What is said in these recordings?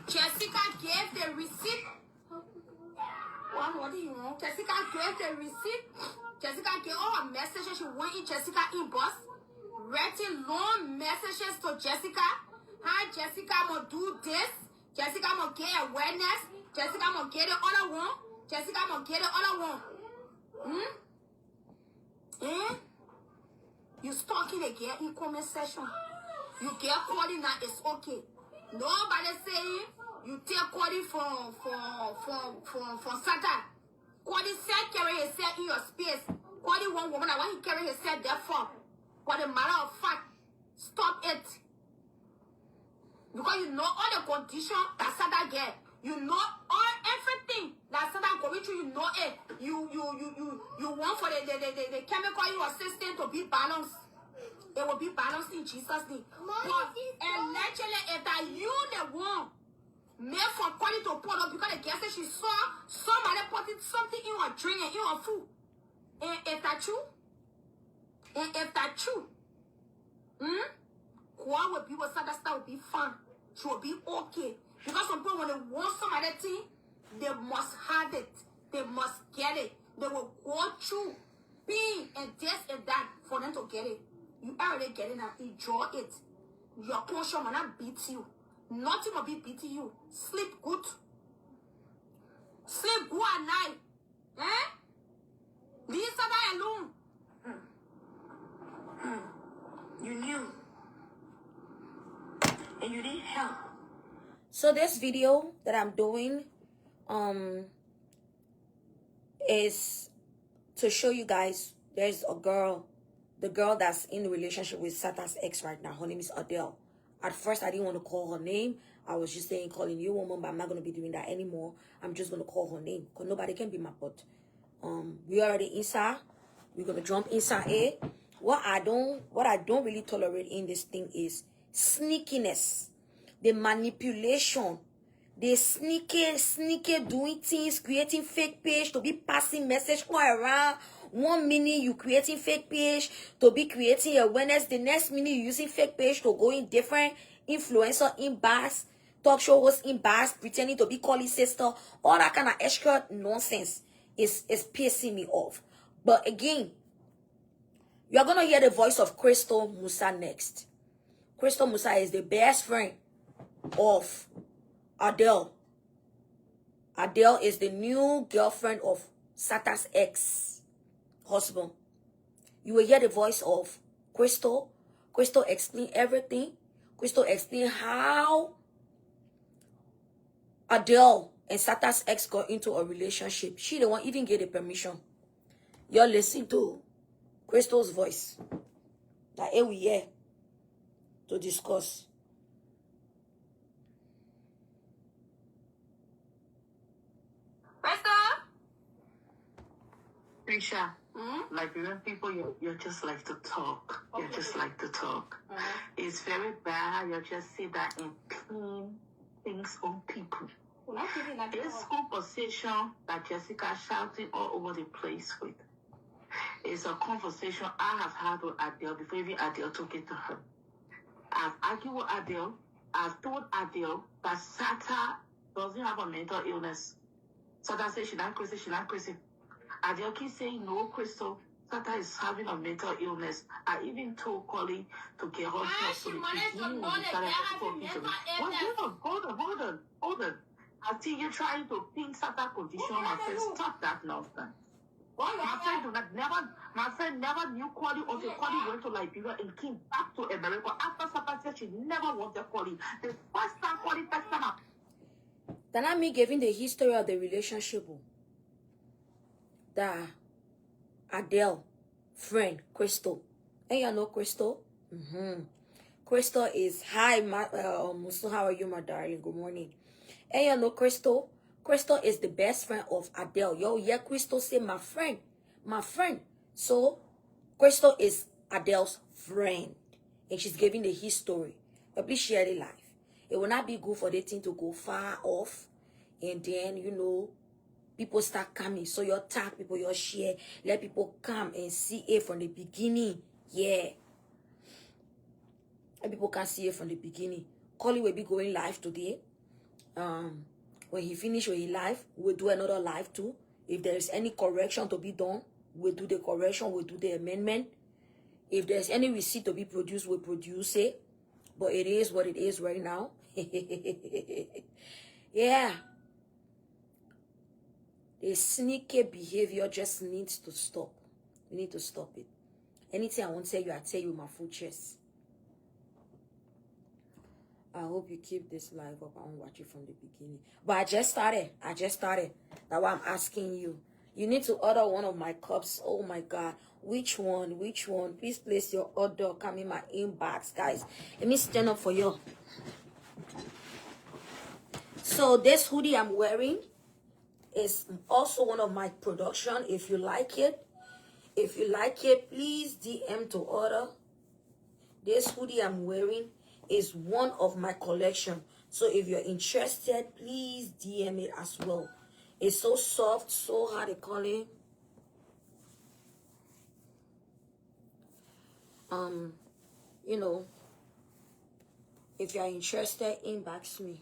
Jessica gave the receipt. What do you want? Jessica gave the receipt. Jessica gave all her messages. She went in Jessica inbox, writing long messages to Jessica. Hi, Jessica, I'm gonna do this. Jessica, I'm gonna get awareness. Jessica, I'm gonna get it all I want. Jessica, I'm gonna get it all I want. You stalking again in comment section. You get calling now, it's okay. Nobody saying you take calling from Satan. Calling said carry himself in your space. Calling one woman that want he carry himself there for. For the matter of fact, stop it. Because you know all the conditions that Satan get. You know everything that Satan going through, you know it. You want for the chemical you assistant to be balanced. It will be balanced in Jesus' name. But allegedly, if that you the one made for calling to put up because the girl said she saw somebody putting something in her drink and in her food. And if that true? And if that true? What will be with Satan will be fun. She will be okay. Because some people when they want some other thing, they must have it. They must get it. They will go through pain and this and that for them to get it. You already get it now. Enjoy it. Your conscience will not beat you. Nothing will be beating you. Sleep good. Sleep good at night. Leave Satan alone. You knew. And you need help. So this video that I'm doing is to show you guys there's a girl, the girl that's in a relationship with Satan's ex right now. Her name is Adele. At first, I didn't want to call her name. I was just saying calling you woman, but I'm not going to be doing that anymore. I'm just going to call her name because nobody can be my butt. We already inside. We're going to jump inside it. What I don't really tolerate in this thing is sneakiness, the manipulation, the sneaky doing things, creating fake page to be passing message all around. 1 minute you creating fake page to be creating awareness, the next minute you using fake page to go in different influencer in bars, talk show hosts in bars, pretending to be KOLLIE sister. All that kind of extra nonsense is pissing me off. But again, you are gonna hear the voice of Crystal Musa next. Crystal Musa is the best friend of Adele. Adele is the new girlfriend of Satan's ex-husband. You will hear the voice of Crystal. Crystal explain everything. Crystal explain how Adele and Satan's ex got into a relationship. She the one even get the permission. Y'all listen to Crystal's voice. Now here we here to discuss. Risha, Liberian people, you just like to talk. You just like to talk. It's very bad. You just say that and pin things on people. This conversation that Jessica shouting all over the place with is a conversation I have had with Adele before even Adele took it to her. I've argued with Adele. I've told Adele that Sata doesn't have a mental illness. Sata says she's not crazy, she's not crazy. Adele keeps saying, no, Crystal, Sata is having a mental illness. I even told KOLLIE to get her help to the beginning when we started talking to me. Hold on. I see you trying to pin Sata condition. My friend, stop that nonsense. My friend never knew KOLLIE until KOLLIE went to Liberia and came back to America. After Sata said she never wanted KOLLIE. The first time KOLLIE texted her. Then I'm giving the history of the relationship. The Adele friend Crystal. And you know Crystal? Crystal is hi, Musu, how are you, my darling? Good morning. And you know Crystal? Crystal is the best friend of Adele. Yo, yeah, Crystal say my friend. So Crystal is Adele's friend. And she's giving the history. But please share the life. It will not be good for the thing to go far off. And then, you know, people start coming. So you tag people, you share. Let people come and see it from the beginning. Yeah. And people can see it from the beginning. KOLLIE will be going live today. When he finish with his live, we'll do another live too. If there is any correction to be done, we'll do the correction, we'll do the amendment. If there's any receipt to be produced, we'll produce it. But it is what it is right now. Yeah. The sneaky behavior just needs to stop. We need to stop it. Anything I won't tell you, I tell you with my full chest. I hope you keep this live up. I won't watch it from the beginning. But I just started. That's why I'm asking you. You need to order one of my cups. Oh my God. Which one? Which one? Please place your order. Come in my inbox, guys. Let me stand up for you. So this hoodie I'm wearing is also one of my production. If you like it, please DM to order. This hoodie I'm wearing is one of my collection. So if you're interested, please DM it as well. It's so soft, so hard to call it. You know, if you're interested, inbox me.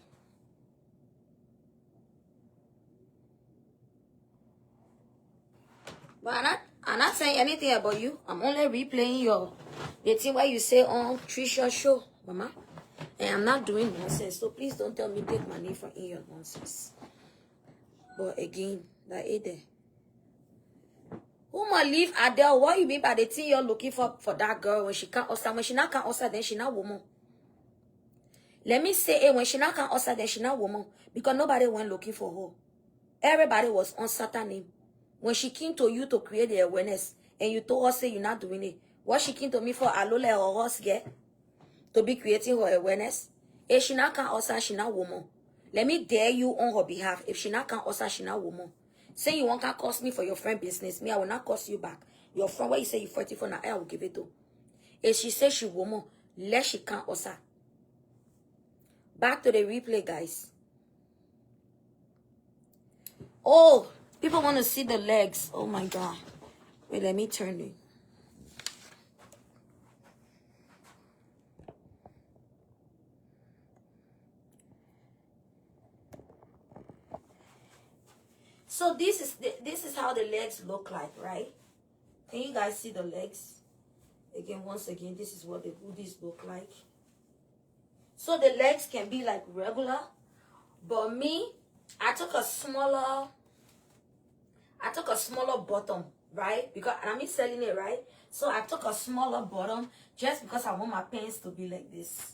But I'm not saying anything about you. I'm only replaying the thing where you say on Trisha show, Mama. And I'm not doing nonsense. So please don't tell me take my name from in your nonsense. But again, that ain't there. Who might leave Adele? What you mean by the thing you're looking for that girl when she can't answer? When she not can't answer, then she not woman. Let me say it, when she not can't answer, then she not woman. Because nobody went looking for her. Everybody was on certain name. When she came to you to create the awareness, and you told her, say you're not doing it, what she came to me for, Alole or horse get, to be creating her awareness? If she not can answer, she not woman. Let me dare you on her behalf. If she not can answer, she not woman. Say you want to cost me for your friend business, me, I will not cost you back. Your friend, where you say you 44 now, I will give it to. If she says she woman, let she can't answer. Back to the replay, guys. Oh, people want to see the legs. Oh my God. Wait, let me turn it. So this is how the legs look like, right? Can you guys see the legs? Again, once again, this is what the hoodies look like. So the legs can be like regular, but me, I took a smaller bottom, right? Because I'm selling it, right? So I took a smaller bottom just because I want my pants to be like this.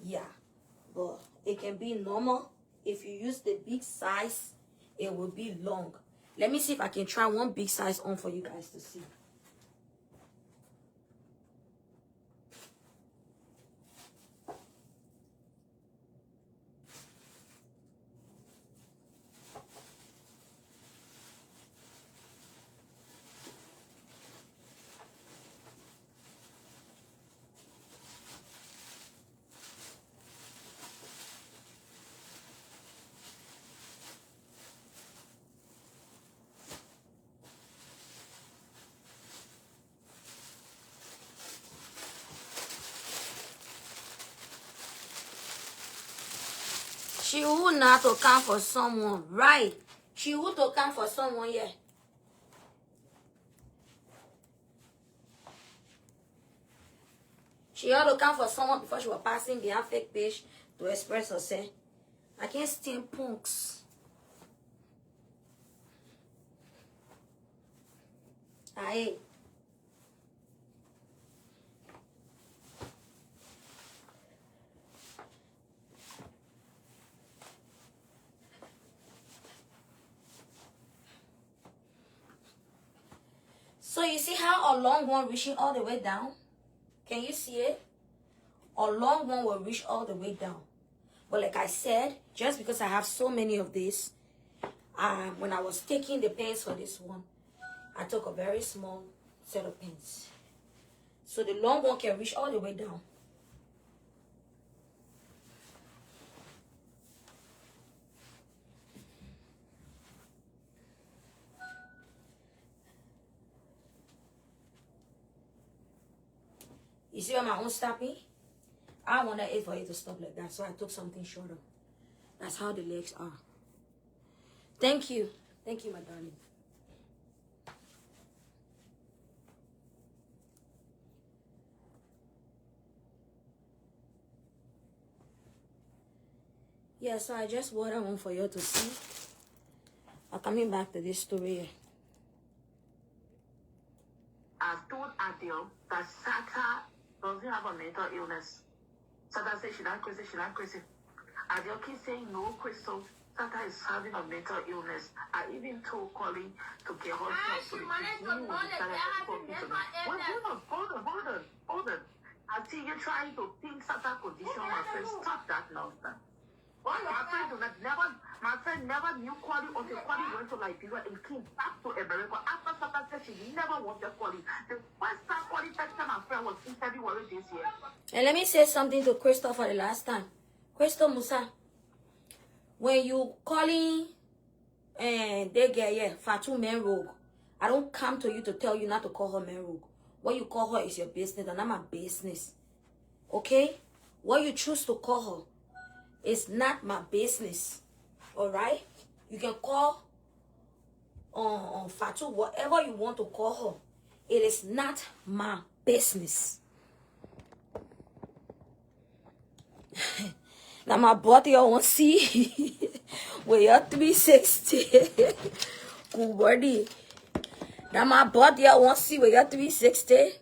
Yeah, but it can be normal. If you use the big size, it will be long. Let me see if I can try one big size on for you guys to see. She would not to come for someone, right? She would to come for someone, yeah. She ought to come for someone before she was passing behind fake page to express herself. I can't stand punks. Aye. So you see how a long one reaching all the way down? Can you see it? A long one will reach all the way down. But like I said, just because I have so many of these, when I was taking the pants for this one, I took a very small set of pants. So the long one can reach all the way down. You see where my own stopping? I wanted it for it to stop like that, so I took something shorter. That's how the legs are. Thank you. Thank you, my darling. Yeah, so I just what I want for you to see. I'm coming back to this story. I told Adele that Sata doesn't have a mental illness. Sata said she's not crazy, she's not crazy. Adele keeps saying, no, Crystal, Sata is having a mental illness. I even told KOLLIE to get her help for the beginning when we started talking to me. Well, hold on. I see you trying to think Sata condition, my friend. Stop that nonsense. My friend never knew KOLLIE until KOLLIE went to Liberia and came back to America. After Sata said she never wanted KOLLIE. The first time KOLLIE texted my friend was in February this year. And let me say something to Crystal for the last time. Crystal Musa, when you calling and they get Fatu Man Rogue, I don't come to you to tell you not to call her Man Rogue. What you call her is your business and not my business. Okay? What you choose to call her is not my business. Alright? You can call on Fatu whatever you want to call her. It is not my business. Now my body I want to see with your 360. Good body. Now my body I want to see with your 360.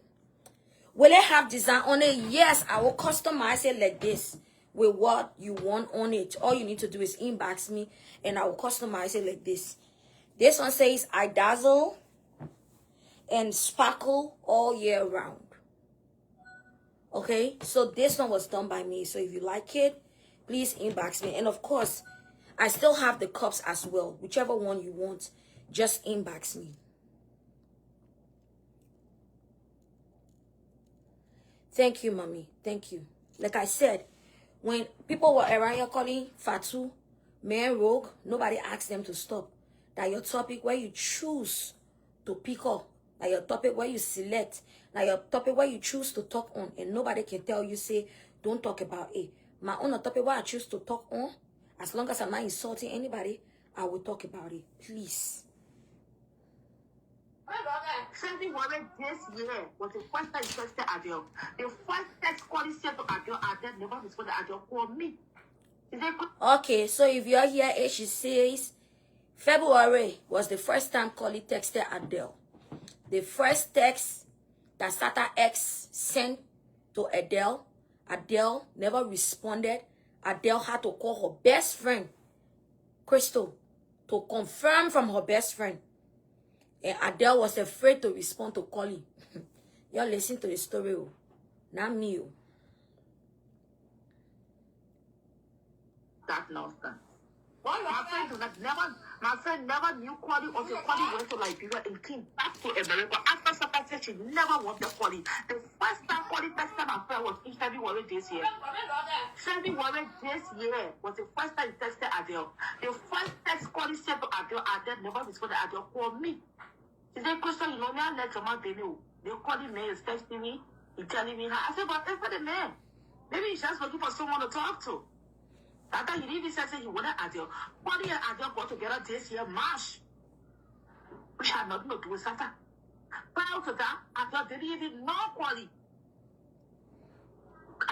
Will it have design on it? Yes, I will customize it like this with what you want on it. All you need to do is inbox me and I will customize it like this. This one says I dazzle and sparkle all year round. Okay, so this one was done by me. So if you like it, please inbox me. And of course, I still have the cups as well. Whichever one you want, just inbox me. Thank you, mommy. Thank you. Like I said, when people were around here calling Fatu, Man Rogue, nobody asked them to stop. That your topic where you choose to pick up, that your topic where you select, that your topic where you choose to talk on, and nobody can tell you, say, don't talk about it. My own topic where I choose to talk on, as long as I'm not insulting anybody, I will talk about it. Please. Something worried this year was the first time you texted Adele. The first text KOLLIE sent to Adele never responded. Adele called me. Okay, so if you're here, she says February was the first time KOLLIE texted Adele. The first text that Sata X sent to Adele, Adele never responded. Adele had to call her best friend, Crystal, to confirm from her best friend. And Adele was afraid to respond to KOLLIE. Y'all listen to the story, not me. That nonsense. My friend never knew KOLLIE until KOLLIE went to Liberia and came back to America. After Sata said she never wanted KOLLIE. The first time KOLLIE texted my friend was in February this year. February this year was the first time he texted Adele. The first text KOLLIE sent to Adele never responded. Adele called me. She said, Crystal, you know me, I let your mouth baby. They KOLLIE man is texting me. He's telling me how. I said, but that's for the man. Maybe he's just looking for someone to talk to. That time he even said he wanted Adele. KOLLIE and Adele got together this year, March. Which had nothing to do with Sata. Prior to that, Adele didn't even know KOLLIE.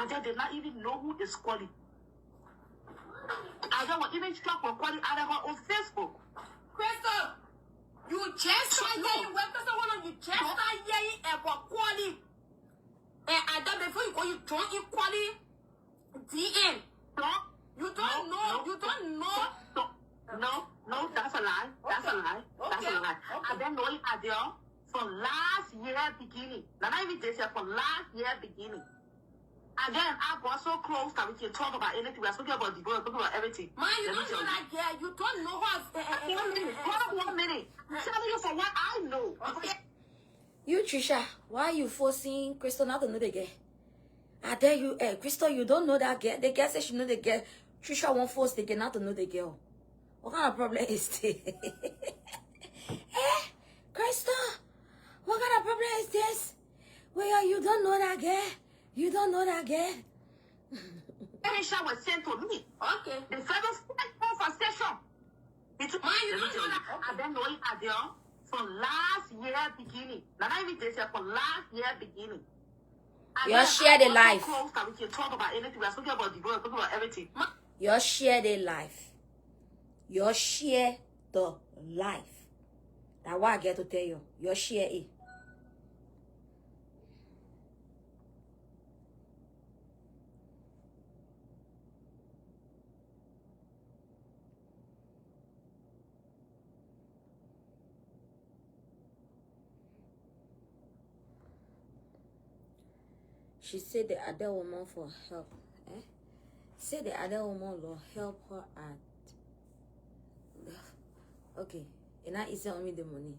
Adele did not even know who is KOLLIE. Adele was even struck with KOLLIE out of her on Facebook. Crystal, you just started hearing you just started hearing about KOLLIE. And Adele, before you go, you don't eat KOLLIE DM. You don't know. No, that's a lie. That's a lie. That's a lie. I've been knowing Adele from last year beginning. Not even this year, from last year beginning. Adele and I got so close that we can talk about anything. We're speaking about divorce, talking about everything. Man, you don't know that girl. You don't know her. Hold on 1 minute. I'm telling you for what I know. Okay. You, Trisha, why are you forcing Crystal not to know the girl? I tell you, Crystal, you don't know that girl. The girl says she know the girl. Trisha won't force the girl not to know the girl. What kind of problem is this? Crystal, what kind of problem is this? Well, you don't know that girl. You don't know that girl. Trisha was sent to me. Okay. The first Let me tell you. I've been knowing Adele from last year beginning. Not even this year, from last year beginning. You share the life. Close that we can talk about anything. We're talking about divorce, talking about everything. You share the life. You share the life. That's what I get to tell you. You share it. She said the other woman for help. Say the other woman will help her at. Okay, and I is on me the money.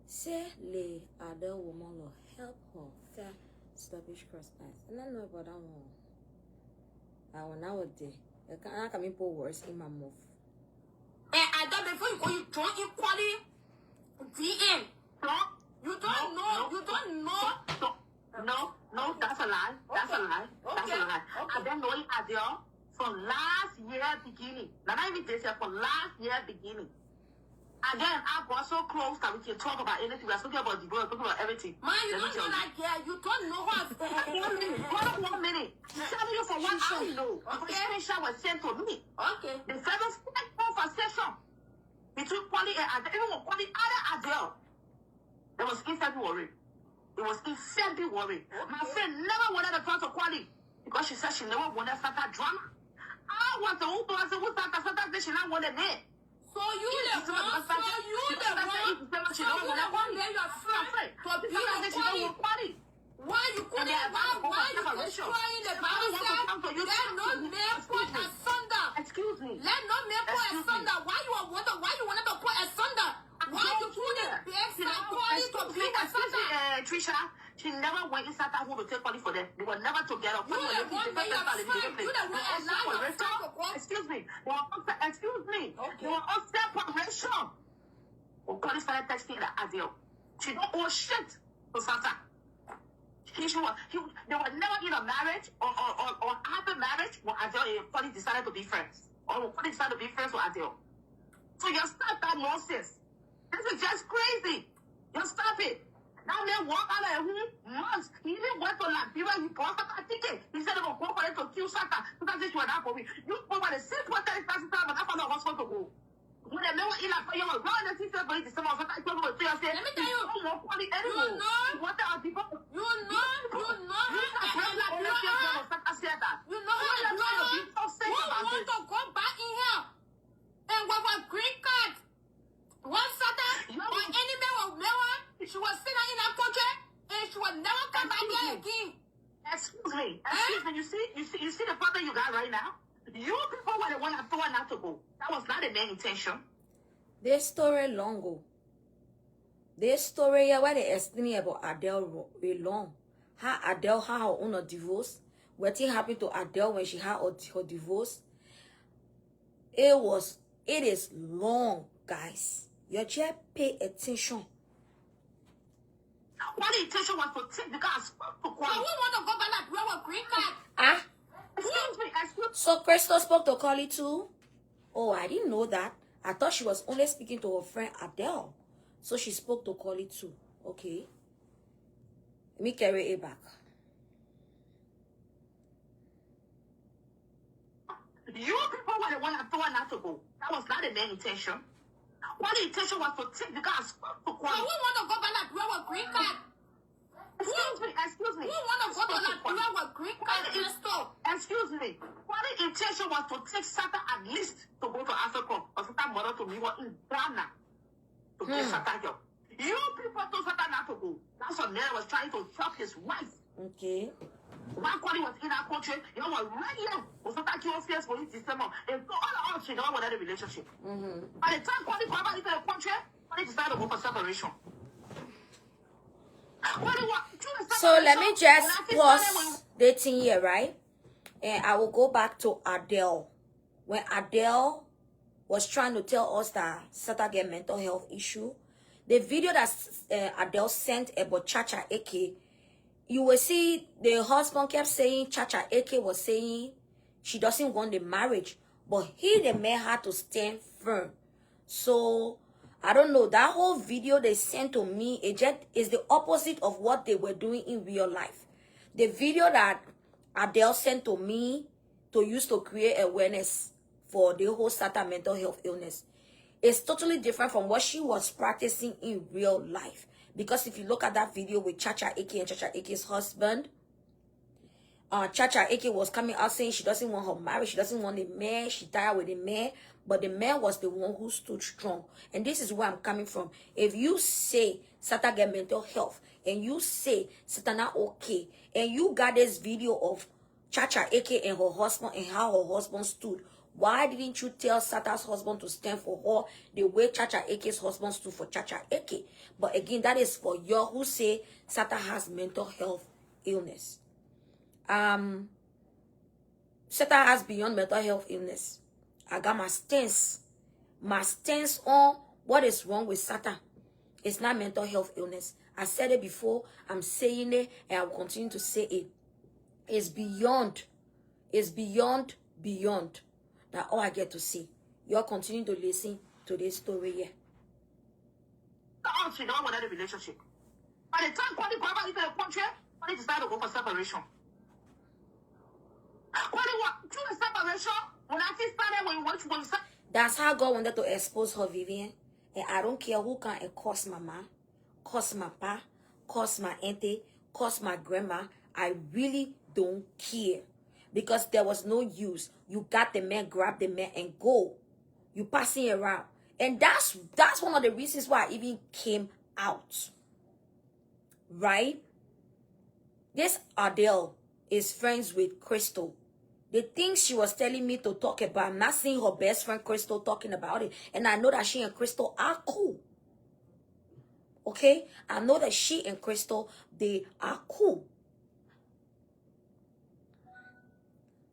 Say the other woman will help her fair establish cross eyes. And I know about that one. I will now there. I can put words in my mouth. And I don't before you go, you don't equally DM. You don't know. You don't know. No, that's a lie. That's a lie. That's a lie. I've been knowing Adele from last year beginning. Not even this year, from last year beginning. Again, I got so close that we can talk about anything. We're talking about divorce, talking about everything. Man, you don't know that girl. You don't know her. 1 minute. Tell you for what I know. Okay. The screenshot was sent to me. Okay. The first conversation between KOLLIE and Adele, even when KOLLIE added Adele, there was instant worry. It was instant worry. Okay. My friend never wanted to talk to KOLLIE because she said she never wanted to start that drama. I want to who I said who started she not wanted it. So you the one where you're friend to be a KOLLIE. Why you couldn't why you destroying the Bible? Let no man put asunder. Excuse me. Let no man put asunder. Why you wanted to put asunder? Why you couldn't beg KOLLIE to be asunder? Trisha, she never went inside that home to take KOLLIE for them. They were never together. You the one where you're friend. You the one allow your friend to go. Excuse me. Excuse me. They were on separation. When KOLLIE started texting Adele, she don't owe shit to Santa. They were never in a marriage or after marriage when Adele and KOLLIE decided to be friends. Or when KOLLIE decided to be friends with Adele. So you stop that nonsense. This is just crazy. You stop it. Now they walk out of months. He even went to Liberia. He bought a ticket. He said they were going for them to kill Santa. So that's what happened for me. You go by the same person that is time, but that's not what's going to go. When they never in Liberia, you were going to see somebody to someone. So I told you, let me tell you. You know, what are people? You know how who want to go back in here and with a green card. One Saturday, or any man or male, she was sitting in that country and she would never come back here again. Excuse me. You see the problem you got right now? You people were the one that told her not to go. That was not the main intention. This story long ago. This story where they explaining about Adele long. How Adele had her own divorce. What happened to Adele when she had her divorce. It is long, guys. You just pay attention. What the intention was to take because I spoke to KOLLIE. So we want to go back like real green card. Excuse me. So Crystal spoke to KOLLIE too? Oh, I didn't know that. I thought she was only speaking to her friend Adele. So she spoke to KOLLIE too. Okay. Let me carry it back. You people were the one that told her not to go. That was not the main intention. What the intention was to take because I spoke to KOLLIE. So we want to go back like real green card. Excuse me. We want to go to like real green card in the store. Excuse me. What the intention was to take Satan at least to go to Africa or Satan mother to me in Ghana to get Satan help. You people told Satan not to go. That's what man was trying to help his wife. Okay. When KOLLIE was in our country, you know what, right here was Satan killed fierce for his December. And so all she never wanted a relationship. By the time KOLLIE got back into the country, KOLLIE decided to go for separation. So let me just pause the thing here, right? And I will go back to Adele. When Adele was trying to tell us that Satan get mental health issue, the video that Adele sent about Chacha AK, you will see the husband kept saying Chacha AK was saying she doesn't want the marriage, but he the man had to stand firm So I don't know. That whole video they sent to me, it just is the opposite of what they were doing in real life. The video that Adele sent to me to use to create awareness for the whole Satan mental health illness is totally different from what she was practicing in real life. Because if you look at that video with Chacha Eke and Chacha Ake's husband, Chacha Eke was coming out saying she doesn't want her marriage, she doesn't want a man, she died with a man, but the man was the one who stood strong. And this is where I'm coming from. If you say Satan get mental health, and you say Satan not okay, and you got this video of Chacha Eke and her husband and how her husband stood, why didn't you tell Satan's husband to stand for her the way Chacha Ake's husband stood for Chacha Eke? But again, that is for y'all who say Satan has mental health illness. Satan has beyond mental health illness. I got my stance on what is wrong with Satan. It's not mental health illness. I said it before, I'm saying it, and I will continue to say it. It's beyond. That's all I get to see. You're continuing to listen to this story here. She don't want any relationship. By the time Kwani got into the country, Kwani decided to go for separation. Kwani what? Through the separation, when I see started when you that's how God wanted to expose her, Vivian. And I don't care who can curse mama, curse my pa, curse my auntie, curse my grandma. I really don't care. Because there was no use. You got the man, grab the man, and go. You passing around. And that's one of the reasons why I even came out. Right? This Adele is friends with Crystal. The things she was telling me to talk about, I'm not seeing her best friend Crystal talking about it. And I know that she and Crystal are cool. Okay? I know that she and Crystal, they are cool.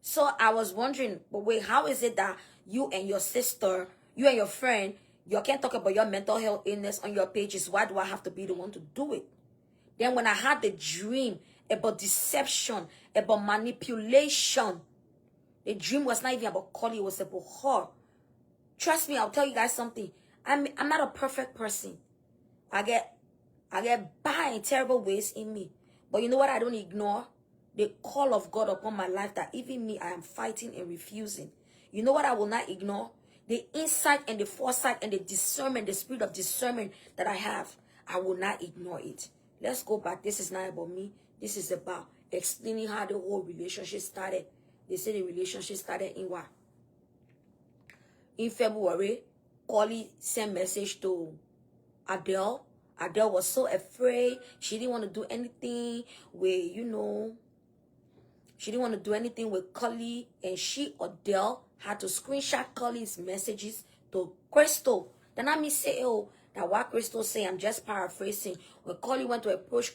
So I was wondering, but wait, how is it that you and your sister, you and your friend, you can't talk about your mental health illness on your pages? Why do I have to be the one to do it? Then when I had the dream about deception, about manipulation, the dream was not even about KOLLIE, it was about her. Trust me, I'll tell you guys something. I'm not a perfect person. I get bad and terrible ways in me. But you know what I don't ignore? The call of God upon my life that even me, I am fighting and refusing. You know what I will not ignore? The insight and the foresight and the discernment, the spirit of discernment that I have. I will not ignore it. Let's go back. This is not about me. This is about explaining how the whole relationship started. They say the relationship started in what? In February, KOLLIE sent message to Adele. Adele was so afraid. She didn't want to do anything with, she didn't want to do anything with KOLLIE. And she, Adele, had to screenshot KOLLIE's messages to Crystal. Then I say, oh, that what Crystal say, I'm just paraphrasing. When KOLLIE went to approach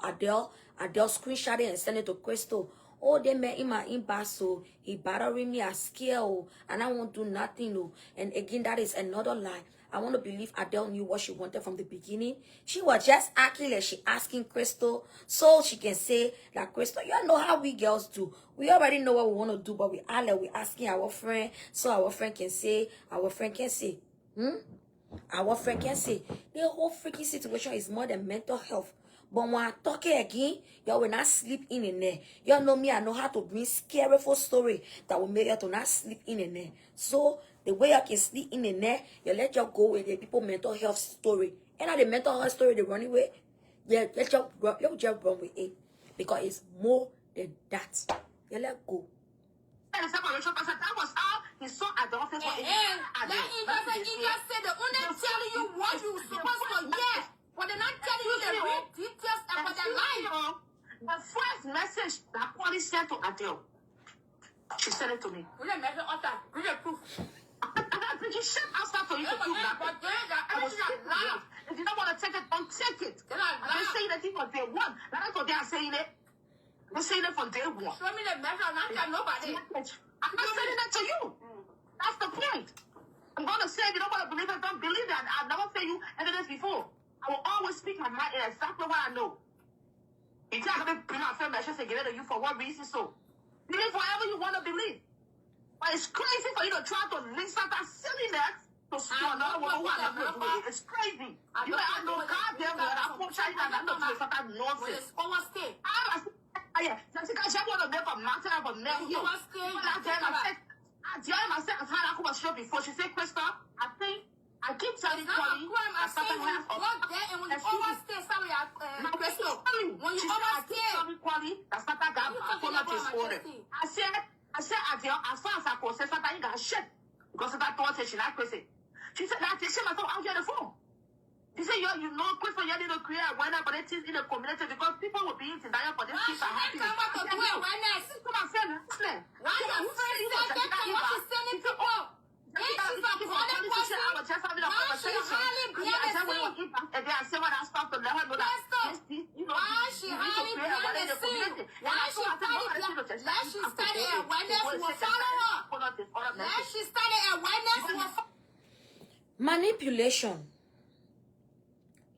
Adele, Adele screenshot it and sent it to Crystal. Oh, they met in my inbox, so he bothering me, I scared, oh, and I won't do nothing, oh. And again, that is another lie. I want to believe Adele knew what she wanted from the beginning. She was just acting like she asking Crystal, so she can say that Crystal, you know how we girls do. We already know what we want to do, but we asking our friend, so our friend can say, Our friend can say. The whole freaking situation is more than mental health. But when I talk it again, y'all will not sleep in there. Y'all know me, I know how to bring scary story that will make you to not sleep in there. So, the way I can sleep in there, you let y'all go with the people mental health story. And not the mental health story they run away. Yeah, let y'all just run with it. Because it's more than that. You let go. That was how he saw Adele. Let just say the only telling you what you supposed to get. But they're not telling you the real details about their life. The first message that KOLLIE sent to Adele, she sent it to me. We didn't measure outside. We didn't proof. She sent outside for you to prove that. But I was live. If you don't want to take it, don't take it. I'm saying that for day one. That's what they are saying it. They're saying it from day one. Show me the measure, not tell nobody. I'm not saying that to you. That's the point. I'm going to say if you don't want to believe it, don't believe it. I've never said you evidence before. I will always speak my mind and exactly what I know. If you're going to bring my friend, I should say give it to you for what reason so. Believe whatever you want to believe. But it's crazy for you to try to link something silliness to store no one. It's crazy. You are no goddamn well. I put China and not to start nonsense. Overstay. Yeah, Jessica, she want to make a matter of a man here. I was sure before. She said, Crystal, I keep telling Collie, I started half of and when you overstay, sorry, Crystal, when you overstay, Collie, I started that disorder. I said, as far as I could say, something got shit. Because that thought she not crazy. She said, I teach myself out here the phone. She said, you know, Crystal, you need to create awareness for the things in the community because people will be eating that for this things are happening. Come out to do awareness. Come on, friend, listen. Why your friend said that what she's sending people? Then she's a calling person. I was just having a conversation. And then I said when I stopped to let her know that why she hiding behind the scene? Why she hiding? Let she study awareness will follow her. Let she study awareness will follow her. Manipulation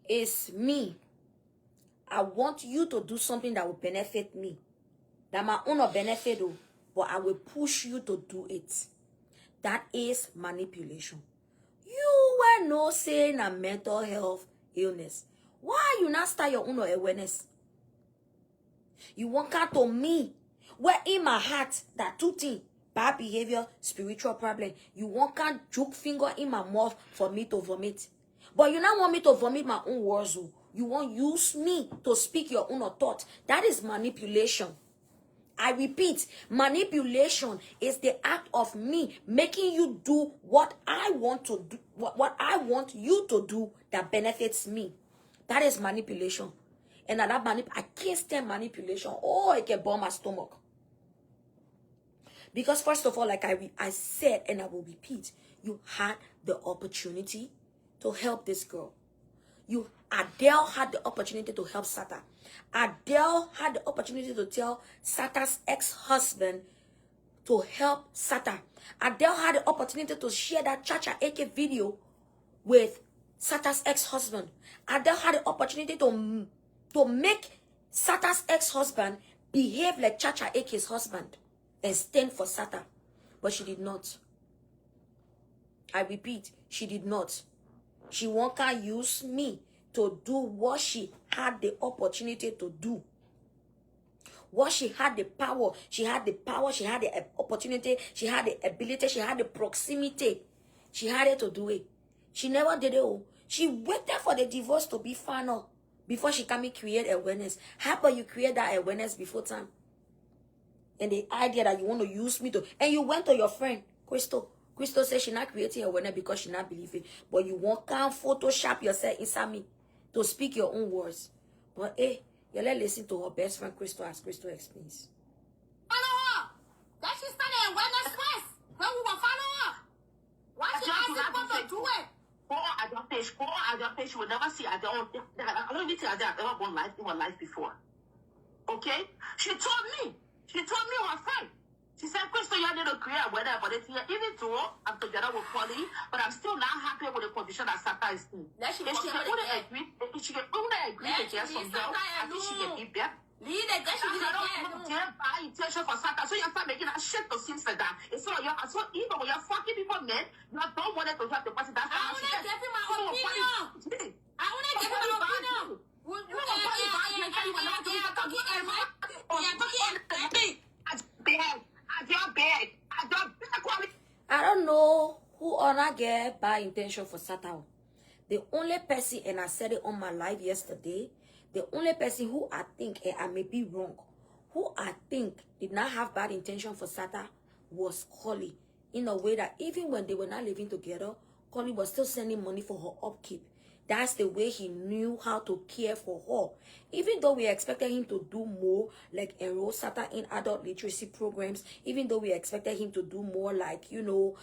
is me. I want you to do something that will benefit me. That my own benefit, but I will push you to do it. That is manipulation. You were no saying a mental health illness. Why you not start your own awareness? You want out to me. Where in my heart, that two things, bad behavior, spiritual problem. You want can't joke finger in my mouth for me to vomit. But you not want me to vomit my own words. You want use me to speak your own thought. That is manipulation. I repeat, manipulation is the act of me making you do what I want to do, what I want you to do that benefits me. That is manipulation. And that I can't stand manipulation. Oh, it can burn my stomach. Because first of all, like I said, and I will repeat, you had the opportunity to help this girl. Adele had the opportunity to help Sata. Adele had the opportunity to tell Sata's ex-husband to help Sata. Adele had the opportunity to share that Chacha AK video with Sata's ex-husband. Adele had the opportunity to make Sata's ex-husband behave like Chacha AK's husband and stand for Sata. But she did not. I repeat, she did not. She won't use me to do what she had the opportunity to do. What she had the power. She had the power, she had the opportunity, she had the ability, she had the proximity. She had it to do it. She never did it. She waited for the divorce to be final before she can create awareness. How about you create that awareness before time? And the idea that you want to use me to, and you went to your friend, Crystal. Crystal says she not creating awareness because she not believing. But you want can't Photoshop yourself inside me to speak your own words. But hey, you let listen to her best friend Crystal as Crystal explains. Follow her. That she started awareness first. Then we will follow her. Why she asking people to do it? At your page, you will never see Adele. I don't even think Adele ever gone live in her life before. Okay? She told me her friend. She said, Crystal, you need to create awareness about it here. Even though I'm together with KOLLIE, but I'm still not happy with the condition that Sata is in. If she can only agree to get some help, I think she can be better. Buy intention for Sata. So you start making that shit to seem like that. It's so even when you're fucking people, men, you don't want to help the person. That's I want to give him my opinion. I want to give him my opinion. I don't know who honor get bad intention for Satan. The only person, and I said it on my live yesterday, the only person who I think, and I may be wrong, who I think did not have bad intention for Satan was KOLLIE. In a way that even when they were not living together, KOLLIE was still sending money for her upkeep. That's the way he knew how to care for her. Even though we expected him to do more, like enroll Sata in adult literacy programs, even though we expected him to do more, like, you know,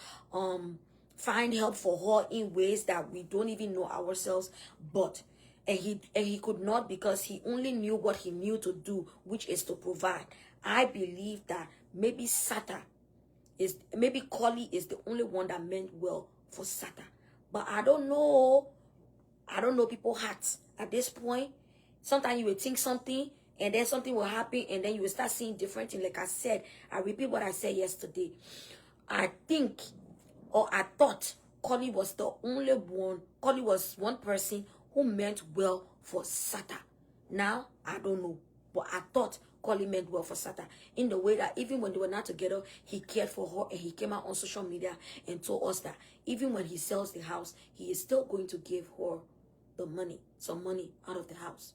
find help for her in ways that we don't even know ourselves, but and he could not, because he only knew what he knew to do, which is to provide. I believe that maybe KOLLIE is the only one that meant well for Sata. But I don't know people's hearts at this point. Sometimes you will think something, and then something will happen, and then you will start seeing different things. Like I said, I repeat what I said yesterday. I think, or I thought, KOLLIE was the only one. KOLLIE was one person who meant well for Sata. Now, I don't know. But I thought KOLLIE meant well for Sata. In the way that even when they were not together, he cared for her and he came out on social media and told us that even when he sells the house, he is still going to give her the money, some money out of the house.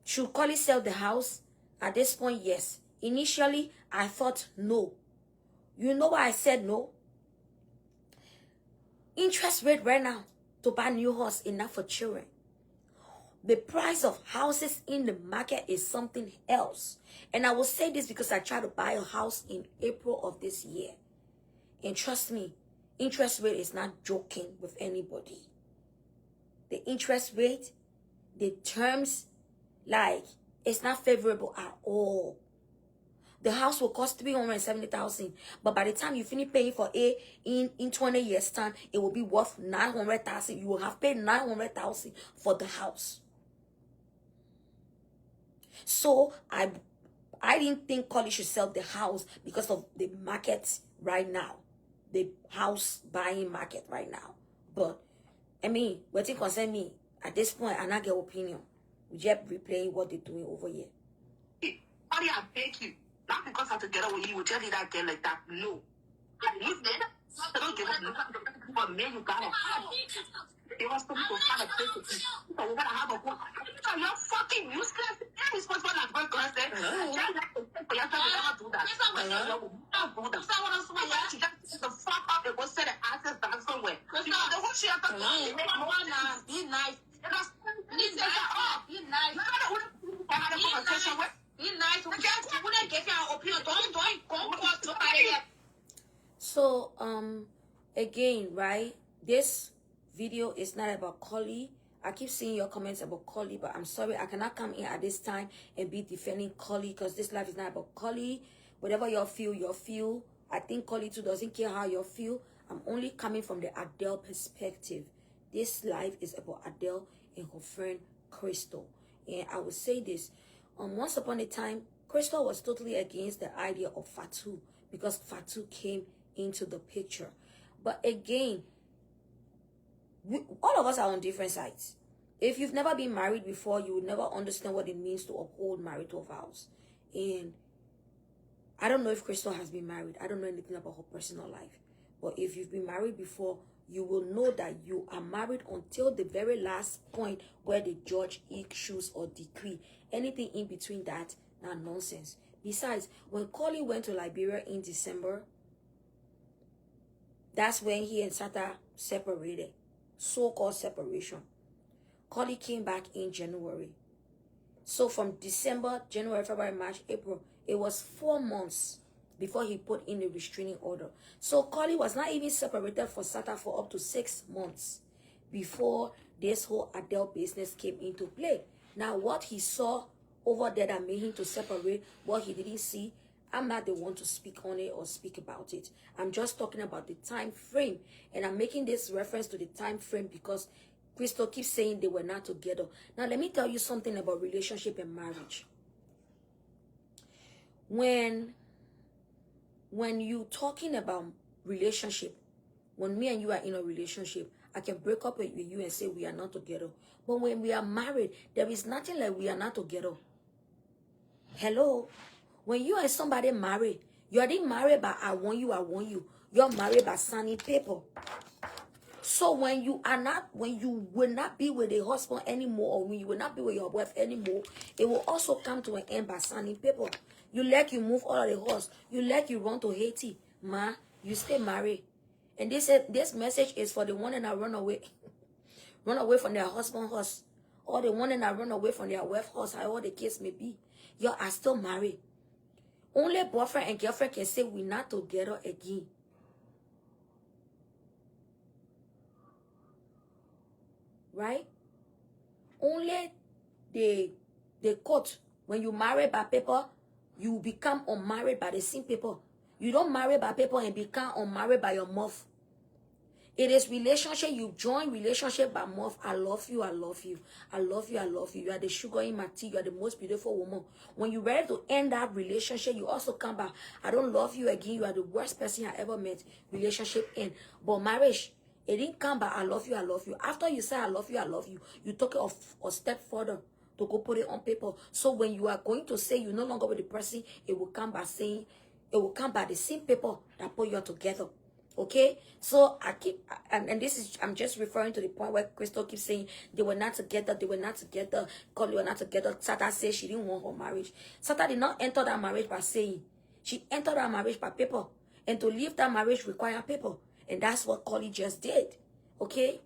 Should KOLLIE sell the house? At this point, yes. Initially, I thought no. You know why I said no? Interest rate right now to buy new house enough for children. The price of houses in the market is something else. And I will say this because I tried to buy a house in April of this year. And trust me, interest rate is not joking with anybody. The interest rate, the terms, like, it's not favorable at all. The house will cost $370,000, but by the time you finish paying for it in 20 years' time, it will be worth $900,000. You will have paid $900,000 for the house. So I didn't think KOLLIE should sell the house because of the market right now, the house buying market right now. But I mean, what it concern me at this point, I not get opinion. We just replaying what they're doing over here. KOLLIE, I beg you. Not because I'm together with you, will tell you that girl like that. No. Listen, I don't give a for me, you gotta have it. They want somebody to find a place to be. So we gotta have a good. You're fucking useless. Irresponsible as well, girl said. You have to think for yourself, you never do that. You don't do that. She just the fuck up and go set an access down somewhere. The whole shit after be nice. Be nice. Be nice. Be nice. Be nice. So again, right, this video is not about KOLLIE. I keep seeing your comments about KOLLIE, but I'm sorry, I cannot come in at this time and be defending KOLLIE because this life is not about KOLLIE. Whatever you feel. I think KOLLIE too doesn't care how you feel. I'm only coming from the Adele perspective. This life is about Adele and her friend Crystal. And I will say this. Once upon a time, Crystal was totally against the idea of Fatu because Fatu came into the picture. But again, all of us are on different sides. If you've never been married before, you will never understand what it means to uphold marital vows. And I don't know if Crystal has been married. I don't know anything about her personal life. But if you've been married before, you will know that you are married until the very last point where the judge issues or decree. Anything in between that, not nonsense. Besides, when KOLLIE went to Liberia in December, that's when he and Sata separated. So-called separation. KOLLIE came back in January. So from December, January, February, March, April, it was 4 months before he put in a restraining order. So KOLLIE was not even separated for Sata for up to 6 months before this whole Adele business came into play. Now, what he saw over there that made him to separate, what he didn't see, I'm not the one to speak on it or speak about it. I'm just talking about the time frame. And I'm making this reference to the time frame because Crystal keeps saying they were not together. Now, let me tell you something about relationship and marriage. When you talking about relationship, when me and you are in a relationship, I can break up with you and say we are not together. But when we are married, there is nothing like we are not together. Hello? When you and somebody married, you are not married by I want you. You're married by signing paper. So when you will not be with a husband anymore, or when you will not be with your wife anymore, it will also come to an end by signing paper. You let you move all of the horse. You let you run to Haiti. Ma, you stay married. And they said this message is for the one that run away. Run away from their husband horse. Or the one that run away from their wife horse, however the case may be. You are still married. Only boyfriend and girlfriend can say we're not together again. Right? Only the court, when you marry by paper, you become unmarried by the same paper. You don't marry by paper and become unmarried by your mouth. It is relationship. You join relationship by mouth. I love you. I love you. I love you. I love you. You are the sugar in my tea. You are the most beautiful woman. When you're ready to end that relationship, you also come back. I don't love you again. You are the worst person I ever met. Relationship end. But marriage, It didn't come by I love you, I love you. After you say I love you, you took it a step further to go put it on paper. So when you are going to say you're no longer with the person, it will come by saying, it will come by the same paper that put you together. Okay? So I keep, and this is, I'm just referring to the point where Crystal keeps saying they were not together, Kollie were not together. Sata said she didn't want her marriage. Sata did not enter that marriage by saying, she entered that marriage by paper. And to leave that marriage require paper. And that's what Kollie just did. Okay?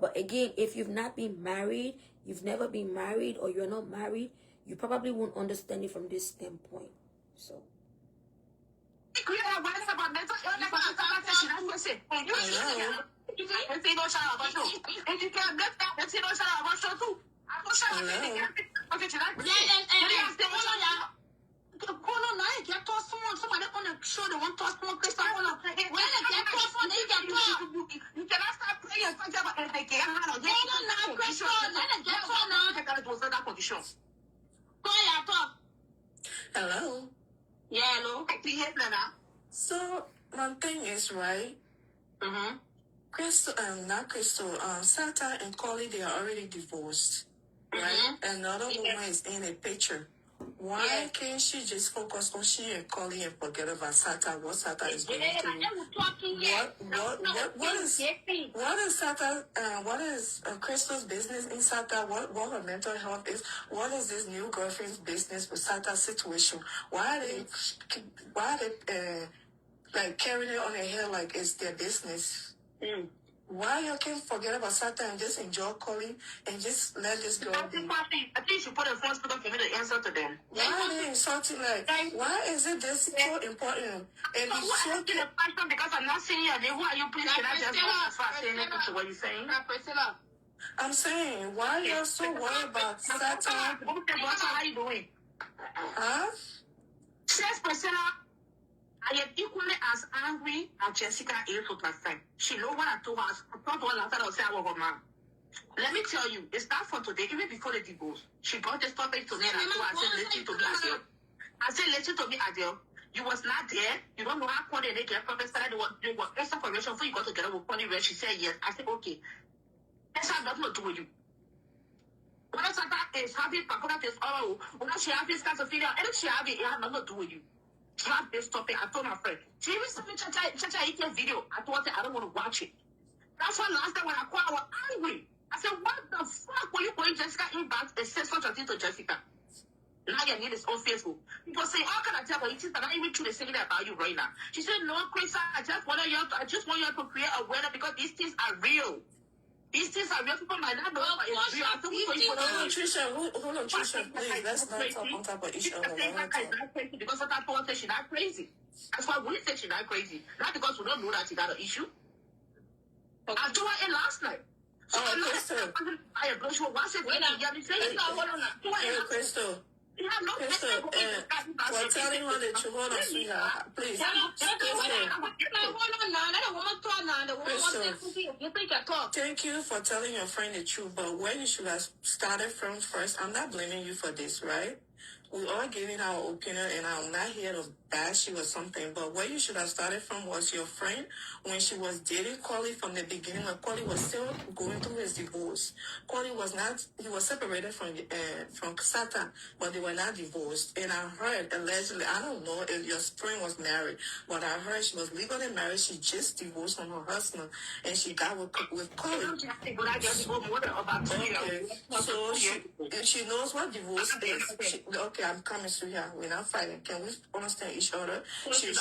But again, if you've not been married, you've never been married, or you're not married, you probably won't understand it from this standpoint. So. Somebody on the show, they want to talk more. When they get tossed, they get tossed. You cannot start praying and talk about it. Hello. Yeah, hello. So one thing is right. Crystal, not Crystal. Sata and Kollie, they are already divorced, right? Another woman is in a picture. Why can't she just focus on she and Kollie and forget about Sata? What Sata is going through? What is Sata? What is Crystal's business in Sata? What her mental health is? What is this new girlfriend's business with Sata's situation? Why are they like carrying it on their head like it's their business? Why you can't forget about Sata and just enjoy Kollie and just let this girl be? I think you should put a phone speaker for me to answer to them. Why are they insulting? Like, why is it this so important? And So what is the question? Because I'm not saying your name. Who are you? Please, can I just say anything to what you're saying? I'm saying, why you're so worried about Sata? How you doing? Huh? Says Priscilla, I am equally as angry as Jessica is with my friend. She know what I told her. I thought one after I was saying I was mad. Let me tell you, it's not for today. Even before the divorce, she brought this topic to me and I said, listen to me, Adele. I said, listen to me, Adele. You was not there. You don't know how Kollie they get perfect started. They were extra information before you got together with Kollie. Where she said yes. I said, okay. That's how nothing to do with you. When Sata is having Pakota is when she have this kind of video, and if she have it has nothing to do with you. She have this topic. I told my friend. She even sent me Chacha video. I told her I don't want to watch it. That's why last time when I called, I was angry. I said, what the fuck were you going Jessica in back and say such a thing to Jessica? Now you need this on Facebook. People say, how can I tell her? It is not even true. They're saying that about you right now. She said, no, Chris, I just want you to create awareness because these things are real. These things are real. People might not know, but it's real. Hold on, Trisha, please. Let's not talk on top of each other. Because sometimes people say she's not crazy. That's why we say she's not crazy. Not because we don't know that she got an issue. I told her last night. So Crystal. Crystal. For telling her the truth, hold on, sweetheart, please. Crystal, thank you for telling your friend the truth, but where you should have started from first, I'm not blaming you for this, right? We are giving our opinion, and I'm not here to bash you or something, but where you should have started from was your friend when she was dating Kollie from the beginning, when Kollie was still going through his divorce. Kollie was not, he was separated from Sata, but they were not divorced. And I heard, allegedly, I don't know if your friend was married, but I heard she was legally married. She just divorced from her husband, and she got with Kollie. Okay, so she knows what divorce is. Okay, I'm coming to here. We're not fighting. Can we understand each other? She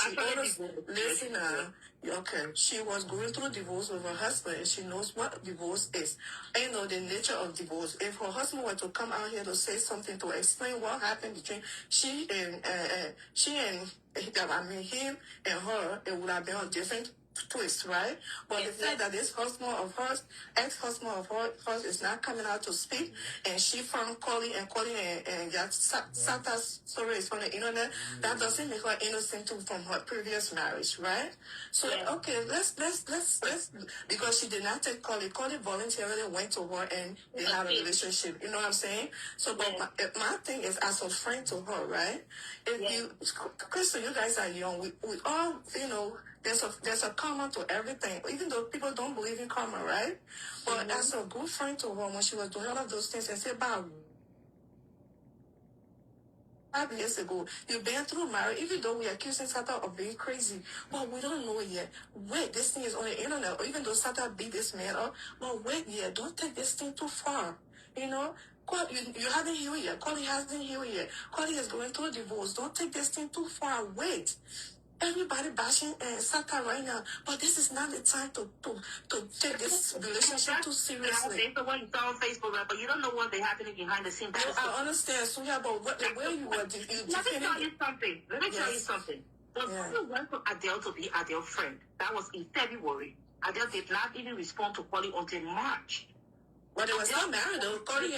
listen now. Okay, she was going through divorce with her husband, and she knows what divorce is. I know the nature of divorce. If her husband were to come out here to say something to explain what happened between him and her, it would have been a different twist, right? But the fact that this husband of hers, ex-husband of hers, is not coming out to speak, and she found Kollie and got Sata's story is on the internet, that doesn't make her innocent too from her previous marriage, right? So okay, let's because she did not take Kollie. Kollie voluntarily went to her and they had a relationship. You know what I'm saying? So, but my thing is as a friend to her, right? If you, Crystal, you guys are young. We all, there's a karma to everything, even though people don't believe in karma, right? But as a good friend to her, when she was doing all of those things, and said, "Bah, 5 years ago, you've been through marriage, even though we accuse Satan of being crazy, but we don't know yet. Wait, this thing is on the internet, or even though Satan beat this man up, but wait, don't take this thing too far, you know? You haven't healed yet. KOLLIE hasn't healed yet. KOLLIE is going through a divorce. Don't take this thing too far. Wait." Everybody bashing Satan right now, but this is not the time to take this relationship too seriously. The one you saw on Facebook, right? But you don't know what they happening behind the scenes. I understand, Suya, but the way you were, Let me tell you something. When KOLLIE went to Adele to be Adele's friend, that was in February. Adele did not even respond to KOLLIE until March. But they were still married, though. KOLLIE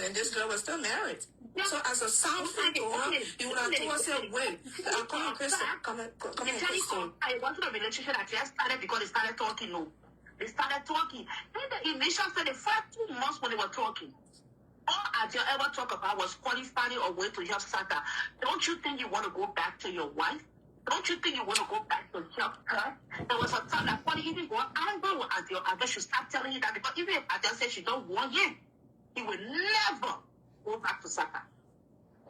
and this girl were still married. So as a sound friend to her, you would have told her, wait, I'm coming, Crystal. Come on, Crystal. It wasn't a relationship that just started because they started talking, no. They started talking. In the initial, so the first 2 months when they were talking, all Adele ever talk about was KOLLIE finding a way to help Satan. Don't you think you want to go back to your wife? Don't you think you want to go back to help her? There was a time that KOLLIE even got angry with Adele. Adele should stop telling you that, because even if Adele says she don't want him, he will never go back to Satan.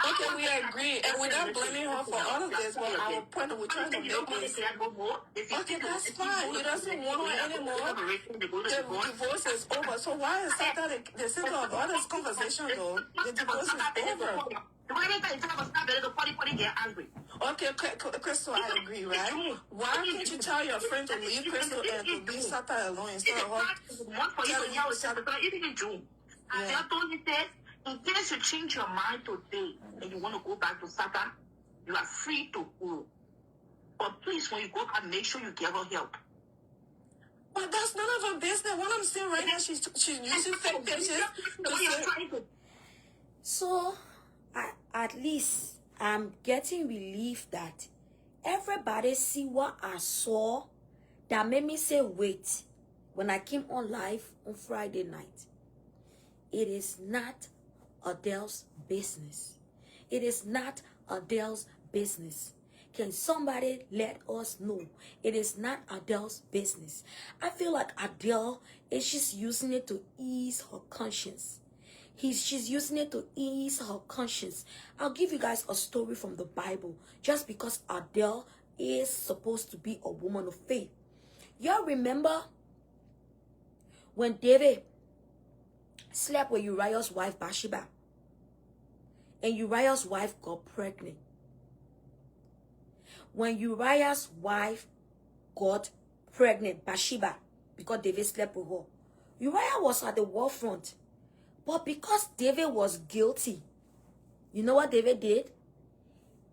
Okay, we agree, and we're not blaming her for all of this, but our point we're trying to make is, okay, that's fine. You doesn't want her anymore. The divorce is over. So why is that the center of all this conversation, though? The divorce is over. Okay, Crystal, I agree, right? Why can't you tell your friend to leave Crystal and to leave Satan alone instead of her telling you Satan? I told you that in case you change your mind today and you want to go back to Satan, you are free to go. But please, when you go back, make sure you give her help. But that's none of her business. What I'm saying right now, she's using fake pages to say. So, at least I'm getting relief that everybody see what I saw that made me say, wait, when I came on live on Friday night. It is not Adele's business. It is not Adele's business. Can somebody let us know? It is not Adele's business. I feel like Adele is just using it to ease her conscience. She's using it to ease her conscience. I'll give you guys a story from the Bible, just because Adele is supposed to be a woman of faith. Y'all remember when David slept with Uriah's wife Bathsheba, and Uriah's wife got pregnant? When Uriah's wife got pregnant, Bathsheba, because David slept with her, Uriah was at the war front. But because David was guilty, you know what David did?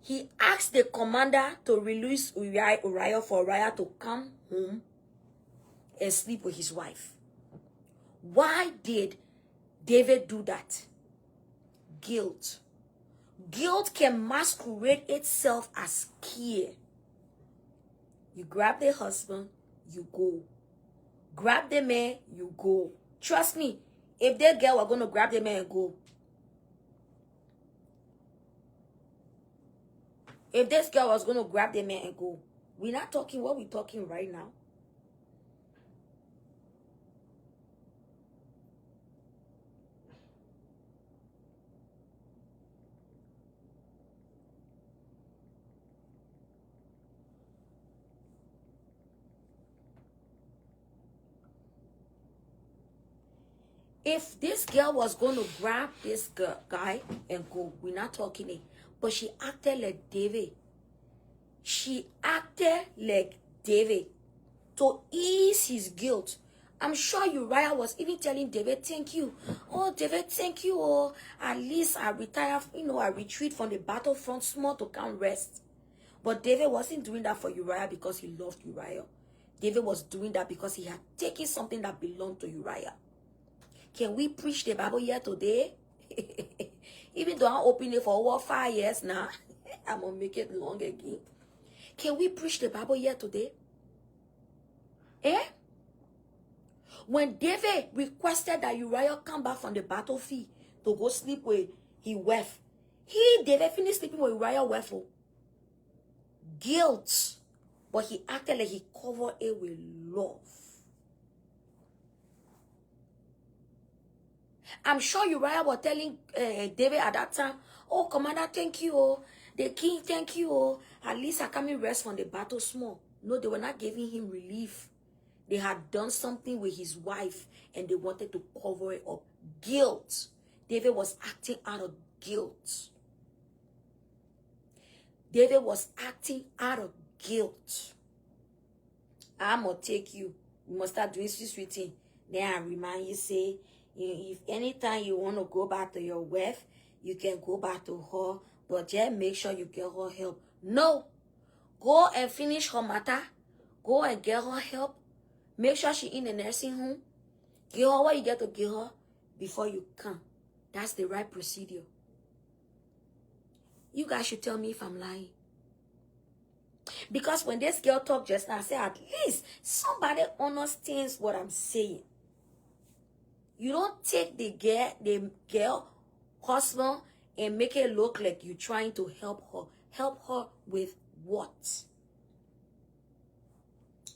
He asked the commander to release Uriah for Uriah to come home and sleep with his wife. Why did David do that? Guilt. Guilt can masquerade itself as care. You grab the husband, you go. Grab the man, you go. Trust me, if that girl were going to grab the man and go, if this girl was going to grab the man and go, we're not talking what we're talking right now. If this girl was going to grab this guy and go, we're not talking it. But she acted like David. She acted like David to ease his guilt. I'm sure Uriah was even telling David, thank you. Oh, David, thank you. Oh, at least I retire, I retreat from the battlefront small to come rest. But David wasn't doing that for Uriah because he loved Uriah. David was doing that because he had taken something that belonged to Uriah. Can we preach the Bible here today? Even though I'm opening it for over 5 years now, I'm going to make it long again. Can we preach the Bible here today? When David requested that Uriah come back from the battlefield to go sleep with his wife, David finished sleeping with Uriah's wife. Guilt But he acted like he covered it with love. I'm sure Uriah was telling David at that time, oh, Commander, thank you. Oh. The king, thank you. Oh. At least I come in rest from the battle small. No, they were not giving him relief. They had done something with his wife and they wanted to cover it up. Guilt. David was acting out of guilt. David was acting out of guilt. I'm going to take you. We must start doing sweet thing. Then I remind you, say, if anytime you want to go back to your wife, you can go back to her, but just make sure you get her help. No. Go and finish her matter. Go and get her help. Make sure she's in the nursing home. Give her what you get to give her before you come. That's the right procedure. You guys should tell me if I'm lying. Because when this girl talked just now, I said, at least somebody understands what I'm saying. You don't take the girl husband and make it look like you're trying to help her. Help her with what?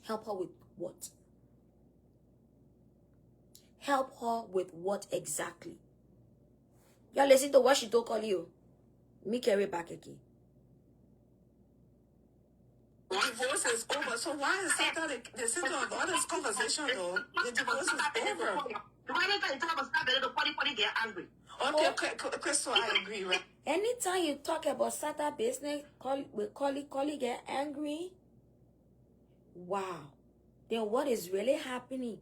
Help her with what? Help her with what exactly? Y'all listen to what she told KOLLIE. Me carry back again. Divorce is over. So why is that the center of all this conversation though? The divorce is over. Okay, Crystal, I agree, right? Anytime you talk about Satan business, KOLLIE get angry. Wow. Then what is really happening?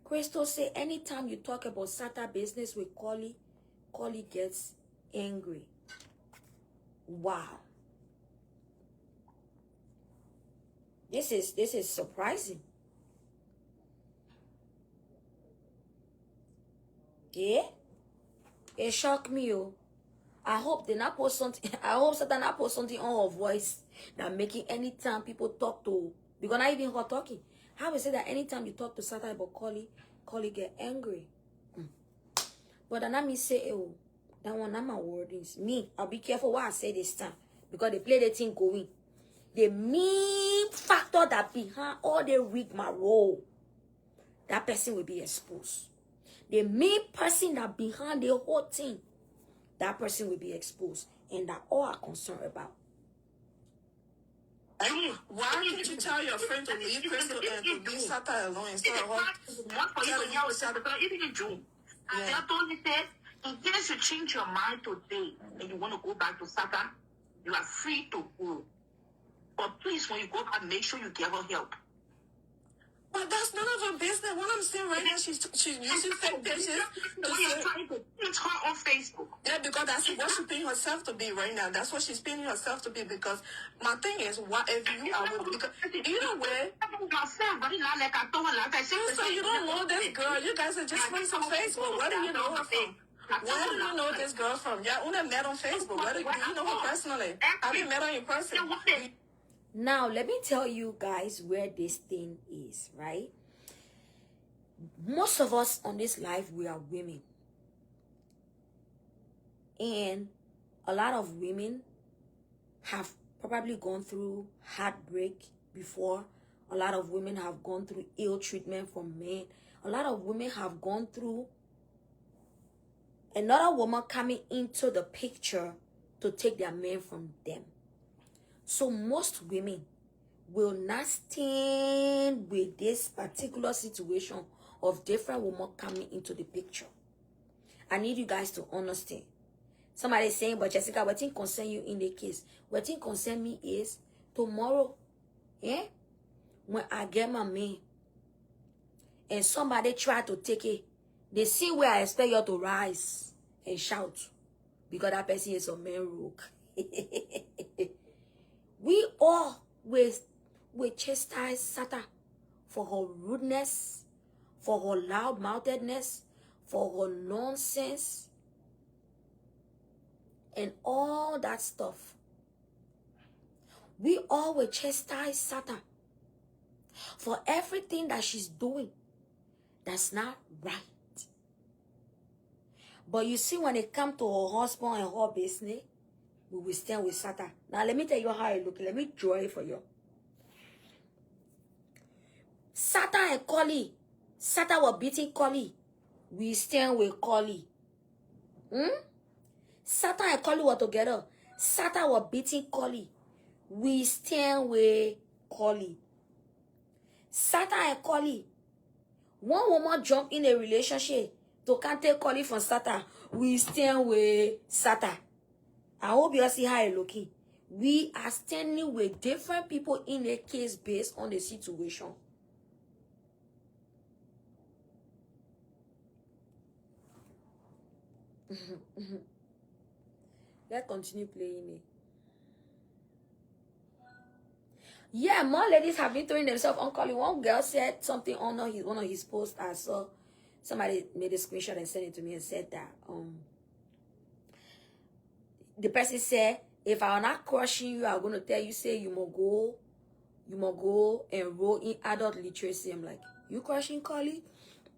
Crystal say anytime you talk about Satan business with KOLLIE gets angry. Wow. This is surprising. Yeah? It shocked me, oh. I hope they not post something. I hope Satan not post something on her voice that making anytime people talk to, because not even her talking. How is it that anytime you talk to Satan about KOLLIE get angry? But then I me say, oh, that one not my wordings. Me, I'll be careful what I say this time, because they play the thing going. The main factor that behind all the rigmarole, that person will be exposed. The main person that behind the whole thing, that person will be exposed. And that all are concerned about. Why didn't you tell your friend to leave Crystal and to leave Sata alone instead of telling you to Sata? Even in June, I told you that in case you change your mind today and you want to go back to Satan, you are free to go. But please, when you go back, make sure you give her help. But that's none of her business. What I'm saying right now, she's using fake pictures. You're trying to put her on Facebook. Yeah, because that's what she's paying herself to be right now. That's what she's paying herself to be. Because my thing is, what if you are with? Because either way, so you don't know this girl. You guys are just friends on Facebook. Where do you know her from? Where do you know this girl from? Yeah, only met on Facebook. Where do you know her personally? I didn't met her in person. Now, let me tell you guys where this thing is, right? Most of us on this life, we are women. And a lot of women have probably gone through heartbreak before. A lot of women have gone through ill treatment from men. A lot of women have gone through another woman coming into the picture to take their man from them. So most women will not stand with this particular situation of different women coming into the picture. I need you guys to understand. Somebody is saying, but Jessica, what thing concern you in the case? What thing concern me is tomorrow, when I get my man and somebody try to take it, they see where I expect you to rise and shout because that person is a man rogue. We all will chastise Satan for her rudeness, for her loud-mouthedness, for her nonsense, and all that stuff. We all will chastise Satan for everything that she's doing that's not right. But you see, when it comes to her husband and her business, we will stand with Satan. Now, let me tell you how it looks. Let me draw it for you. Satan and KOLLIE. Satan was beating KOLLIE. We stand with KOLLIE. Satan and KOLLIE were together. Satan was beating KOLLIE. We stand with KOLLIE. Satan and KOLLIE. One woman jumped in a relationship to can't take KOLLIE from Satan. We stand with Satan. I hope you all see how it's looking. We are standing with different people in a case based on the situation. Let's continue playing it. Yeah, more ladies have been throwing themselves on KOLLIE. One girl said something on one of his posts. I saw somebody made a screenshot and sent it to me and said that the person said, if I'm not crushing you, I'm gonna tell you, say you must go enroll in adult literacy. I'm like, you crushing KOLLIE?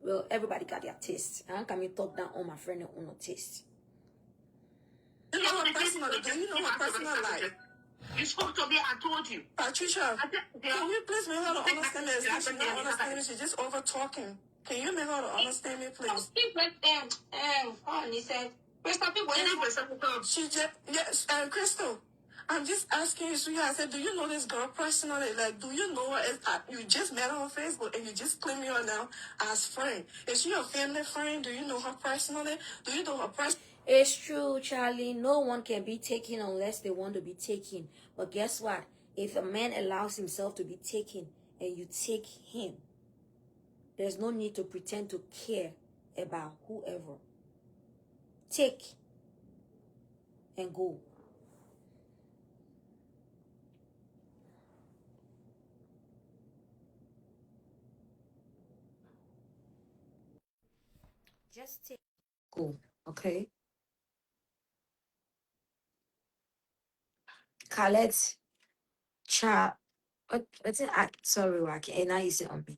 Well, everybody got their taste. I can't talk down on my friend and on her taste. Do you know her personal life? You spoke to me, I told you. Patricia, can you please make her to understand me? She's not understanding me. She's just over talking. Can you make her to understand me, please? He said, she just, yes, Crystal, I'm just asking you, sweetheart. I said, do you know this girl personally? Like, do you know her? You just met her on Facebook and you just claim her now as friend. Is she your family friend? Do you know her personally? Do you know her personally? It's true, Charlie. No one can be taken unless they want to be taken. But guess what? If a man allows himself to be taken and you take him, there's no need to pretend to care about whoever. Take and go. Just take. Go. Okay. Khaled, what's it? Sorry, Rocky. And now you sit on me.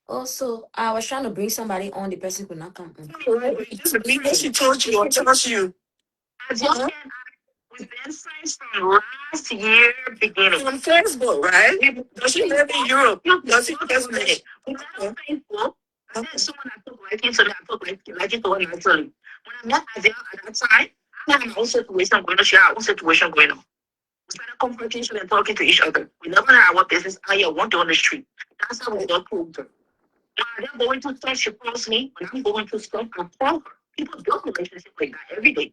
Also, I was trying to bring somebody on. The person could not come on. Just believe what she told you or tells you. As you said, we've been friends from last year beginning. On Facebook, right? Does she live in Europe? Does she just live? We met on Facebook. And then someone I took liking to me, I took liking to her naturally. When I met Adele at that time, I had my own situation going on. She had her own situation going on. We started confrontation and talking to each other. We never had our business out here, one day on the street. That's how we got closer. When I'm going to stuff, she calls me. When I'm going to stuff, I call her. People build relationships like that every day.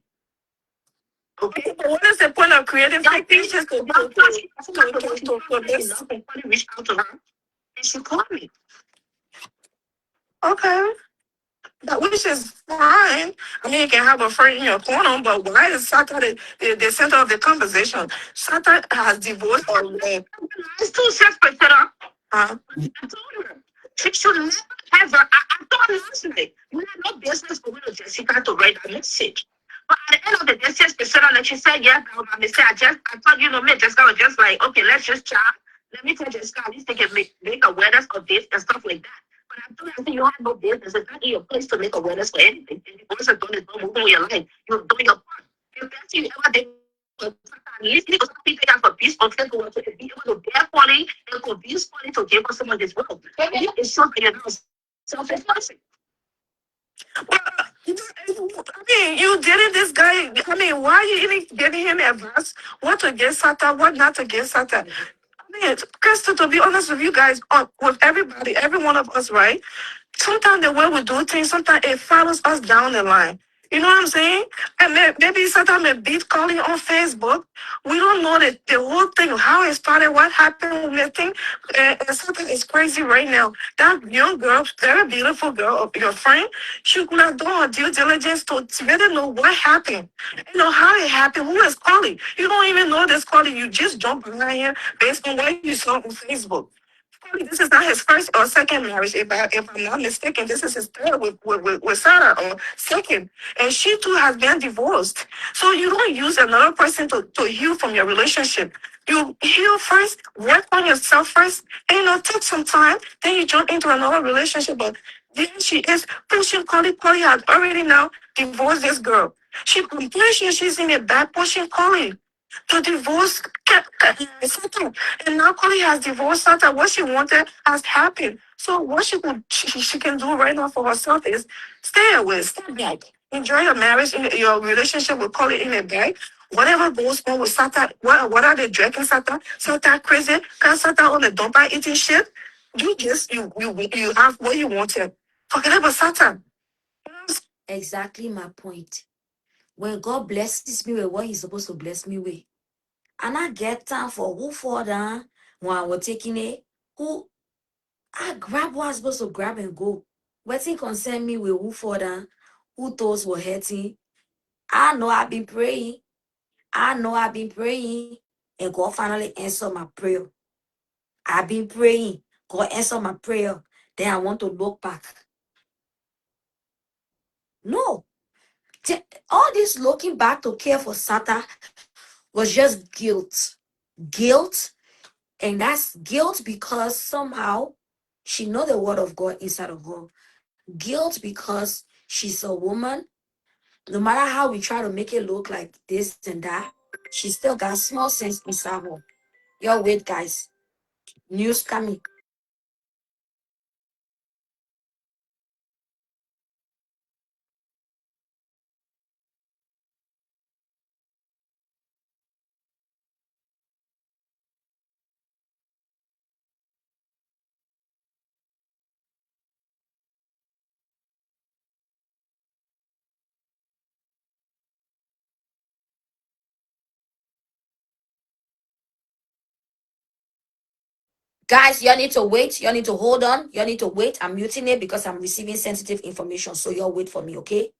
Okay, but what is the point of creating fictitious to this? Reach out to her and she called me. Okay. That which is fine. I mean, you can have a friend in your corner, but why is Satan the center of the conversation? Satan has divorced or left. It's too separate, huh? I told her. She should never ever. I told her last night, you have no business for me to Jessica to write a message. But at the end of the day, she like she said, yeah, my mistake. I thought, me and Jessica was just like, okay, let's just chat. Let me tell Jessica, at least they can make awareness of this and stuff like that. But I told her, I said, you have no business. It's not in your place to make awareness for anything. And the once you're done, it's not moving with your life. You've done your part. If that's you ever did, at least because people have for peace of to be able to bear quality and to be quality to give us some of this world. It's something you're not self-expressing. Well, I mean, you dated this guy. I mean, why are you even giving him advice? What to get Satan, what not to get Satan? I mean, Crystal, to be honest with you guys, with everybody, every one of us, right? Sometimes the way we do things, sometimes it follows us down the line. You know what I'm saying? And maybe sometimes a beat calling on Facebook. We don't know the whole thing, how it started, what happened with the thing. And something is crazy right now. That young girl, very beautiful girl, your friend, she could have done her due diligence to really know what happened. You know how it happened. Who is calling? You don't even know this calling. You just jump behind him based on what you saw on Facebook. This is not his first or second marriage. If I'm not mistaken, this is his third with Sarah or second. And she too has been divorced. So you don't use another person to heal from your relationship. You heal first, work on yourself first, and take some time, then you jump into another relationship. But there she is pushing KOLLIE. KOLLIE has already now divorced this girl. She's in a bad pushing KOLLIE. to divorce Satan. And now KOLLIE has divorced Satan. What she wanted has happened. So what she can do right now for herself is stay away, step back. Enjoy your marriage, your relationship with KOLLIE in a bag. Whatever goes on with Satan, what are they dragging Satan? Satan crazy? Can Satan on the dump by eating shit? You have what you wanted. Forget about Satan. Exactly my point. When God blesses me with what He's supposed to bless me with, and I get time for who fall down when I was taking it, who I grab what I'm supposed to grab and go. Wetin concern me with who fall down, who toes were hurting. I know I've been praying. And God finally answered my prayer. I've been praying. God answered my prayer. Then I want to look back. No. All this looking back to care for Satan was just guilt. Guilt. And that's guilt because somehow she know the word of God inside of her. Guilt because she's a woman. No matter how we try to make it look like this and that, she still got small sense inside her. Yo, wait, guys. News coming. Guys, you need to wait. You need to hold on. You need to wait. I'm muting it because I'm receiving sensitive information. So y'all wait for me, okay?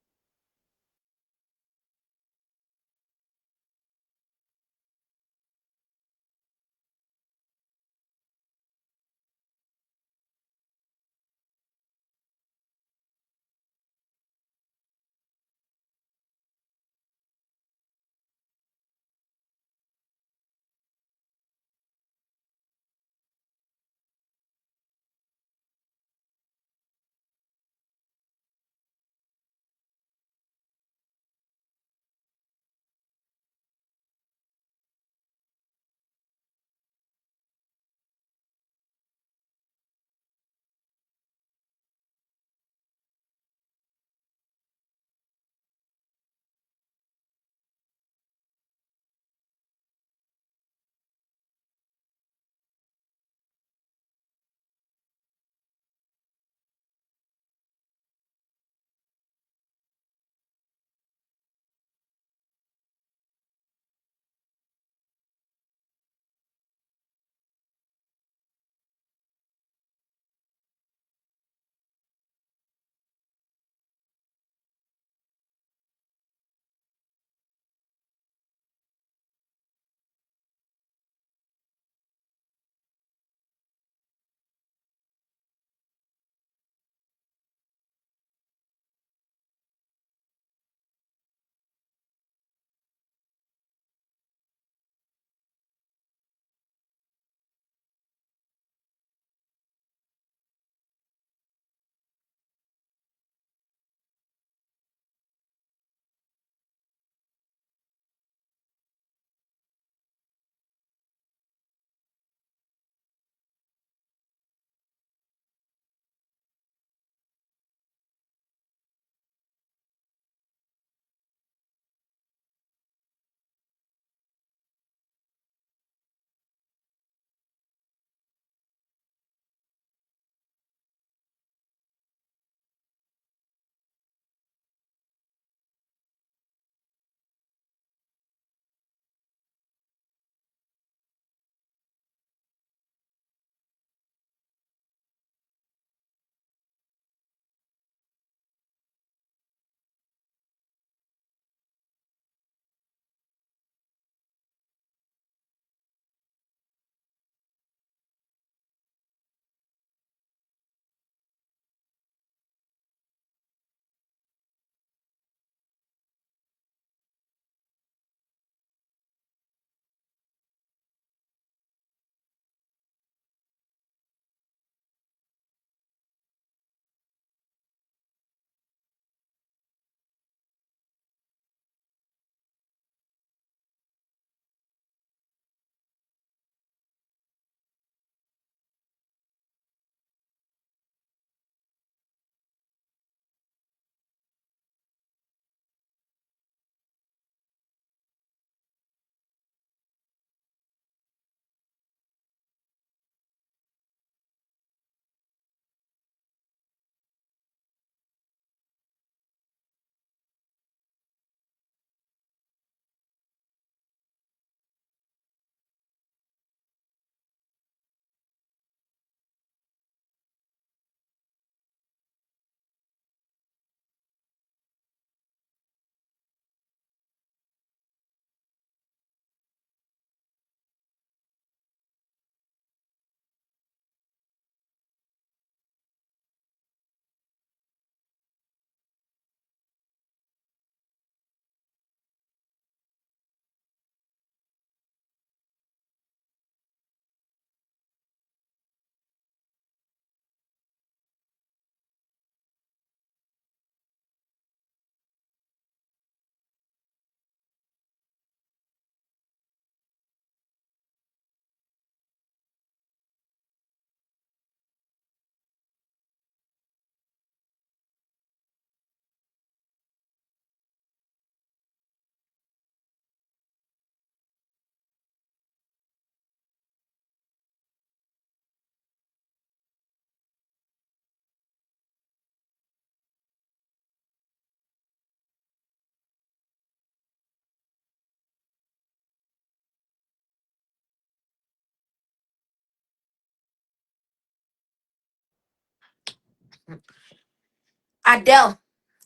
Adele,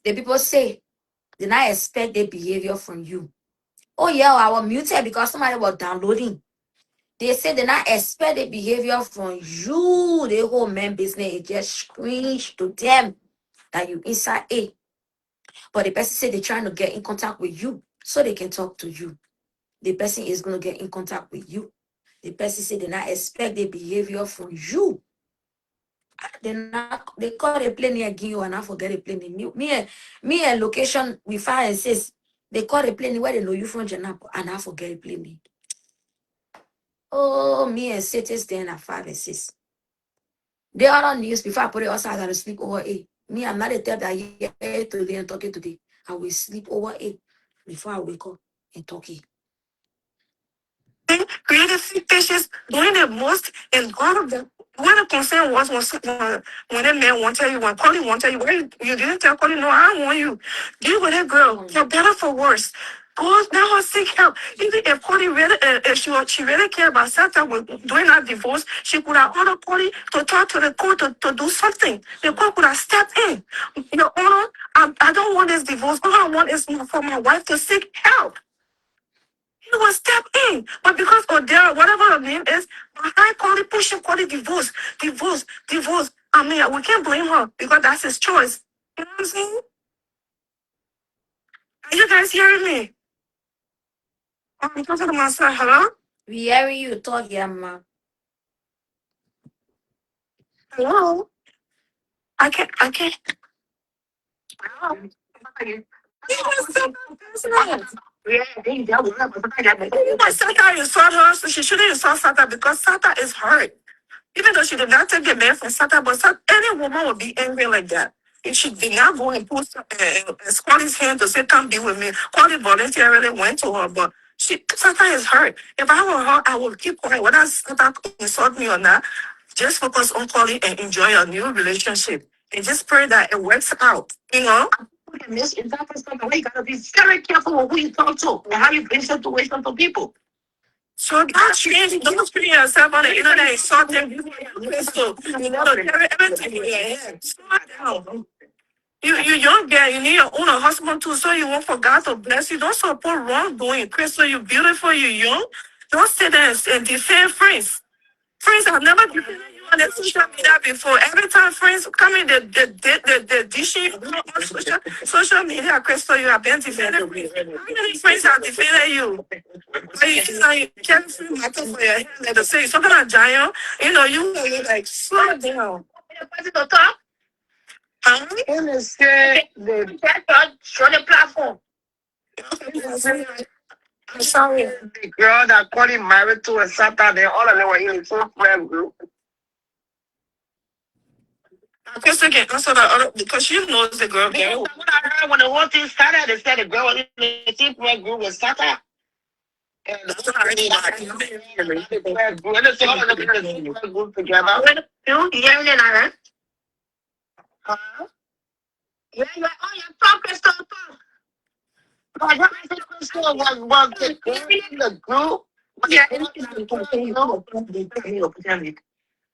the people say, did not expect the behavior from you. Oh yeah, I was muted because somebody was downloading. They say they not expect the behavior from you. The whole man business it just screams to them that you inside it. But the person said they're trying to get in contact with you so they can talk to you. The person is going to get in contact with you. The person said they not expect the behavior from you. They call the plane again you and I forget the plane. Me and location we 5 and 6. They call the plane where they know you from Janap and I forget the plane. Oh, me and cities then at 5 and 6. The other news before I put it outside, I gotta sleep over 8. Me, I'm not the type that here today and talking today. I will sleep over 8 before I wake up and talk it. Created fictitious, doing the most, and all of them. When the concern was when a man wanted you, when Collie wanted you, you didn't tell Collie, no, I don't want you. Deal with that girl, for better, for worse. Go let her seek help. Even if Collie really, if she really cared about Satan with doing that divorce, she could have ordered Collie to talk to the court to do something. The court could have stepped in. Your Honor, I don't want this divorce. All I want is for my wife to seek help. He will step in. But because Odell, whatever her name is, I call it pushing, call it divorce, divorce, divorce. I mean, we can't blame her because that's his choice. You know what I'm saying? Are you guys hearing me? I'm talking to myself. Hello? We hearing you talk, yeah, ma. Hello? I can't. Hello? You was so personal. Yeah, you must Sata insult her, so she shouldn't insult Sata because Sata is hurt. Even though she did not take the man from Satan, but any woman would be angry like that. If she did not go and put Squally's hand to say, come be with me, Squally voluntarily went to her, but Satan is hurt. If I were her, I would keep quiet. Whether Satan insult me or not, just focus on Squally and enjoy your new relationship. And just pray that it works out, you know? In this exactly something, you gotta be very careful with who you talk to and how you bring situations to people. So don't screen yourself on the internet insulting people. So you know everything in your head. Slow down. You young girl, you need your own husband too, so you want for God to bless you. Don't support wrongdoing. Crystal, you beautiful, you young. Don't sit there and defend friends. Friends, I've never defended you on the social media before. Every time friends come in, the dishing you on social media, Crystal, you have been defended. How many friends have defended you? You can't feel matter for your hand. Like to say something like giant, you like slow down. Huh? In the state, show the platform. I'm sorry. The girl that Collie married to a Saturday, all of them were in the same friend group. Crystal can answer that other because she knows the girl. When I heard when the whole thing started, they said the girl was in the same friend group with Sata. And that's what I mean. When they say all of them in the same friend group together. You hearing it, Aaron? Huh? Yeah, talk, Crystal, talk. But what I think Crystal was the girl in the group. Yeah,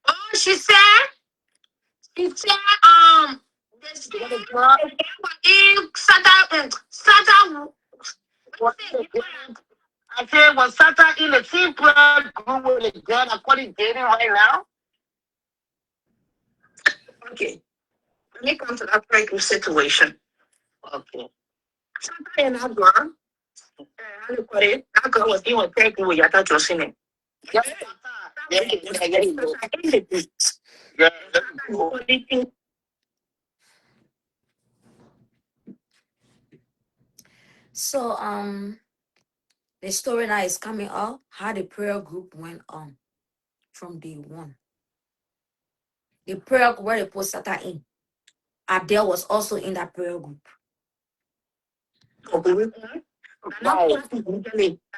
oh, she said, this girl in Sata, I said, was Sata in the same club group with the girl that Collie dating right now? Okay. Let me come to that breaking situation. Okay. Sata and that girl, that girl was even pregnant with Yata Josine. So the story now is coming up how the prayer group went on from day one. The prayer group where they put Satan in. Adele was also in that prayer group. That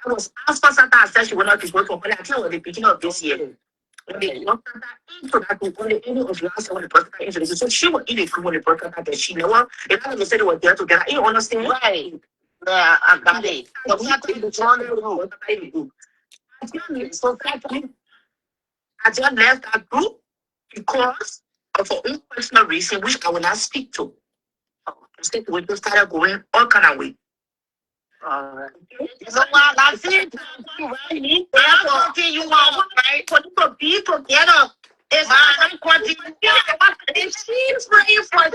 was after Satan said she would not be going for money. I think it was the beginning of this year. When they got into that group, when the end of last year when the person got into this, so she was in the group when the person got that she never, and I never said they were there together. You understand? Right. Yeah, I got it. So Satan is on the group. So Satan, I just left that group because for own personal reason, which I will not speak to. Instead, we just started going all kind of way. You know what? That's it. Right? You want, right? For you to be together. It's not continue. If she's praying for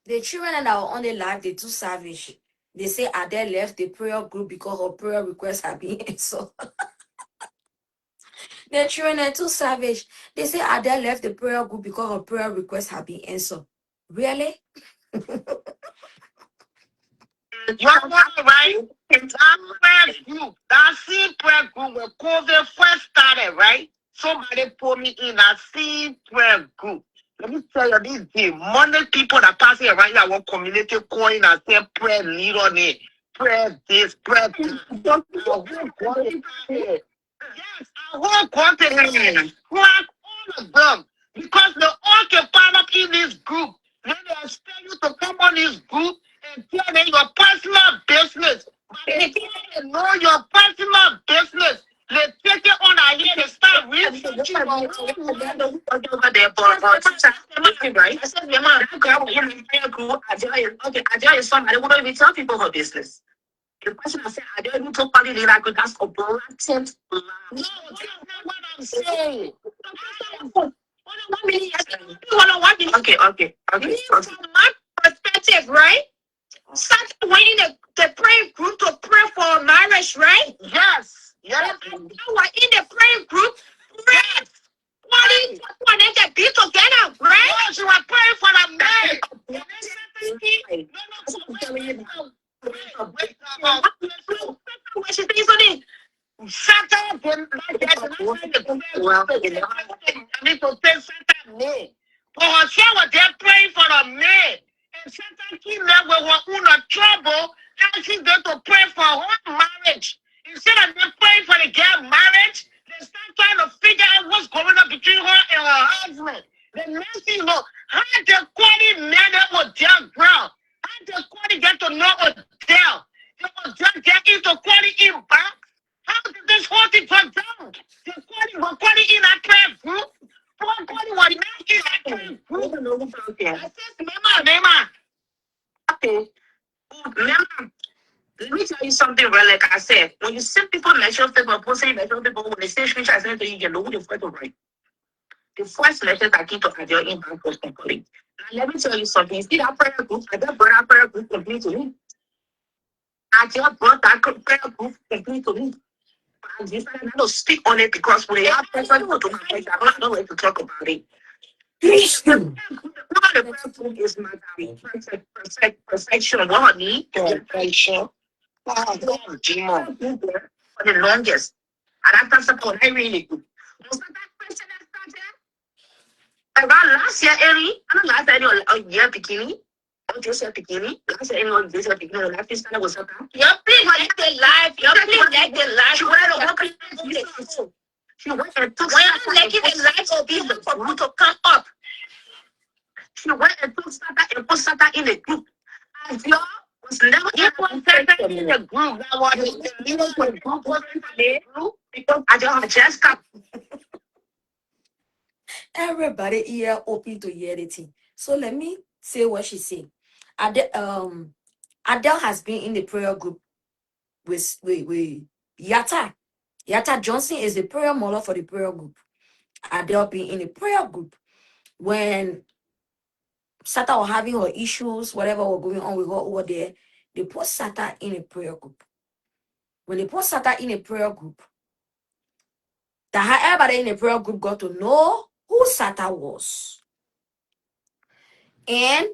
the children that are on the live, they're too savage. They say Adele left the prayer group because her prayer requests have been answered. The children are too savage. They say Adele left the prayer group because her prayer requests have been answered. Really? You are right. That prayer group, that same prayer group when COVID first started, right? Somebody put me in that same prayer group. Let me tell you, these demonic people that passing around here want community coin and say prayer lead on it. Prayer this, prayer that. Yes, I won't continue. Crack all of them. Because they all can find up in this group. Then they expect you to come on this group and tell them your personal business. But they can't know your personal business. They take it on our head and start researching over there. Right? I said, Mama, that girl in the prayer group, Adele is somebody who don't even tell people her business. The person I said, I don't even talk about it like that's a blatant lie. No, that's not what I'm saying. Okay. From my perspective, right? Start winning the prayer group to pray for marriage, right? Yes. Yes. We're in the prayer group, pray. What they can be together, right? Yes, you are praying for the man. Shut up! I need to say Satan name. For Hashem was there praying for the man. And Satan came there with her own trouble. And she's going to pray for her marriage. Instead of them praying for the girl marriage, they start trying to figure out what's going on between her and her husband. The next thing you know, how the quality man that was there ground. How the quality get to know Odell. It was just get into quality in back. How did this whole thing go down? The quality in that prayer group. Quality was not in that prayer group. I said, Mama. Okay. Mama. Let me tell you something, real. Like I said, when you see people mention people, when they say scripture, I say to you, you know who the first to write. The first letter that came to Adele in back was complete. Now, let me tell you something. You see that prayer group? I just brought that prayer group complete to me. I just brought that prayer group complete to me. I decided not to speak on it because when they have person to my face, I don't know where to talk about it. The prayer group is my perfection. What I need? Perfection. For the longest. And after support, I really good. Was that person that started? Around last year, last year, a year beginning. Just a beginning. Last year, anyone this year beginning, last year started was something. You're playing like the life. You're playing like the life. She went and took the life of people for people to come up. She went and took Satan and put Satan in the group. And y'all was never in the group. That was the group wasn't there because I just got. Everybody here open to hear the thing. So let me say what she said. Adele has been in the prayer group with Yatta. Yatta Johnson is the prayer model for the prayer group. Adele being in the prayer group when Satan was having her issues, whatever was going on with her over there, they put Satan in a prayer group. When they put Satan in a prayer group, everybody in the prayer group got to know who Satan was. And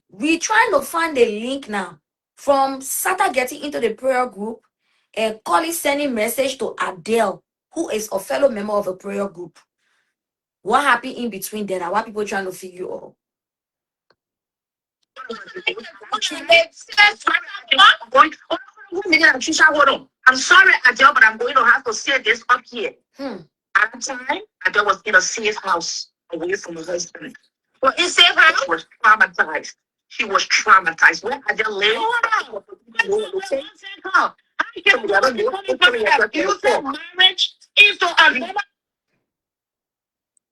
we trying to find the link now from Satan getting into the prayer group and KOLLIE sending message to Adele, who is a fellow member of a prayer group. What happened in between then? And what people trying to figure out? I'm sorry, Adele, but I'm going to have to say this up here. At the time, Adele was in a safe house away from her husband. Well, in safe house, she was traumatized. She was traumatized. When Adele lived, marriage into a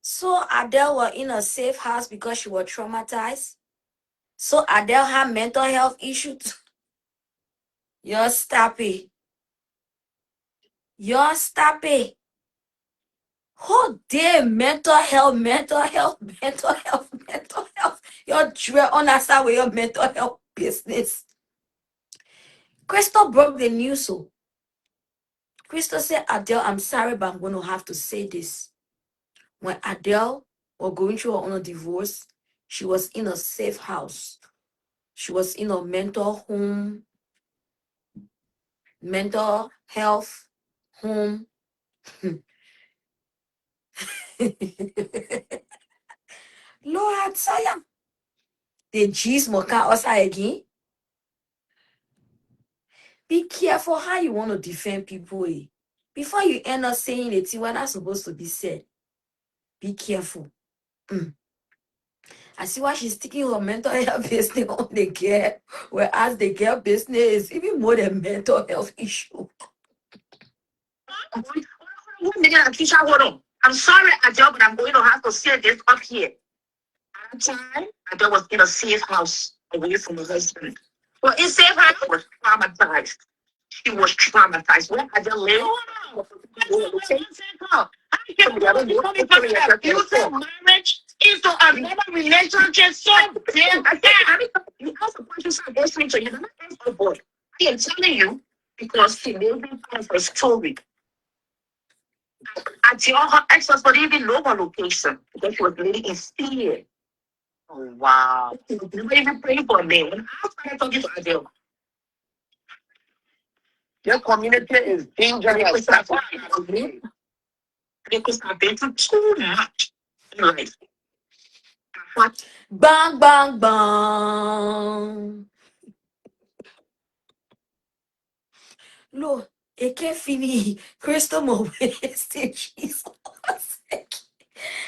So Adele was in a safe house because she was traumatized. So Adele had mental health issues. Y'all stop it. Y'all stop it. Whole day mental health, mental health, mental health, mental health. Y'all drill understand with your mental health business. Crystal broke the news. So Crystal said, Adele, I'm sorry, but I'm going to have to say this. When Adele was going through her own divorce, she was in a safe house. She was in a mental home, mental health home. Lord, I tell ya. The G's mocha us again. Be careful how you want to defend people. Before you end up saying it, what not supposed to be said. Be careful. I see why she's sticking her mental health business on the girl, whereas the girl business is even more than mental health issue. I'm sorry, Adele, but I'm going to have to say this up here. At the time, Adele was in a safe house away from her husband. Well, in safe house, she was traumatized. She was traumatized. When Adele lived, abusive marriage into another relationship so damn bad. You have to put yourself listening to you. You're not a boy. I am telling you because she made me part of her story. Until her ex-husband didn't even know her location because she was living in fear. Oh, wow. She was never even praying for me. When I started talking to Adele, your community is dangerous. Because I've been through too much in life. Bang, bang, bang. Look, it can't finish. Crystal wasting Jesus.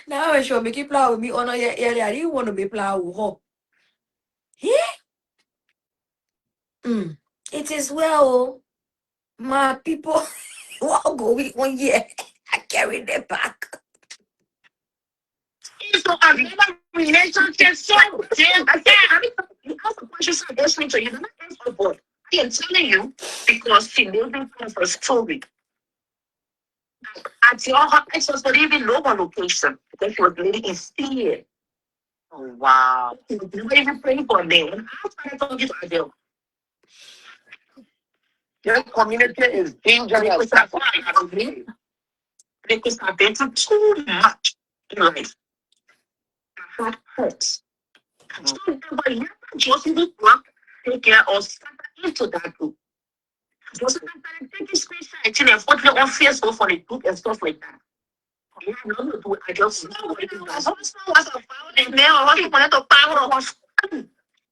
Now when she make it play with me on your area, I didn't want to be playing with her. Yeah. It is well, my people. What go with 1 year? I carry them back. So another relationship so damn bad. You have to put yourself listening to you. You're not a boy. I am telling you because she made me part of her story. Until her ex-husband didn't even know her location because she was living in fear. Oh, wow. She was never even praying for me. When I started talking to Adele, your community is dangerous. Because I've been through too much in life. My heart hurts. So never never just work, take care or step into that group. So sometimes I take this space and unfortunately on Facebook for the group and stuff like that. Yeah, no, no, I just know what it was. Was a found man or he wanted to power or was funny.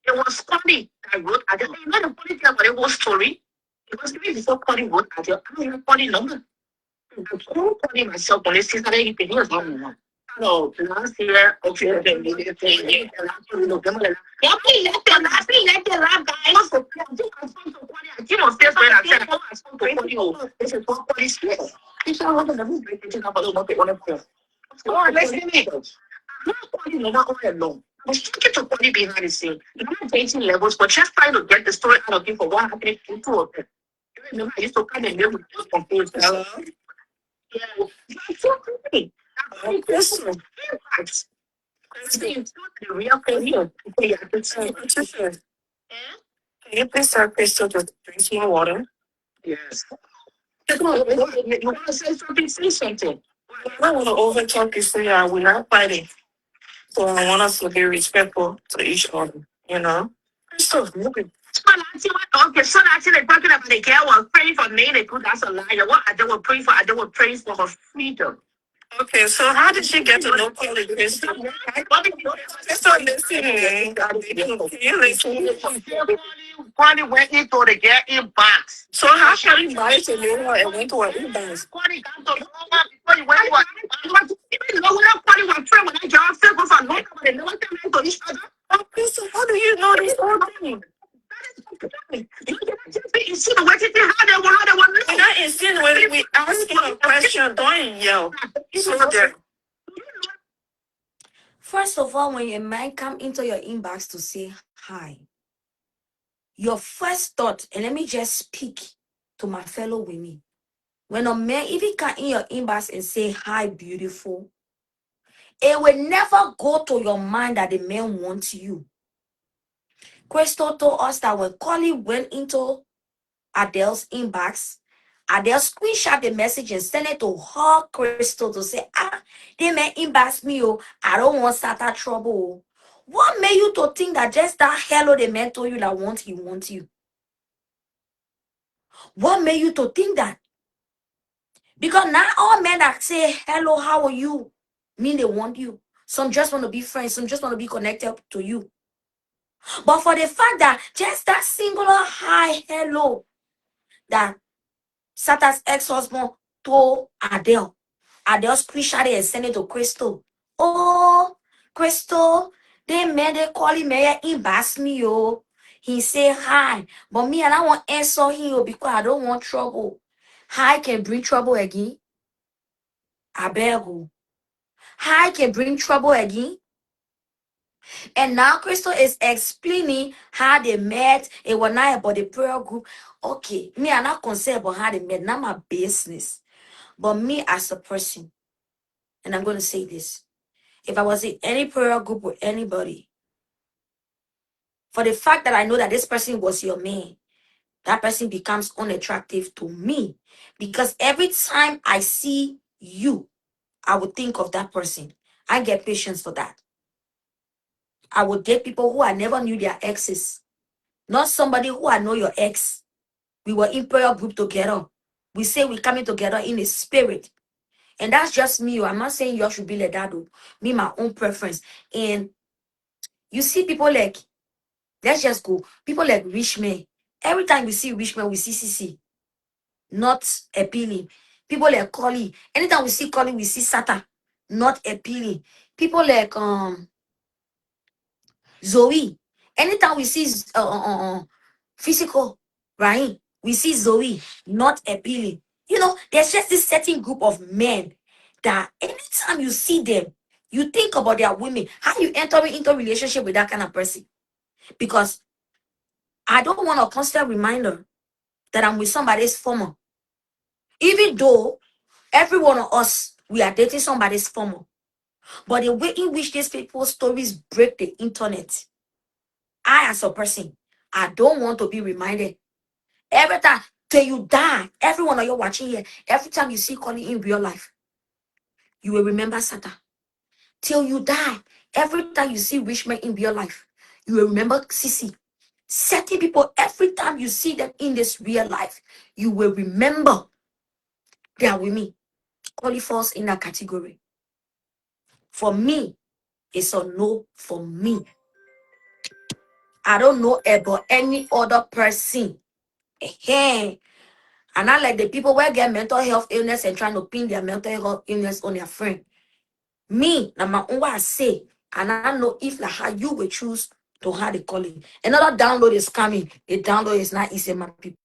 It was funny. I wrote, I just you know the funny thing about the whole story. It was even before Connie wrote, I just I don't have funny number. I'm so funny myself when it's just that you can hear something. No, last year, okay, let the rap guys. You know, still when I said I spoke to you. This is what Connie said. This is what the movie is about. Oh, listen to me. I'm not calling no one all alone. I was talking to Connie behind the scene. I'm not dating levels, but just trying to get the story out of you for what happened to two of them. You remember I used to come and live with you confused. Hello? Yeah, that's so great. Crystal. The real Crystal. Yeah, Crystal. Can you please tell Crystal to drink some more water? Yes. Come on, you want to say something? Say something. I don't want to overtalk you, so yeah, we're not fighting. So I want us to be respectful to each other, you know? Crystal, look at okay, so that's it. Talking about the girl was praying for me. They put that's a liar. What I will pray for, I will pray for her freedom. Okay, so how did she get to know Collie Crystal? Crystal, listen. Can you listen? Connie went into the girl inbox. So how can you manage to know her and went to her inbox? Connie got to know her before you went to her. Even though when Connie was praying, when I got sick with her, they never came to each other. Oh, Crystal, how do you know this whole thing? You insinuating how they were We're not insinuating. We asking a question. Don't yell. So there. First of all, when a man come into your inbox to say hi, your first thought, and let me just speak to my fellow women. When a man even come in your inbox and say hi, beautiful, it will never go to your mind that the man wants you. Crystal told us that when KOLLIE went into Adele's inbox, Adele screenshot the message and sent it to her Crystal to say, they may inbox me, oh, I don't want Sata trouble. What made you to think that just that hello the man told you that he wants you? What made you to think that? Because not all men that say hello, how are you, mean they want you. Some just want to be friends, some just want to be connected to you. But for the fact that just that singular hi, hello, that Sata's ex-husband told Adele. Adele screenshot it and sent it to Crystal. Oh, Crystal, they made a call him inbox me, yo. He say hi. But me, and I want answer him yo, because I don't want trouble. Hi can bring trouble again. I beg you. Hi can bring trouble again. And now Crystal is explaining how they met. It was not about the prayer group. Okay, me, I'm not concerned about how they met. Not my business. But me as a person, and I'm going to say this. If I was in any prayer group with anybody, for the fact that I know that this person was your man, that person becomes unattractive to me. Because every time I see you, I would think of that person. I get patience for that. I would date people who I never knew their exes. Not somebody who I know your ex. We were in prayer group together. We say we're coming together in a spirit. And that's just me. I'm not saying you should be like that though. Me, my own preference. And you see people like, let's just go. People like rich men. Every time we see rich men, we see CC. Not appealing. People like KOLLIE. Anytime we see KOLLIE, we see Sata. Not appealing. People like Zoe. Anytime we see physical, right? We see Zoe. Not appealing. You know, there's just this certain group of men that anytime you see them, you think about their women. How you enter into a relationship with that kind of person? Because I don't want a constant reminder that I'm with somebody's former. Even though every one of us, we are dating somebody's former. But the way in which these people's stories break the internet, I as a person, I don't want to be reminded. Every time, till you die, every one of you watching here, every time you see KOLLIE in real life, you will remember Satan. Till you die, every time you see rich men in real life, you will remember Sissy. Certain people, every time you see them in this real life, you will remember they are with me. KOLLIE falls in that category. For me, it's a no for me. I don't know about any other person. Hey, and I like the people who get mental health illness and trying to pin their mental health illness on their friend. Me, now my own what I say, and I know if like how you will choose to have the calling. Another download is coming. The download is not easy, my people.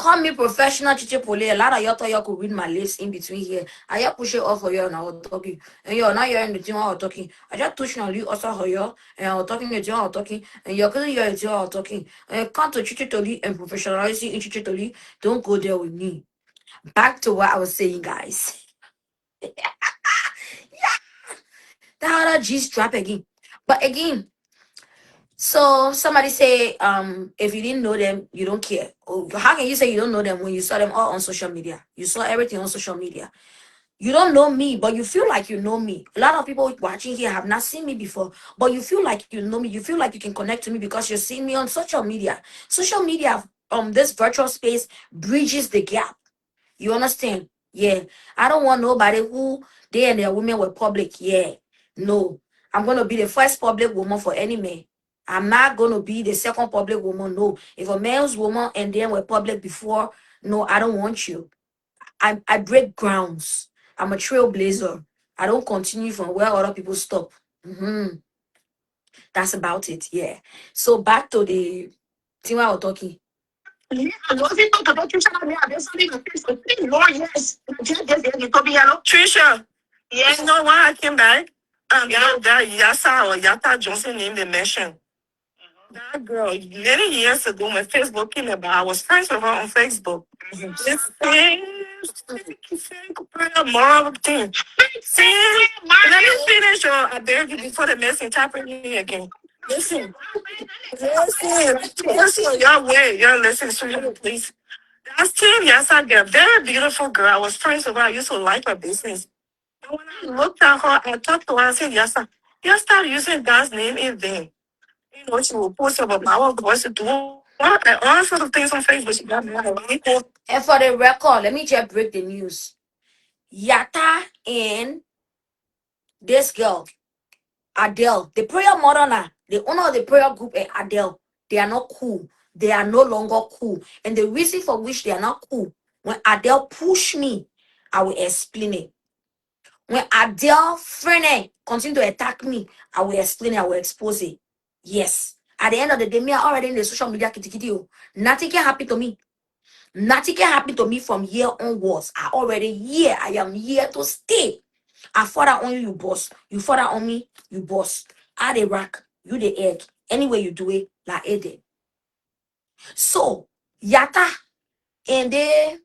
Call me professional chiche pole. A lot of y'all thought y'all could read my lips in between here. I just push it off for you and I was talking. And you're not hearing the thing while I was talking. I just touched on you also for you and I was talking the thing while I was talking. And you're couldn't hear the thing while I was talking. And you come to chiche toli and professionalism in chiche toli. Don't go there with me. Back to what I was saying, guys. The other G's drop again. But again, so somebody say, if you didn't know them, you don't care. Oh, how can you say you don't know them when you saw them all on social media? You saw everything on social media. You don't know me, but you feel like you know me. A lot of people watching here have not seen me before, but you feel like you know me. You feel like you can connect to me because you're seeing me on social media. Social media, this virtual space bridges the gap. You understand? Yeah. I don't want nobody who they and their women were public. Yeah. No. I'm gonna be the first public woman for any man. I'm not gonna be the second public woman. No. If a man's woman and then were public before, no, I don't want you. I break grounds. I'm a trailblazer. I don't continue from where other people stop. That's about it. Yeah. So back to the thing I was talking. Trisha, yes. You know why I came back? That Yasa or Yata Johnson name they mentioned. That girl, many years ago when Facebook came about, I was friends with her on Facebook. This fake prayer moral thing. See, let me finish or I beg you before the message happened me again. Listen, y'all wait, y'all listen to me, please. That's Tim, yes, I get very beautiful girl. I was friends with her. I used to like her business. And when I looked at her, I talked to her, I said, yes, sir. You start using God's name in vain. You know, she will post about our voice to do all sort of things on Facebook. She got mad at me. And for the record, let me just break the news. Yata and this girl, Adele, the prayer mother now, the owner of the prayer group, and Adele, they are not cool. They are no longer cool. And the reason for which they are not cool, when Adele push me, I will explain it. When Adele friend continue to attack me, I will explain it, I will expose it. Yes. At the end of the day, me are already in the social media kitty. Nothing can happen to me. Nothing can happen to me from here onwards. I already here. I am here to stay. I further on you, you boss. You further on me, you boss. I the rack, you the egg. Anyway you do it, like it did. So, Yata and the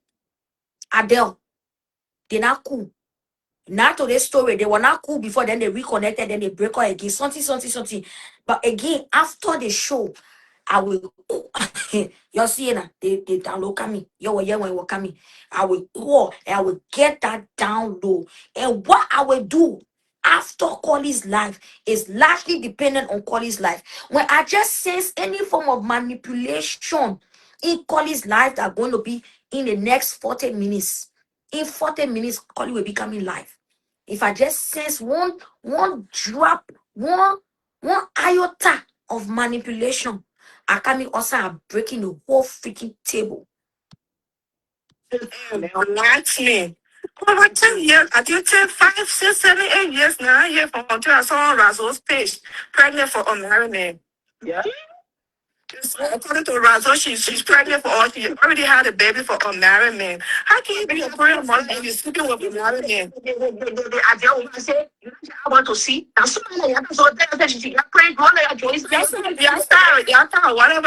Adele, they not cool. Now to this story, they were not cool before, then they reconnected, then they break up again. Something. But again, after the show, I will you're seeing that they download me. You were here when you were coming. I will call and I will get that download. And what I will do after Kollie's life is largely dependent on Kollie's life. When I just sense any form of manipulation in Kollie's life that's going to be in the next 40 minutes. In 40 minutes, Kollie will be coming live. If I just sense one drop, one iota of manipulation, I coming also I'm breaking the whole freaking table. Watch me. Over 10 years, I did 10, 5, 6, 7, 8 years now. I hear from until I saw on Razzle's page, pregnant for unmarried man. Yeah. According to Razzle, she's pregnant for all. She already had a baby for a married man. How can you be a prayer mother and you're sleeping with a married man? I want to see. Whatever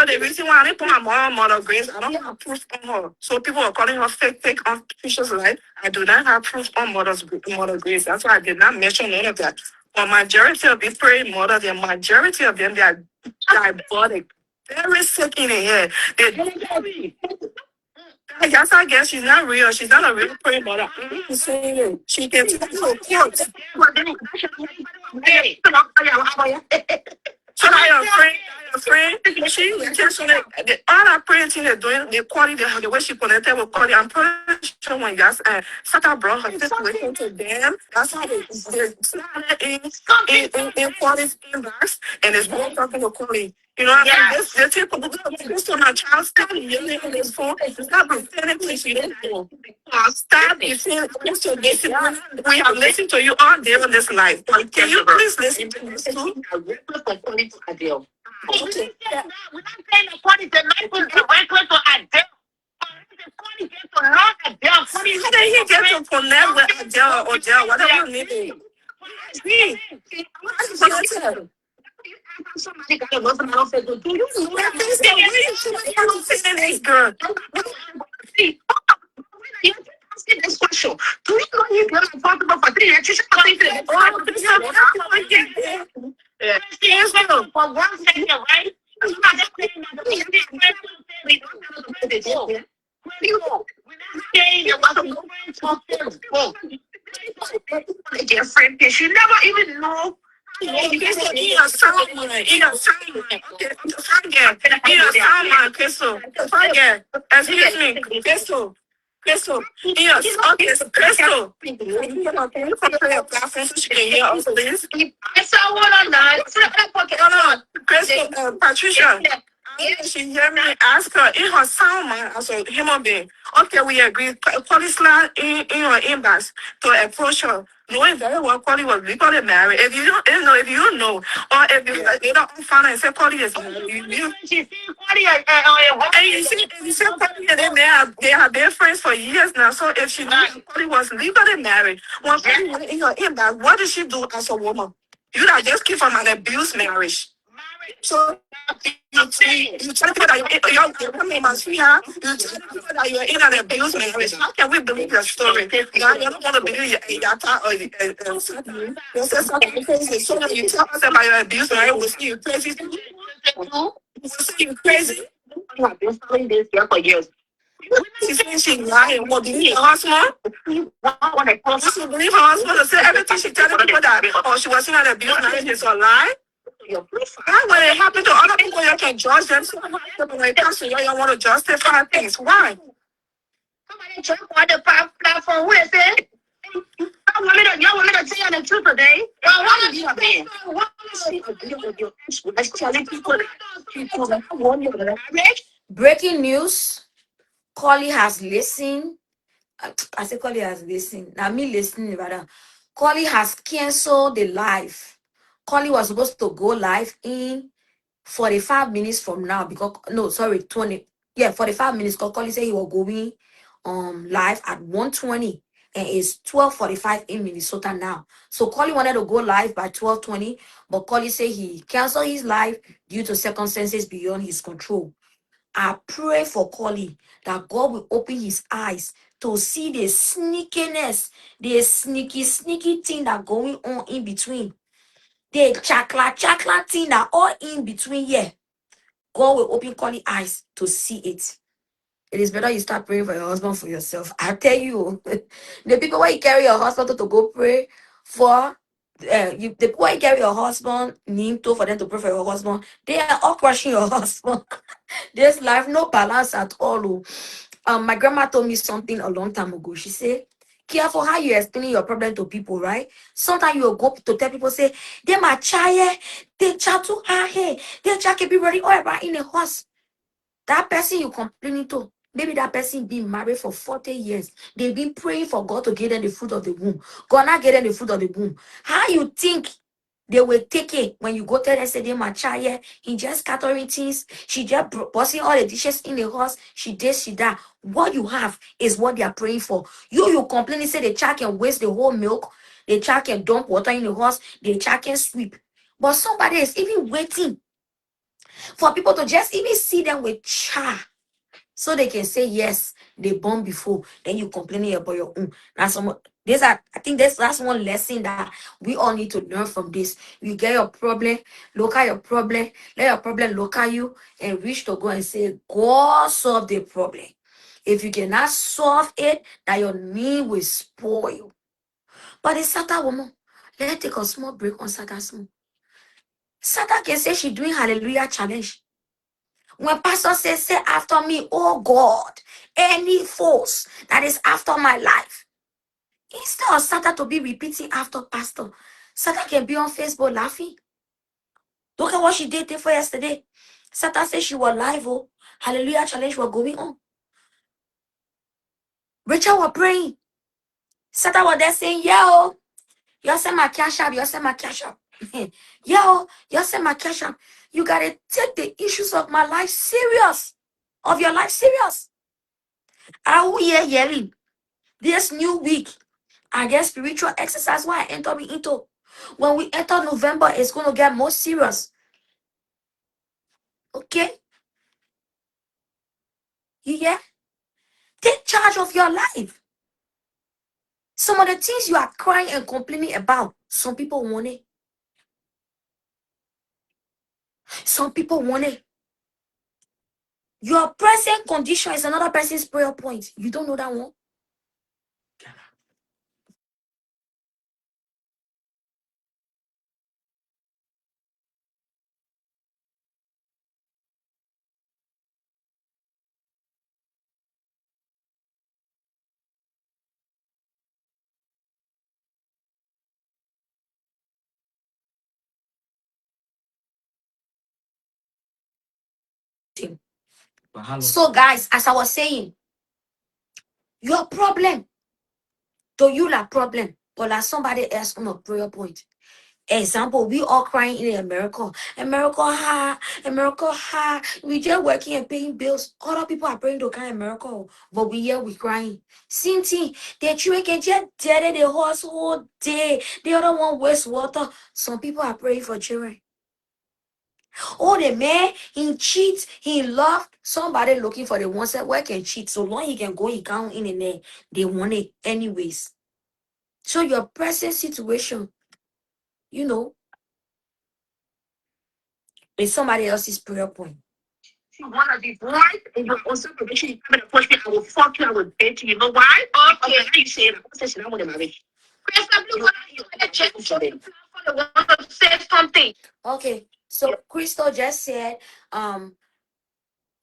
the reason why I didn't put my mother grace, I don't have proof on her. So people are calling her fake on Fisher's life. I do not have proof on mother grace. That's why I did not mention none of that. But majority of these praying mothers, the majority of them, they are diabolic. Very sick in the head. Yes, I guess she's not real. She's not a real praying mother. I'm saying it. She can take to court. So I am friend. She just all our praying thing they're doing, the quality, the way she connected with quality. I'm pretty sure when yes, Satan brought her situation to them. That's how they started in quality's inbox, and it's more talking to quality. You know, yes. This people this to my child stop yelling on his phone. Stop pretending please you don't know. Stop saying we have listened to you all day on this live. Can you please listen to this too? We're not saying according to life, we're going to Adele. How did he get to connect with Adele or Adele, whatever you need? Somebody got to listen. I don't say, do you know that this girl? This question. Do you know you've been responsible for 3 years? You should not think that. For 1 second, right? Where do you go? Your friend, because you never even know. Excuse me, Crystal. Crystal, yes, okay, so Crystal. Can you come on your platform so she can hear us, please? I saw one online. Hold on, Crystal, Patricia. She hear me ask her in her sound mind as a human being. Okay, we agree. Police line in your inbox to approach her. Knowing very well Polly was legally married. If you don't know, if you don't know, or if you don't find out and say Polly is married, and you see Polly and they have been friends for years now. So if she knew Polly was legally married, when Polly went in your inbox, what did she do as a woman? You not just came from an abused marriage. So you tell people that you're sweetheart. You tell people that you're in an abused marriage. How can we believe your story? Now you don't want to believe your thought or you say something crazy. So when you tell us about your abused marriage, we'll see you crazy. We'll see you crazy. You have been following this girl for years. She says she's lying. Well, believe her husband? You believe her husband to say everything she tells people that she was in an abused marriage is a lie? Why when it happened to other people, you can judge them? So when it comes to you, you want to justify things. Why? Somebody jump on the platform. Who is it? Y'all want me to tell you the truth today? Y'all want to be a man. Telling people that want you to marriage. Breaking news. KOLLIE has listened. I say KOLLIE has listened. Now me listening, rather. KOLLIE has canceled the live. KOLLIE was supposed to go live in 45 minutes from now because 20. Yeah, 45 minutes because KOLLIE said he was going live at 1:20 and it's 12:45 in Minnesota now. So KOLLIE wanted to go live by 12:20, but KOLLIE said he canceled his live due to circumstances beyond his control. I pray for KOLLIE that God will open his eyes to see the sneakiness, the sneaky thing that going on in between. The chakla thing that all in between here. God will open KOLLIE eyes to see it. It is better you start praying for your husband for yourself. I tell you, the people where you carry your husband to go pray for, the people where you carry your husband, name to for them to pray for your husband, they are all crushing your husband. There's life no balance at all. My grandma told me something a long time ago. She said, careful how you explain your problem to people, right? Sometimes you will go to tell people, say, they my child, they chat to her, hey, they chat can be ready all right in the house. That person you complaining to, maybe that person been married for 40 years. They've been praying for God to give them the fruit of the womb. God not get them the fruit of the womb. How you think they will take it when you go tell them, say, they my child, he just scattering things. She just busting all the dishes in the house. She did, she that. What you have is what they are praying for. You complaining, say the child can waste the whole milk. The child can dump water in the house. The child can sweep. But somebody is even waiting for people to just even see them with child. So they can say, yes, they born before. Then you complaining about your own. That's I think that's one lesson that we all need to learn from this. You get your problem, look at your problem, let your problem look at you, and reach to God and say, God solve the problem. If you cannot solve it, that your knee will spoil. But the Satan woman, let's take a small break on Satan. Satan can say she doing hallelujah challenge. When pastor says, say after me, oh God, any force that is after my life, instead of Satan to be repeating after pastor, Satan can be on Facebook laughing. Look at what she did for yesterday. Satan said she was live, oh, hallelujah challenge was going on. Rachel was praying. Satan was there saying, yo, you send my cash up, you send my cash up. Yo, you send my cash up. You gotta take the issues of my life serious, of your life serious. I will hear yelling. This new week, I get spiritual exercise why I enter me into. When we enter November, it's gonna get more serious. Okay? You hear? Take charge of your life. Some of the things you are crying and complaining about, some people want it. Some people want it. Your present condition is another person's prayer point. You don't know that one? So, guys, as I was saying, your problem, to you, like problem, but like somebody else on a prayer point. Example, we all crying in America. America, ha, America, ha. We just working and paying bills. Other people are praying to kind America, but we here we crying. Same thing. The children can just dead the horse whole day. The other one waste water. Some people are praying for children. Oh, the man, he cheats, he love somebody looking for the ones that work and cheat. So long he can go, he count in and there. They want it anyways. So your present situation, you know, is somebody else's prayer point. You wanna be right and you're on separation, you come and approach me, I will fuck you, I will date you. You know why? Okay. How you say it? I said, I want to marry. You check for the one to say something. Okay, so Crystal just said,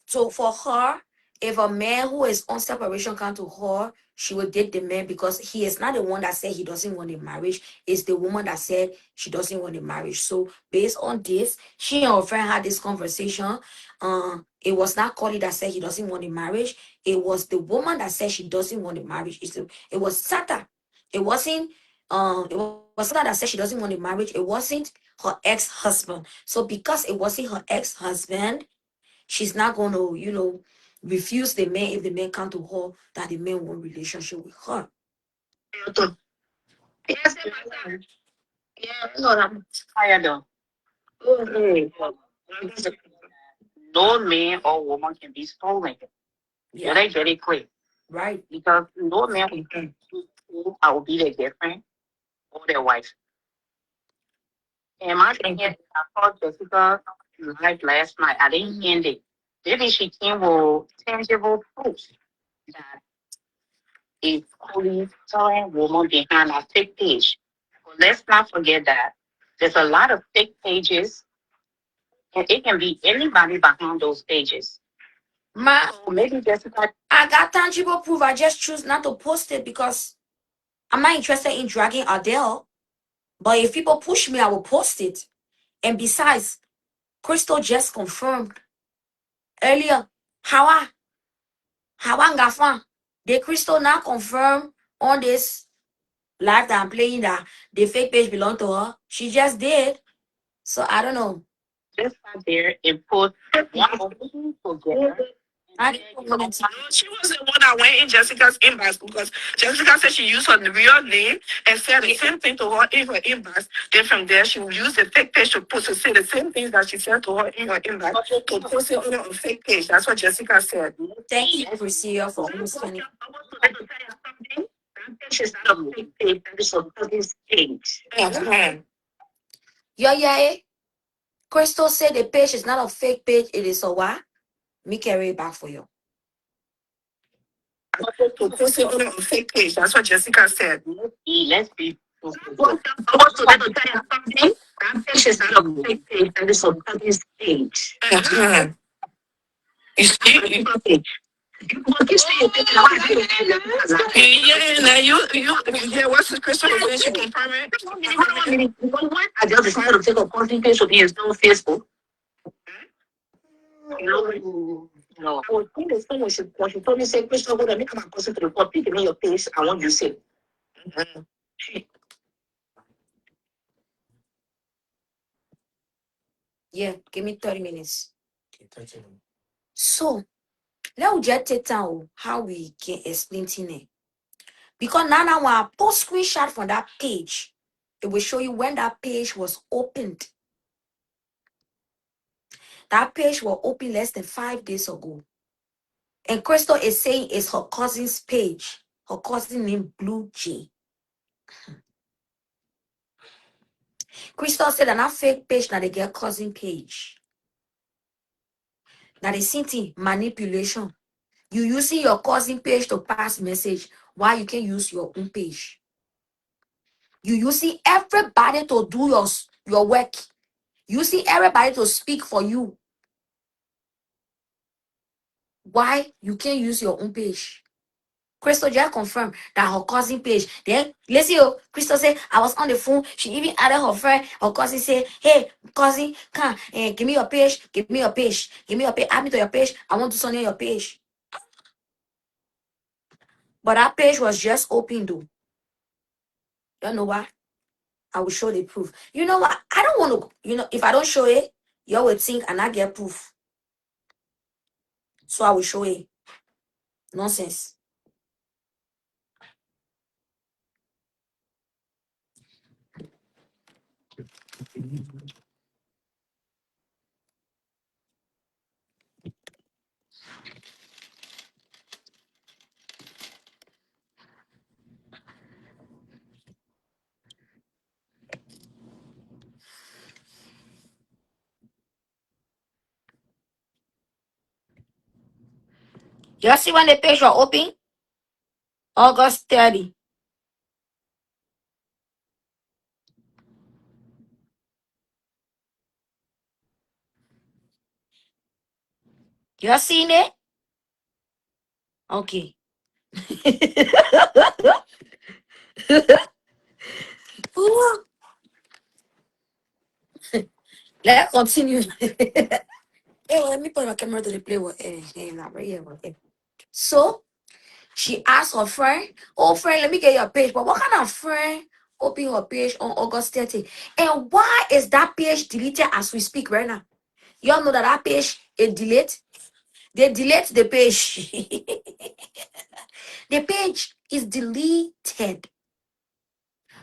so for her, if a man who is on separation come to her, she will date the man because he is not the one that said he doesn't want a marriage. It's the woman that said she doesn't want a marriage. So based on this, she and her friend had this conversation. It was not KOLLIE that said he doesn't want a marriage. It was the woman that said she doesn't want a marriage. It was Sata. It wasn't it was Sata that said she doesn't want a marriage. It wasn't her ex-husband. So because it wasn't her ex-husband, she's not going to, refuse the man if the man come to her that the man want relationship with her. Yeah, no, I'm tired of. No man or woman can be stolen. Yeah, they get it clear. Right. Because no man will be I will be their girlfriend or their wife. And my thing is, I called Jessica live last night. I didn't end it. Maybe she came with tangible proof that a police telling woman behind a fake page. But let's not forget that there's a lot of fake pages, and it can be anybody behind those pages. So maybe Jessica, I got tangible proof. I just choose not to post it because I'm not interested in dragging Adele. But if people push me, I will post it. And besides, Crystal just confirmed earlier. Hawa Ngafan. The Crystal now confirm on this live that I'm playing that the fake page belonged to her. She just did. So I don't know. just sat there and put one of them together. She was the one that went in Jessica's inbox because Jessica said she used her real name and said the same thing to her in her inbox. Then from there, she would use the fake page to post to say the same things that she said to her in her inbox to post it on a fake page. That's what Jessica said. Thank you, Priscilla, for understanding. She's not a fake page, that is a business page. Yeah. Crystal said the page is not a fake page. It is a what? Me carry it back for you. To post it on a fake page. That's what Jessica said. Let's be. I want to tell you something. That page is not a fake page, that is a business page. You see? Yeah, what's the Crystal saying? She confirm it? I just decided to take a posting page to be on Facebook. No. I was thinking the same when she told me, say, Crystal, when I make my posting to the report, pick me your page, I want you to say. Yeah, give me 30 minutes. So, Let us just take time how we can explain things. Because now when I post screenshot from that page, it will show you when that page was opened. That page was opened less than 5 days ago. And Crystal is saying it's her cousin's page. Her cousin named Blue Jay. Crystal said that fake page now they get cousin page. Now they see manipulation. You using your cousin page to pass message. Why you can't use your own page? You using everybody to do your work. You see everybody to speak for you. Why you can't use your own page? Crystal just confirmed that her cousin page. Then let's see. Crystal said I was on the phone. She even added her friend. Her cousin said, "Hey, cousin, come give me your page. Give me your page. Give me your page. Add me to your page. I want to send you your page." But that page was just open though. You know why? I will show the proof. You know what? I don't want to. If I don't show it, you will think and I get proof. So I will show it. Nonsense. You see when the page was open? August 30. You seen it? Okay. Ooh, let's continue. Hey, let me put my camera to the play with So she asked her friend, "Oh friend, let me get your page." But what kind of friend open her page on August 30? And why is that page deleted as we speak right now? Y'all know that page is deleted? They delete the page. The page is deleted.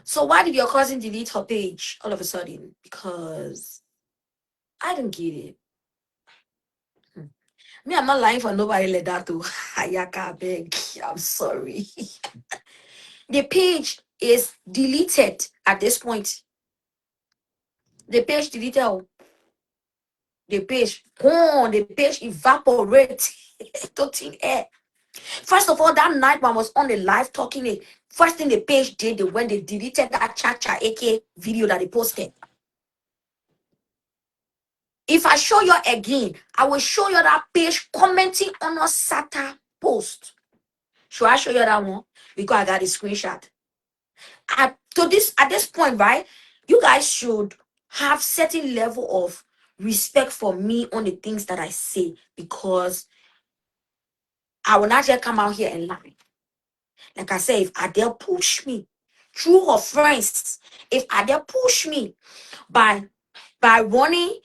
So why did your cousin delete her page all of a sudden? Because I don't get it. Me, I'm not lying for nobody like that too. Ayaka beg. I'm sorry. The page is deleted at this point. The page deleted. The page gone. The page evaporate to thin air. First of all, that night when I was on the live talking, the first thing the page did when they deleted that Cha-Cha AK video that they posted. If I show you again, I will show you that page commenting on a SATA post. Should I show you that one? Because I got a screenshot. At this point, right? You guys should have certain level of respect for me on the things that I say, because I will not just come out here and lie. Like I said, if Adele push me through her friends, if Adele push me by running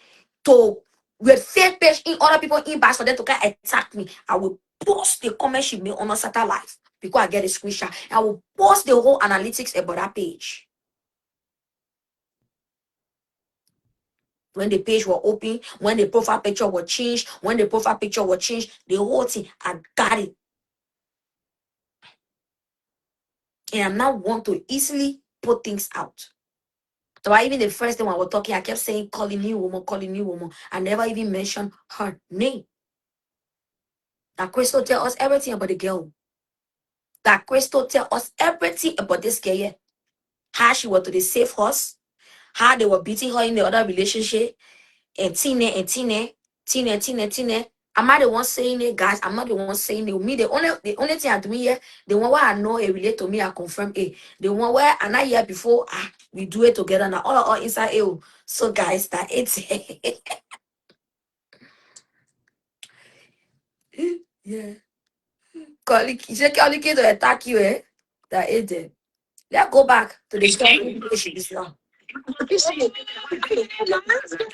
to with fake page in other people inbox for them to kind of attack me, I will post the comment she made on a Saturday live because I get a screenshot. I will post the whole analytics about that page. When the page was open, when the profile picture was changed, the whole thing, I got it. And I'm not one to easily put things out. So even the first time I was talking, I kept saying, calling new woman. I never even mentioned her name. That Crystal tell us everything about the girl. That Crystal tell us everything about this girl. Yeah. How she was to the safe house, how they were beating her in the other relationship, and Tina. I'm not the one saying it, guys. I'm not the one saying it. Me, the only thing I'm doing here, the one where I know it relate to me, I confirm it. The one where I'm not here before, we do it together now. All inside it. So guys, that it's yeah. Callie, she Callie came to attack you, eh? That it. Let's go back to the story.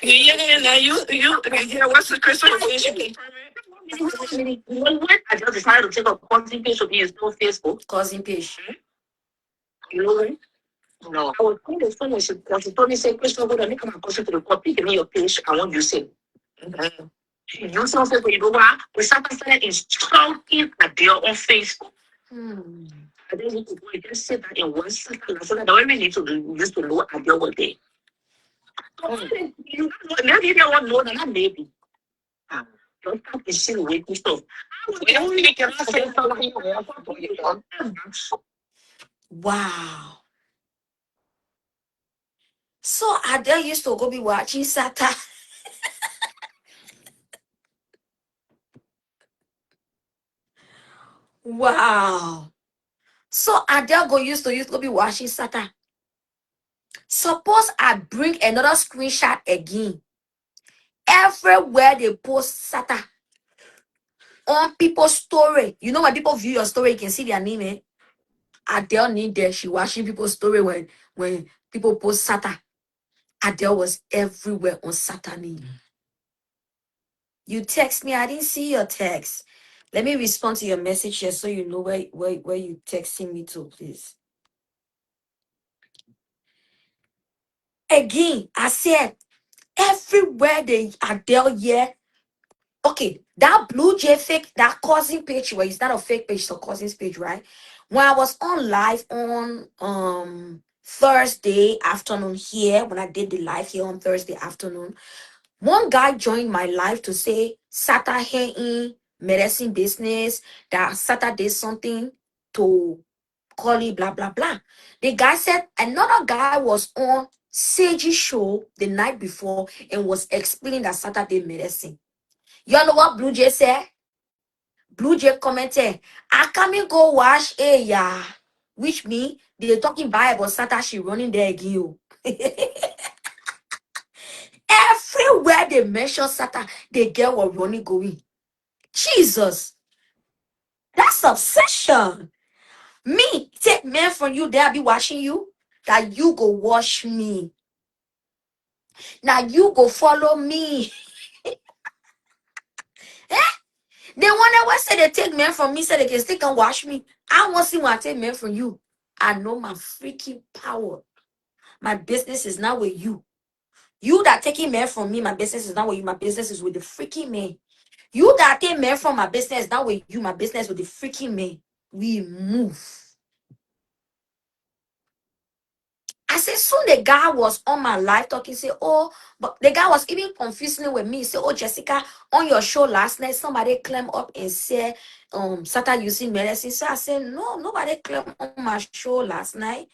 Yeah, now you, yeah, what's the Crystal? When I just decided to take a cousin page to be install Facebook. Cousin page. You know what? No. I was kind of funny. She told me, say, Christopher, go to make my cousin to the court. Pick me your page. I want you to say. You saw Facebook, you know what? We started installing Adele on Facebook. I didn't need to go and just say that in one second. So that I only need to use to know Adele one day. You maybe they want more than that, maybe. Don't stop the shit with stuff. Wow. So Adele used to go be watching Sata. Wow. So Adele used to go be watching Sata. Suppose I bring another screenshot again. Everywhere they post Sata on people's story. You know when people view your story, you can see their name, eh? Adele need there. She watching people's story when people post Sata. Adele was everywhere on Saturday. You text me, I didn't see your text. Let me respond to your message here so you know where you texting me to, please. Again, I said everywhere they Adele here. Okay, that Blue Jay fake, that cousin page, well, it's not a fake page, it's a cousin's page, right? When I was on live on Thursday afternoon here, when I did the live here on Thursday afternoon, one guy joined my live to say Sata in medicine business, that Sata did something to KOLLIE, blah blah blah. The guy said another guy was on Sage's show the night before and was explaining that Sata did medicine. You know what Blue Jay said? Blue Jay commented, I come go wash a yeah. Which mean they talking about Sata, she running there again. Everywhere they mention Sata, the girl was running going. Jesus, that's obsession. Me, take men from you, they'll be washing you. That you go wash me. Now you go follow me. Eh? They wanna what say they take men from me so they can still can wash me. I want to see when I take men from you. I know my freaking power. My business is not with you. You that taking men from me, my business is not with you. My business is with the freaking man. You that take men from my business, not with you. My business with the freaking man. We move. I said, soon the guy was on my live talking, say, oh, but the guy was even confusing with me. Say, oh, Jessica, on your show last night, somebody claimed up and said, started using medicine. So I said, no, nobody claimed on my show last night.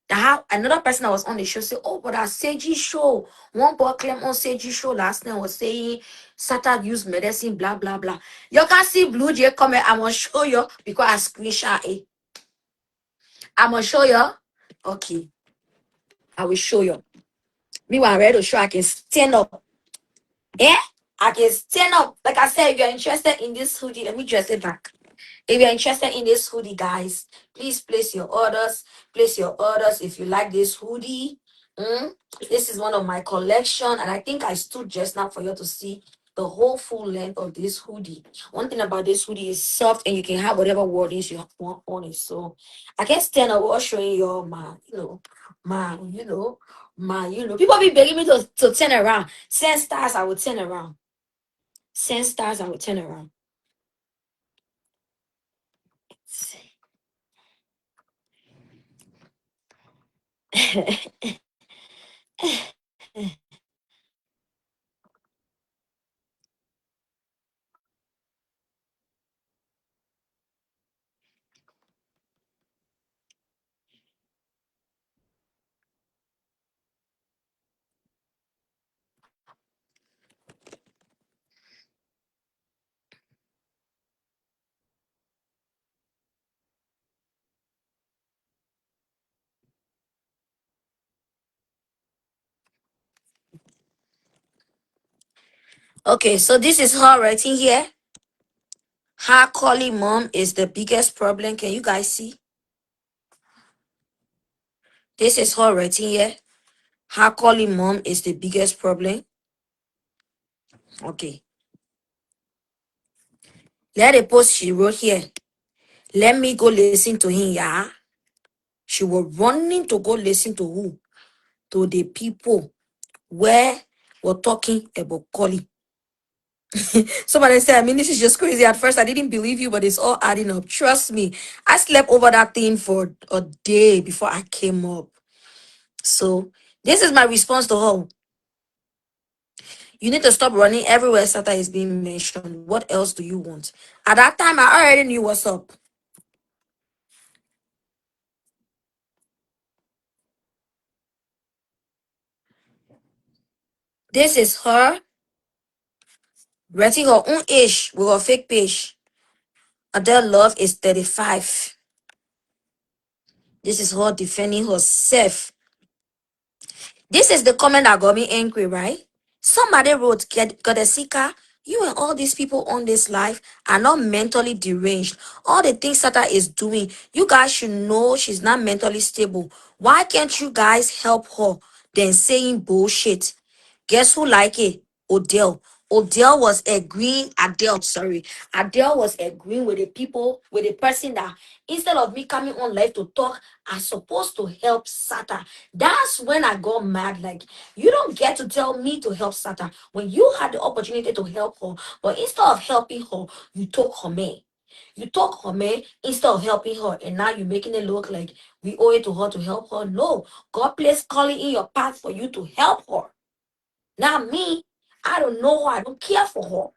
Another person that was on the show said, oh, but our Seiji show, one boy claimed on Seiji show last night was saying started use medicine, blah, blah, blah. You can see Blue Jay comment. I'm going to show you because I screenshot it. I'm going to show you. Okay. I will show you. Meanwhile, I'm ready to show I can stand up. Yeah? I can stand up. Like I said, if you're interested in this hoodie, let me dress it back. If you're interested in this hoodie, guys, please place your orders. Place your orders if you like this hoodie. This is one of my collection, and I think I stood just now for you to see the whole full length of this hoodie. One thing about this hoodie is soft, and you can have whatever wordings you want on it. So I can't stand up while showing you people be begging me to turn around. Send stars, I will turn around. Send stars, I will turn around. Okay, so this is her writing here. Her KOLLIE mom is the biggest problem. Can you guys see? This is her writing here. Her KOLLIE mom is the biggest problem. Okay. Let a post she wrote here. Let me go listen to him, yeah. She was running to go listen to who? To the people where were talking about KOLLIE. Somebody said, I mean, this is just crazy. At first, I didn't believe you, but it's all adding up. Trust me. I slept over that thing for a day before I came up. So, this is my response to her. You need to stop running everywhere Sata is being mentioned. What else do you want? At that time, I already knew what's up. This is her renting her own age with her fake page. Adele Love is 35. This is her defending herself. This is the comment that got me angry, right? Somebody wrote, Godesika, you and all these people on this life are not mentally deranged. All the things Sata is doing, you guys should know she's not mentally stable. Why can't you guys help her than saying bullshit? Guess who like it? Odell. Odell was agreeing, Adele was agreeing with the people, with the person that instead of me coming on live to talk, I'm supposed to help Sata. That's when I got mad. Like, you don't get to tell me to help Sata when you had the opportunity to help her, but instead of helping her, you took her man. You took her man instead of helping her, and now you're making it look like we owe it to her to help her. No, God placed KOLLIE in your path for you to help her. Now me, I don't know her, I don't care for her.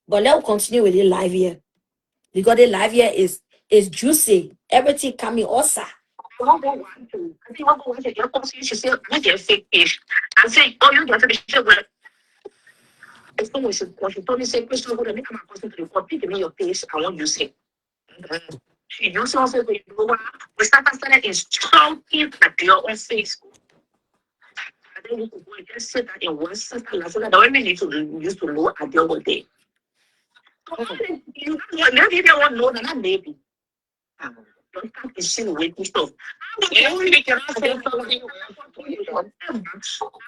But let's continue with the live here. Because the live here is juicy. Everything coming also. One go one two. I think one go one two. Your post she said, "I get fake page." I say, "Oh, you get to the shit where." It's when she told me say, "Christian, go to me come and post to the report. Pick me your page. I want you say." She used also to know what we started insulting at your own Facebook. And then you could go and just say that in one second. So that the women need to use to know at your own day. You never even want to know that maybe. Don't start insinuating stuff. I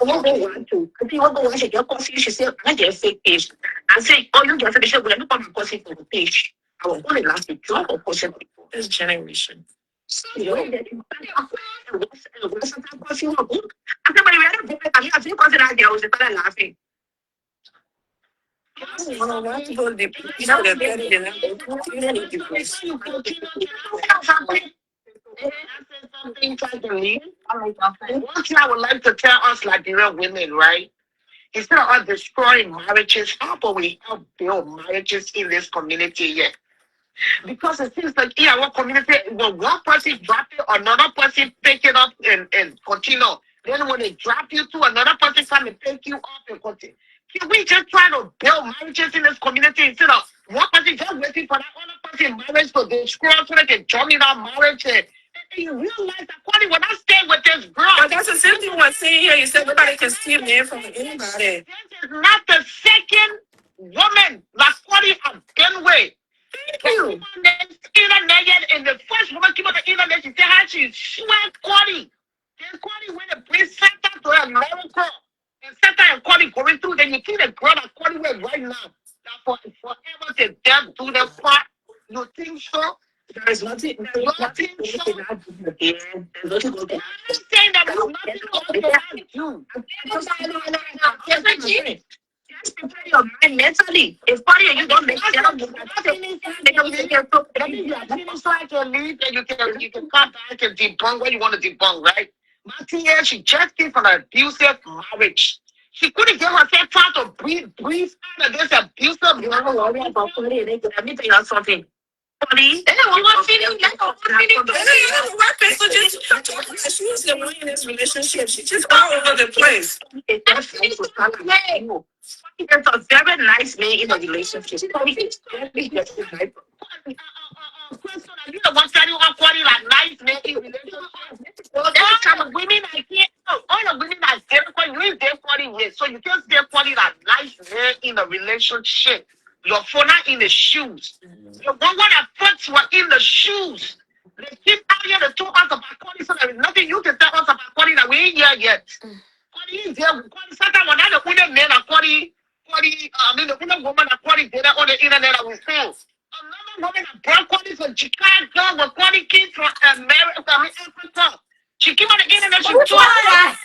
won't go one two. I think one go one she get coffee. She said, I get fake page. I say, oh, you get finished. Let me come and coffee for the page. I was going to last week. Job or portion people. This generation. So you know that you coffee or book. I said, but you had a book. I think because that girl was laughing. Something trying to leave. One thing I would like to tell us Liberian women, right? Instead of us destroying marriages, how about we help build marriages in this community yet? Because it seems like in our community, when one person drop it, another person pick it up and continue. Then when they drop you to another person come and pick you up and continue. Can we just try to build marriages in this community instead of one person just waiting for that other person marriage to destroy so they can join in our marriage? And you realize that Kwani, when I stay with this girl, but that's the same thing we're saying here. You said nobody can steal men from anybody. This is not the second woman that Kwani has been with. Thank you. Internet, and the first woman came on the internet, she said how she swear Kwani. Then Kwani went and bring Santa to America. And Santa and Kwani going through, then you see the girl that Kwani with right now. That forever to death do the part. You think so? There is nothing. There's nothing. There's nothing. I'm not saying that there's nothing going to do. Just prepare your mind mentally. It's funny and you don't make sense. So I can leave and you can come back and debunk what you want to debunk, right? Martina, she just came from an abusive marriage. She couldn't get herself time to breathe out of this abusive marriage. Let me tell you something. She was the one in this relationship. She just all over the place. There's a very nice man in the relationship. You the one telling you quality like nice man in relationship. Well, that's the kind of women I can't. All the women I get you ain't there quality with. So you can't stay quality like nice man in a relationship. Your phone in the shoes. The one that puts you in the shoes. They keep out here to talk us about quality, so there is nothing you can tell us about quality that we ain't here yet. Quality is there. Quality, sometimes when I'm the women men are quality the woman that Quallie did on the internet I was saying. Another woman that brought Quallie from Chicago, with Quallie came from America, I mean Africa. She came on the internet, she Which one told of that?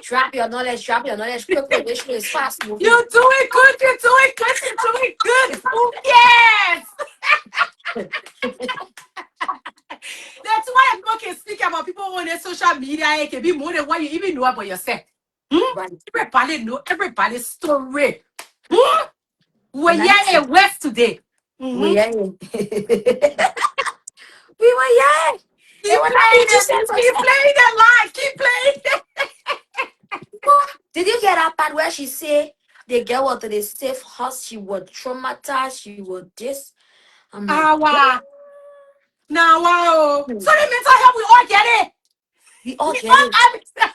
Drop your knowledge, quick, this show is fast moving. You're doing good, you're doing good, you're doing good. Oh, yes. That's why people can speak about people on their social media. It can be more than what you even know about yourself. Right. Everybody know everybody's story. We're And I here said, in West today. we are in. We were yeah. They Keep were playing 90% it. Keep playing the line. Keep playing it. Did you get that part where she say the girl was to the safe house, she was traumatized, she was this? I'm like, Wow. Now, wow. hmm, So the mental health, we all get it. we all We get all, it.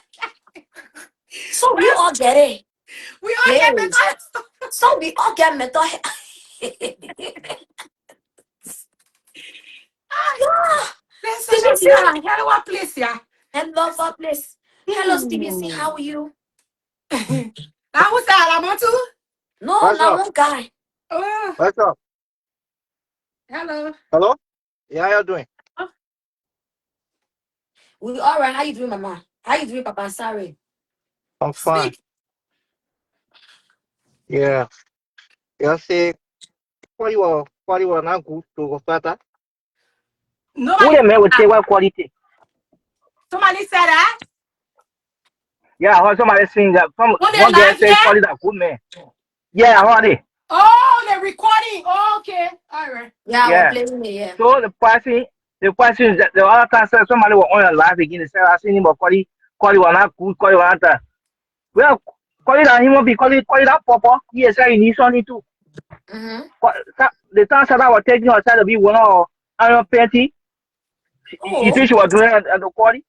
So we yes, all get it. we all Hey, get mental health. so we all get mental health. Yeah. Let's Stevie social C. media. Hello, what place, yeah. Hello, God bless. Hello, Stevie C. How are you? Now, who's that? I'm on to? No, What's not up? one guy. Oh, What's up? hello. Hello? Yeah, how you doing? We all right. How you doing, Mama? How you doing, Papa? Sorry. I'm fine. Speak. Yeah. You see, Quallie was not good to go further. Who Nobody the said man would that. take what quality? Somebody said that. Yeah, I heard somebody saying that On the one girl live said here? Quallie that good man. Yeah, I heard it. Oh, the recording. Oh, okay. All right. Yeah, I was Yeah. playing it, yeah. So the question is that the other time said somebody was on your live again. They said I seen him, but Quallie was not good. Quallie was not that. Well, Quallie that he won't be Quallie that papa. He said he needs something too. Mm-hmm. The time said I was taking her side to be one of Iron Petty. You Oh, think she was doing it at the Quallie? And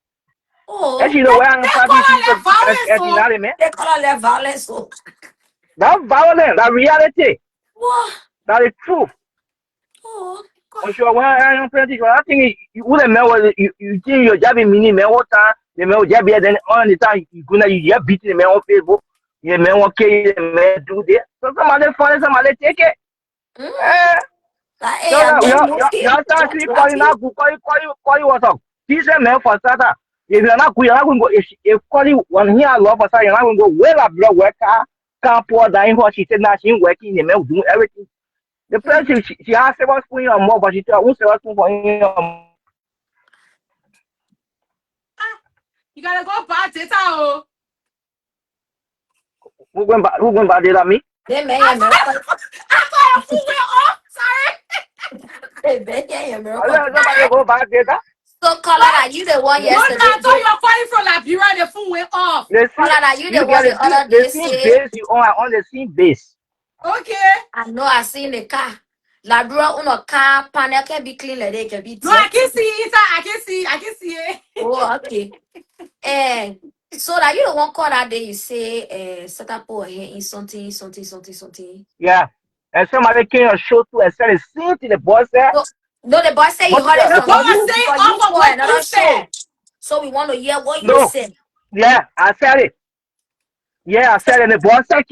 oh. she know where Iron They Petty call is her that violence, at so. the man. They call her violence. So, That violence, that reality, what? that is truth. Oh, I'm sure when Iron Petty, I think you wouldn't know what you think you're jabbing me, man. What time the man will jab you, then all the time you gonna you just beating the man on Facebook. The man will kill the man do this. So somebody find somebody take it. mm. Eh, Like, hey, so and that then movie. you start Just actually calling rapping. out, call you what's up. Decent man for starter. If you're not good, you're not going to go. If calling one here, love for starter, you're not going to go. Well, up your worker can't pour down what she said. Now she's working. The man doing everything. The person she has several spoon or more, but she tell who's several spoon for him. You gotta go buy data, oh. Who going back there me? They may I America. thought your food went off. Sorry. They bet you America. Somebody go back there. So, Color, are you the one No, no, yesterday? I thought you were calling from Liberia. The phone went off. They see Color, are you you the get one the other the day same say? base you on the same base. Okay. I know I seen the car. Labrador uno car panel can be clean like they can be No, I can dirty. see it. I can see. I can see it. Oh, okay. And so that you the one call that day you say set up over here in something. Yeah. And somebody came and show to and said the same thing the boss said. No, no, the boy say you But heard it The from boy you saying because you off of for what you another show. said. So we want to hear what you no, said. yeah, I said it. Yeah, I said it. And the boss said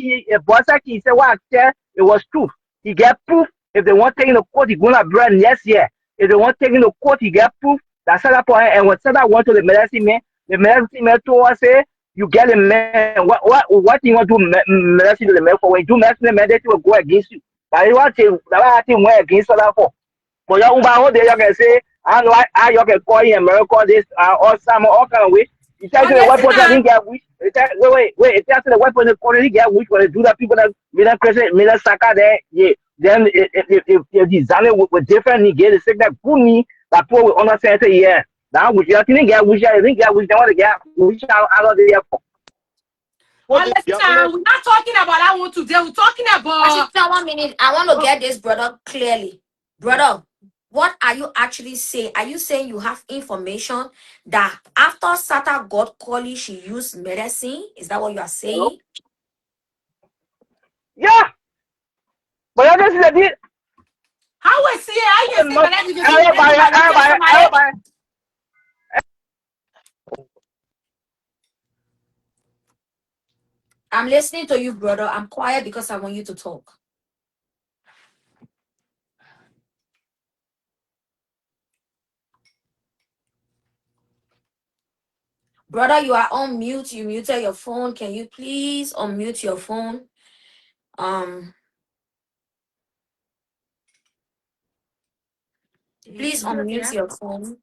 he said what I said, it was true. He get proof. If they want taking the court, he gonna brand next year. If they want taking the court, he get proof. That set up and when set up went to the medicine man, the medicine man told us say you get a man what you want to do medicine to the man for when you do medicine man they will go against you. That is what I think went against that for. But you all day you can say I know I you can call in America this or some all kind of way. It tells you the Honestly, weapons that didn't get wish. Wait. It tells you the weapons that already get wish when they do that people that made that crazy made that sucker there. Yeah. Then if you design it with different you get the sick that good me that people will understand say yeah. Now which you didn't get wish I didn't get wish they want to get wish out of there for. honestly, we're not talking about that one today. We're talking Actually, about. 1 minute. I want to get this brother clearly. Brother, what are you actually saying? Are you saying you have information that after Sata got Collie, she used medicine? Is that what you are Hello? saying? Yeah. But I just said it. How we see it? How you can say that you can see Everybody, medicine, but you get somebody? everybody. I'm listening to you, brother. I'm quiet because I want you to talk. Brother, you are on mute. You muted your phone. Can you please unmute your phone? Please unmute your phone.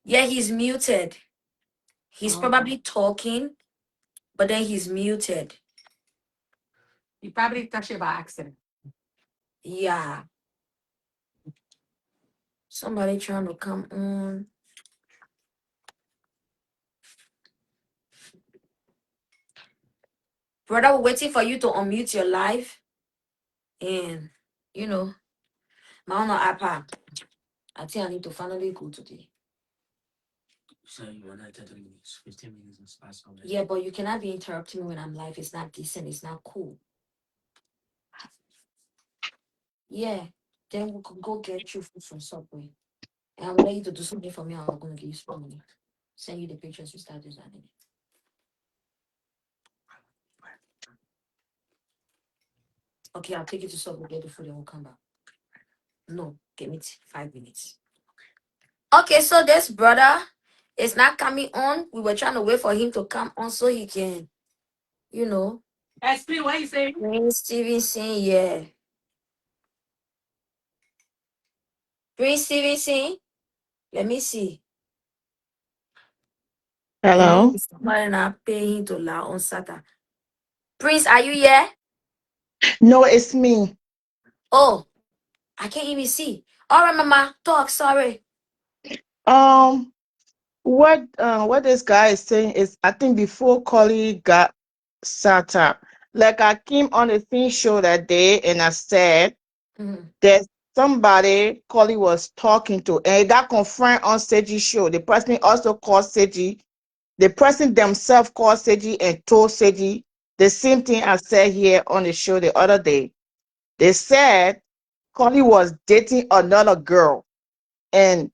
Yeah, he's muted. He's probably talking, but then he's muted. He probably touched it by accident. Yeah. Somebody trying to come on. Brother, we're waiting for you to unmute your live. And, you know, my own iPad. I think I need to finally go today. So you wanna 30 minutes, 15 minutes is past already. Yeah, but you cannot be interrupting me when I'm live. It's not decent. It's not cool. Yeah. Then we could go get you food from Subway. And I'm ready to do something for me. I'm going to give you some money. Send you the pictures you start designing. Okay, I'll take you to Subway, get the food, and we'll come back. No, give me 5 minutes. Okay, so this brother is not coming on. We were trying to wait for him to come on so he can, you know. SP, what you saying? Prince Stevenson, yeah. Prince Stevenson, let me see. Hello? Somebody not paying to lie on Saturday. Prince, are you here? No, it's me. Oh, I can't even see. All right, Mama, talk. Sorry. Um, what this guy is saying is, I think before KOLLIE got sat up, like I came on the thing show that day and I said Mhm. there's somebody KOLLIE was talking to, and it got confirmed on Seji's show. The person also called Seji. The person themselves called Seji and told Seji the same thing I said here on the show the other day. They said KOLLIE was dating another girl, and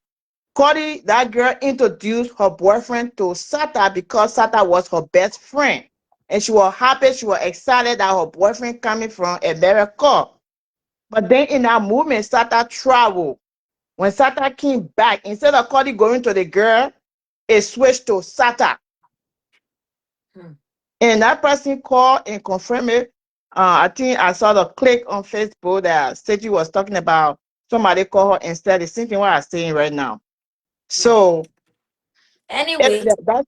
KOLLIE, that girl introduced her boyfriend to Sata because Sata was her best friend. And she was happy, she was excited that her boyfriend coming from America. But then in that movement, Sata traveled. When Sata came back, instead of KOLLIE going to the girl, it switched to Sata. Hmm. And that person called and confirmed it. I think I saw the click on Facebook that Seji was talking about. Somebody called her and said the same thing what I'm saying right now. So Anyway, that,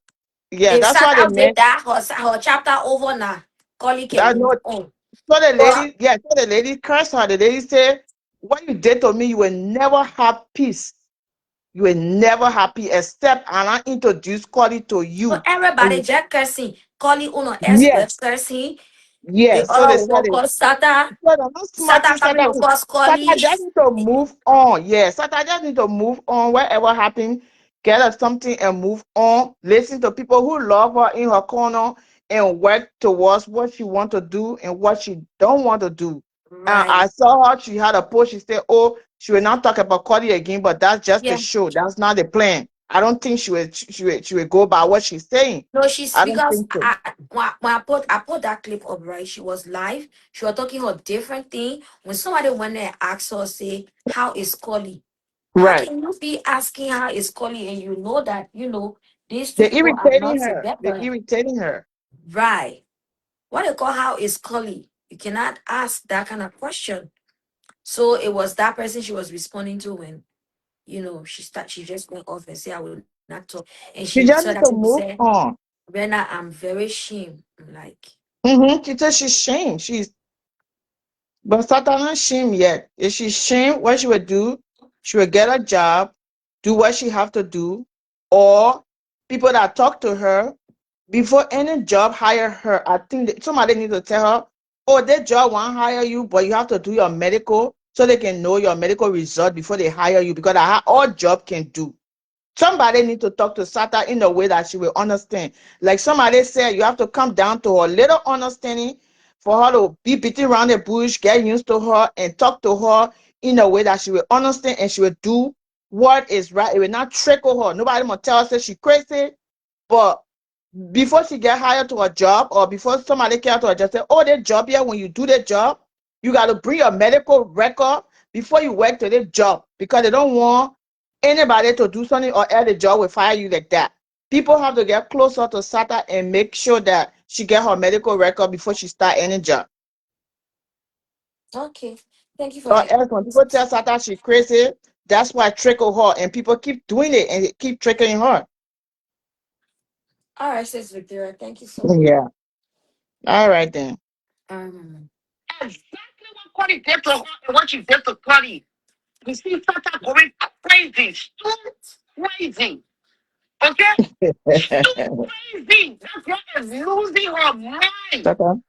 yeah, if that's what they Satan did meant. that, her chapter over now. Collie can That move no, on. so the But lady, yeah, so the lady cursed her. The lady said, "What you did to me, you will never have peace. You will never have peace except I introduce KOLLIE to so you." everybody And just cursing. Collie uno yes, ex cursing. The yes. So they other said one it. called Satan. So the not smart Satan thing, coming across Collie. Satan just need to move on. Yes, Satan just need to move on. Whatever happened, get her something and move on. Listen to people who love her in her corner and work towards what she want to do and what she don't want to do. Right. I saw her. She had a post. She said, "Oh, she will not talk about KOLLIE again, but that's just the Yeah. show. That's not the plan. I don't think she will go by what she's saying. No, she's I don't because think so." when I put that clip up, right? She was live. She was talking her different thing. When somebody went there and asked her, say, how is Collie? How Right. can you be asking how is Collie and you know that these two They're people are irritating not her. They're together? irritating her. Right. What they call how is Collie? You cannot ask that kind of question. So it was that person she was responding to when she just went off and said I will not talk. And she She so just that need she to move said, on. Rena, I'm very ashamed. I'm like, She said she's shame. But Satana shame yet. If she's shame, what she would do, she would get a job, do what she have to do, or people that talk to her before any job hire her. I think that somebody need to tell her, oh, that job won't hire you, but you have to do your medical so they can know your medical result before they hire you because that's all job can do. Somebody need to talk to Sata in a way that she will understand. Like somebody said, you have to come down to her little understanding for her to be beating around the bush, get used to her, and talk to her in a way that she will understand and she will do what is right. It will not trickle her. Nobody will tell her say she crazy, but before she get hired to a job or before somebody get to a job, say, oh, that job here, when you do the job, you got to bring your medical record before you work to the job because they don't want anybody to do something or else the job will fire you like that. People have to get closer to SATA and make sure that she get her medical record before she start any job. Okay. Thank you for Or the else when people tell SATA she crazy, that's why trickle her and people keep doing it and keep tricking her. all right, Sis Victoria. Thank you so much. Yeah. All right then. Exactly what Cody did to her and what she did to Cody. You see Sata going crazy, crazy. Okay? Crazy. That girl is losing her mind. SATA.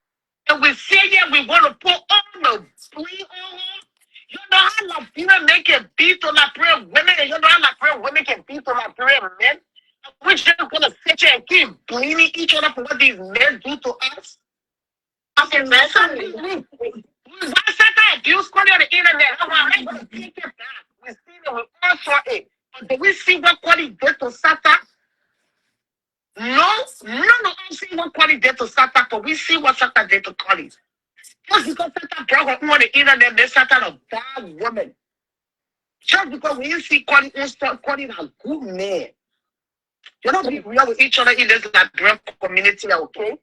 And we say yeah, we want to put all the blame on her. You know how Latina men can beat on Liberian women, and you know how Liberian women can beat on Liberian men? And we're just gonna sit here and keep blaming each other for what these men do to us? Okay, man, why Satan abuse Cody on the internet? How am I gonna take it back? We see it, we all saw it. But do we see what Cody did to Satan? No, I'm seeing what Cody did to Satan, but we see what Satan did to Cody. Just because Satan brought her on the internet, they Satan a bad woman. Just because we see Cody a good man. You know, be real with each other in this Liberian community, okay?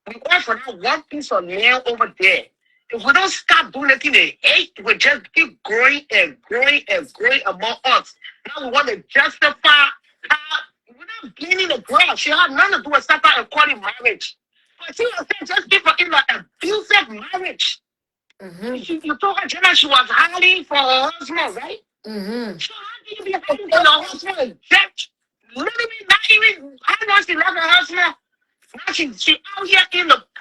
We all for that one piece of land over there. If we don't stop doing anything, the hate will just keep growing and growing and growing among us. Now we want to justify how we're not blaming the girl. She had nothing to do with Satan and Cody marriage. But she was saying just give her in an abusive marriage. You told her, Jenna, she was hiding for her husband, right? So how can you be hiding for your husband? Just literally not even, I know she left her husband. Now she out here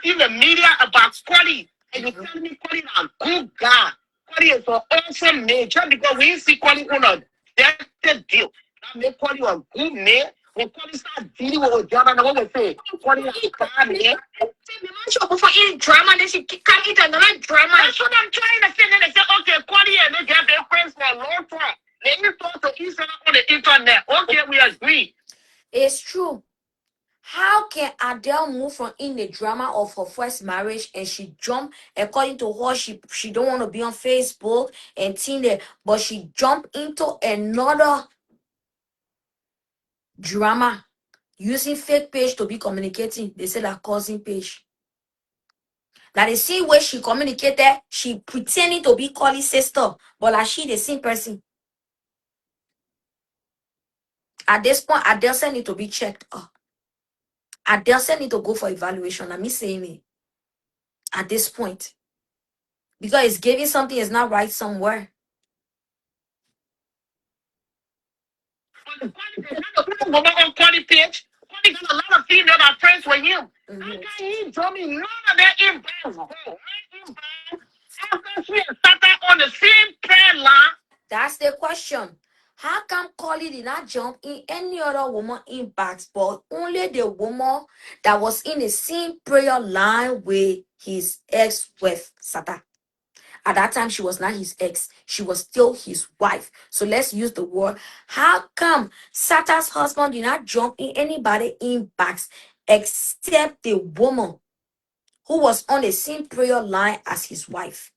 in the media about Cody. And you telling me Cody is a good guy. Cody is an awesome man. Just because we see Cody on a death deal. That make Cody a good man. When Cody start dealing with Jordan, what we say? Cody is a bad man. Before eating drama, then she come eat another drama. That's what I'm trying to say. Then they say, okay, Cody and they get their friends for a long time. Let me talk to each other on the internet. Okay, we agree. It's true. How can Adele move from in the drama of her first marriage and she jump, according to her, she don't want to be on Facebook and Tinder, but she jumped into another drama using fake page to be communicating. They say that cousin page. Now the same way she communicated, she pretending to be Collie's sister, but like she the same person. At this point, Adele said need to be checked up. Adele said need to go for evaluation. I'm saying it. At this point. Because it's giving something is not right somewhere. Woman on Cody page. Cody got a lot of female that are friends with him. How can he tell me none of that inbounds? After she and Satan on the same prayer line. That's the question. How come Collie did not jump in any other woman inbox, but only the woman that was in the same prayer line with his ex with Satan? At that time, she was not his ex. She was still his wife. So let's use the word. How come Satan's husband did not jump in anybody inbox except the woman who was on the same prayer line as his wife?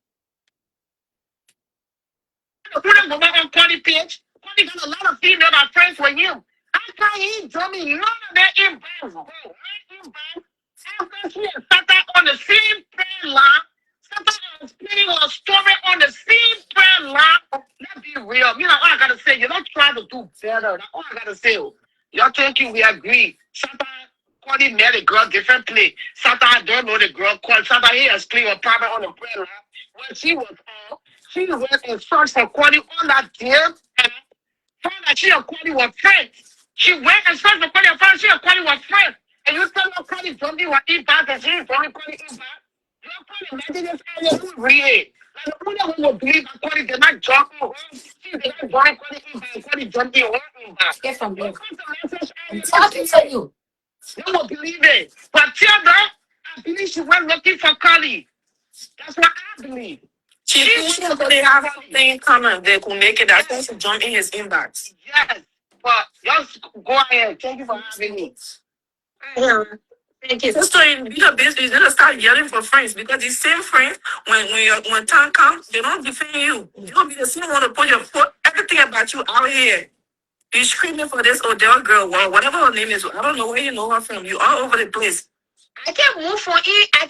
Woman on Cody page. Cody got a lot of female that are friends with him. How can he tell me none of that inbounds? After she and Satan on the same prayer line. Satan explaining her story on the same prayer line. Let's be real. You know, all I gotta say, you're not trying to do better. That's all I gotta say. Y'all thinking we agree. Satan Cody met a girl different place. Satan don't know the girl called Satan. He explained her problem on the prayer line. When she was on, she went and searched for Cody on that damn and found that she and Cody were friends. She went and searched for Cody and found she and Cody were friends. And you tell me Cody don't be what he bad and she don't be Cody in bad. You're Cody imagine this area who read. Like the only one will believe that Cody did not jump in her. She did not join Cody in bad. Cody jumped in her in bad. Get from there. I'm talking to you. You won't believe it. But tell them, I believe she went looking for Collie. That's what I believe. They have something in common. They could make it that to jump in his inbox. Yes, but just go ahead. Thank you for having me. Yeah. Thank you. Sister, in your business, you're gonna start yelling for friends because these same friends, when time comes, they don't defend you. You don't be the same one to put everything about you out here. You screaming for this Odell girl, well, whatever her name is. I don't know where you know her from. You all over the place. I can't move from it. I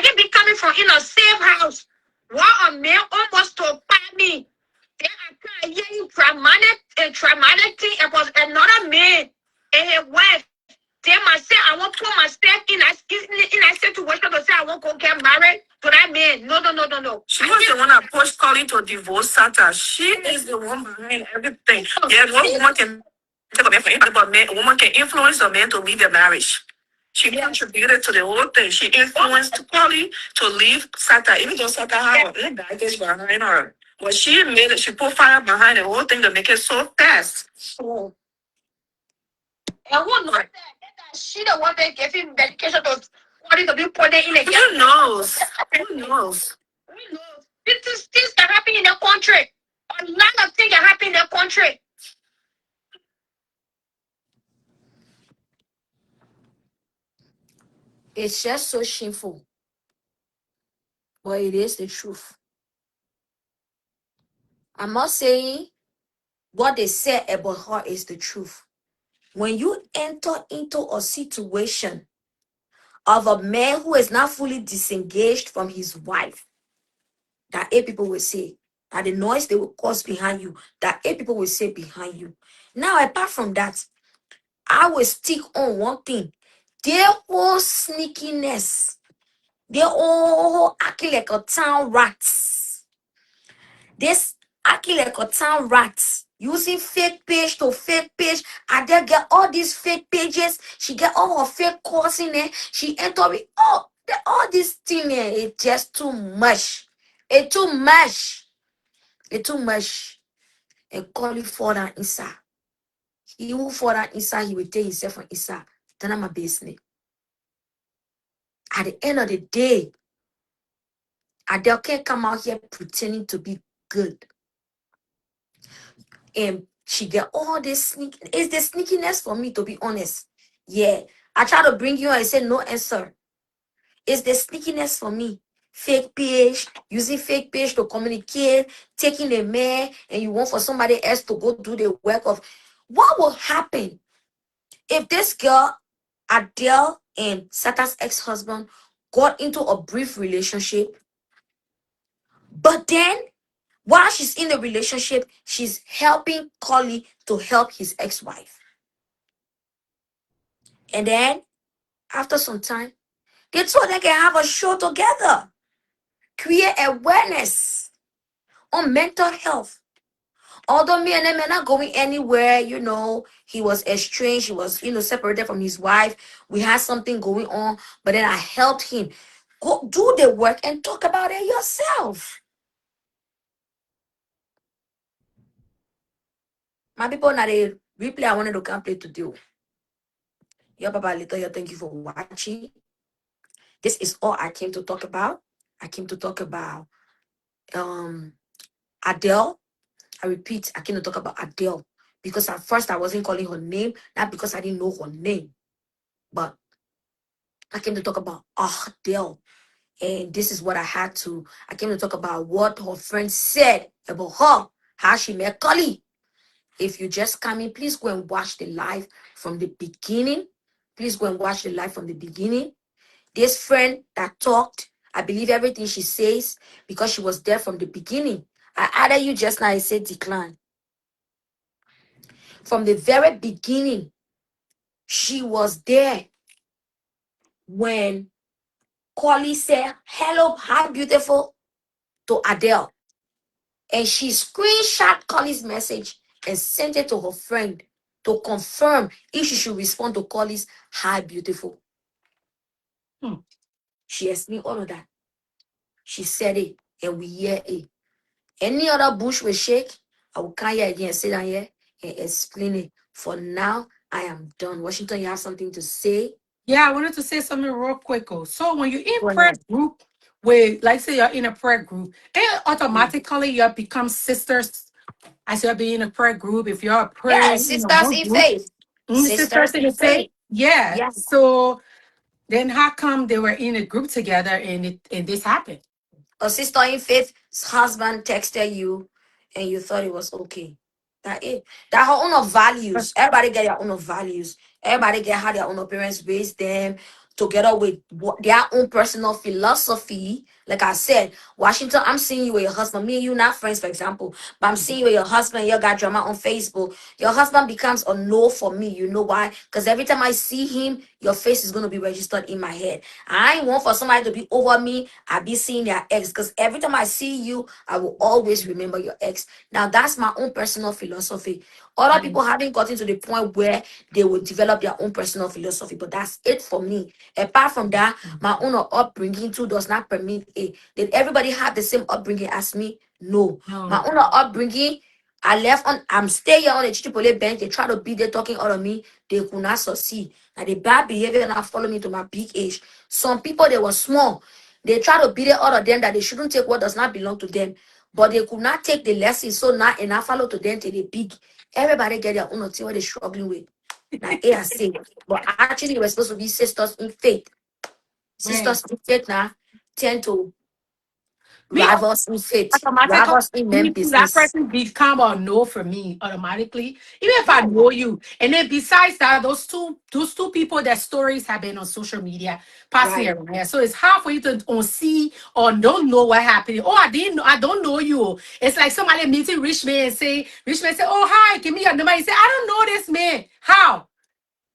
can't be coming from in a safe house. One a man almost to find me. Then I can't hear you traumatic thing. It was another man and his wife. Then myself, I won't put myself in a situation to say I won't go get married to that man. No. She was the one that pushed Collie to divorce Sata. She is the one behind everything. Yeah, no woman can take a man for anybody, but a woman can influence a man to leave their marriage. She contributed to the whole thing. She influenced Collie to leave Sata, even though Sata had her own baggage behind her. But she made it, she put fire behind the whole thing to make it so fast. And who knows? She the one that gave him medication to be put in again. Who knows? Who knows? Who knows? Things that happen in the country. A lot of things that happen in the country. It's just so shameful, but it is the truth. I'm not saying what they said about her is the truth. When you enter into a situation of a man who is not fully disengaged from his wife, that eight people will say, that the noise they will cause behind you, that eight people will say behind you. Now, apart from that, I will stick on one thing. Their whole sneakiness, their all acting like a town rats. This acting like a town rats. Using fake page to fake page. And they get all these fake pages. She get all her fake calls in there. She enter with all this thing here. It's just too much. It's too much. It's too much. And call it for that inside. He will fall down inside, he will take himself from inside. Then I'm a business. At the end of the day, Adele can't come out here pretending to be good. And she get all this sneak. It's the sneakiness for me, to be honest. Yeah. I try to bring you and I say no answer. It's the sneakiness for me. Fake page, using fake page to communicate, taking a man, and you want for somebody else to go do the work of. What will happen if this girl, Adele, and Sata's ex-husband got into a brief relationship, but then while she's in the relationship, she's helping Collie to help his ex-wife. And then, after some time, they thought they can have a show together, create awareness on mental health. Although me and them are not going anywhere, he was estranged, he was, separated from his wife. We had something going on, but then I helped him. Go do the work and talk about it yourself. My people, now the replay I wanted to come play to do. Yeah, Papa Lito, thank you for watching. This is all I came to talk about. I came to talk about Adele. I repeat, I came to talk about Adele. Because at first I wasn't calling her name, not because I didn't know her name. But I came to talk about Adele. And this is what I came to talk about what her friend said about her, how she met Collie. If you just come in, please go and watch the live from the beginning. Please go and watch the live from the beginning. This friend that talked, I believe everything she says because she was there from the beginning. I added you just now, I said decline. From the very beginning, she was there when Collie said, hello, hi, beautiful, to Adele. And she screenshot Collie's message and sent it to her friend to confirm if she should respond to Collie's hi, beautiful. She explained all of that. She said it, and we hear it. Any other bush will shake, I will come here again, sit down here, and explain it. For now, I am done. Washington, you have something to say? Yeah, I wanted to say something real quick. So when you're in Go prayer ahead. group, with like say you're in a prayer group, and automatically you become sisters as you're being in a prayer group. If you're Yeah, praying in a sisters one in group, faith. sisters Sisters in in the faith. faith. Yeah. Yeah. So then how come they were in a group together and this happened? A sister in faith's husband texted you and you thought it was okay. That it. That her own of values. Everybody get their own of values. Everybody get how their own parents raised them together with their own personal philosophy. Like I said, Washington, I'm seeing you with your husband. Me and you not friends, for example. But I'm seeing you with your husband. You got drama on Facebook. Your husband becomes a no for me. You know why? Because every time I see him, your face is going to be registered in my head. I ain't want for somebody to be over me. I be seeing their ex. Because every time I see you, I will always remember your ex. Now, that's my own personal philosophy. Other people haven't gotten to the point where they will develop their own personal philosophy, but that's it for me. Apart from that, my own upbringing too does not permit it. Did everybody have the same upbringing as me? No. My No. own upbringing, I left on, I'm still here on the Chipotle bench. They try to be there talking out of me. They could not succeed. Now, the bad behavior now follow me to my big age. Some people, they were small. They try to beat it out of them that they shouldn't take what does not belong to them. But they could not take the lesson. So now, and I follow to them till they big. Everybody get their own thing what they're struggling with. Now, I say, but actually, we're supposed to be sisters in faith. Right. Sisters in faith now tend to Me rivals in faith, automatically rivals in men that business. person become a no for me automatically. Even if I Yeah, know you. And then besides that, those two people, their stories have been on social media passing right. around here. So it's hard for you to see or don't know what happened. Oh, I don't know you. It's like somebody meeting rich man and rich man say, oh hi, give me your number. He say, I don't know this man. How?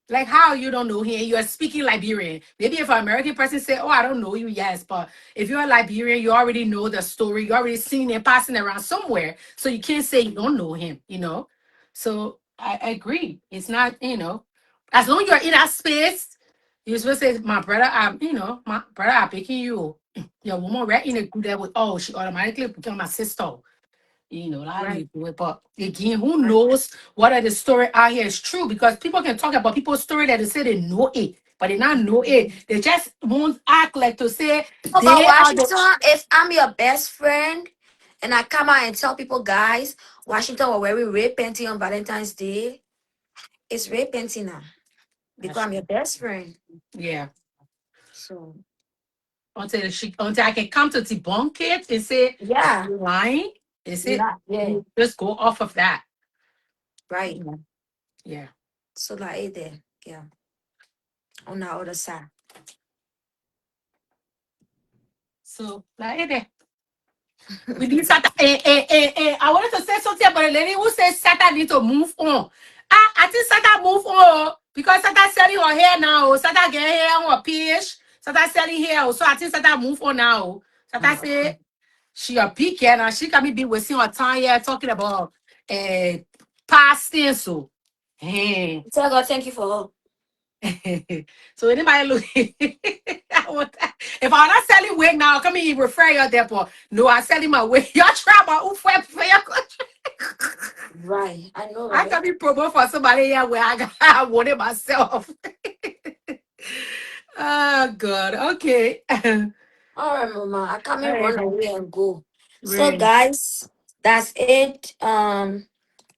Like how you don't know him, you are speaking Liberian. Maybe if an American person say, "Oh, I don't know you," yes, but if you're a Liberian, you already know the story. You already seen it passing around somewhere, so you can't say you don't know him. So I agree. It's not as long as you're in that space, you're supposed to say, "My brother, my brother, I'm picking you." Your woman right in a group that would she automatically become my sister. How Right. you do it. But again, who Right. knows whether the story out here is true? Because people can talk about people's story that they say they know it, but they not know it. They just won't act like to say No, but they are the Washington, if I'm your best friend and I come out and tell people, guys, Washington were wearing red panty on Valentine's Day, it's red panty now because That's I'm your true. best friend. Yeah. So, Until I can come to debunk it and say yeah, you're lying, is it yeah, yeah, you just go off of that. right. Yeah. Yeah. So, like, hey there, yeah, on the other side. So like it. We need Satan. I wanted to say something about a lady who says Satan need to move on. I think Satan move on because Satan selling her hair now. Satan get hair on her page. Satan selling hair. So I think Satan move on now. Satan say she a big girl and she can be wasting her time here talking about past things. So, hey. Tell God, thank you for all. So anybody look if I'm not selling wig now, come in refer your depot. No, I'm selling my wig. Y'all try my for your country. Right, I know, I right? can be promote for somebody here where I want it myself. Oh God. Okay. All right, Mama, I can't All right, run away and go. So, right. guys, that's it.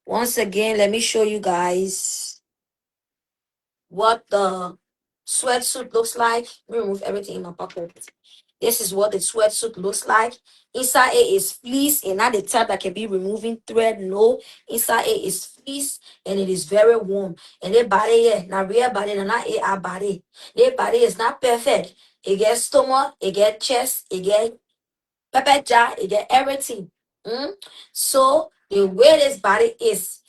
Once again, let me show you guys what the sweatsuit looks like. Let me remove everything in my pocket. This is what the sweatsuit looks like. Inside it is fleece and not the type that can be removing thread. No, inside it is fleece and it is very warm. And the body here, not real body, not our body. The body is not perfect. It gets stomach, it get chest, it get pepper jar, it get everything. Mm? So the way this body is,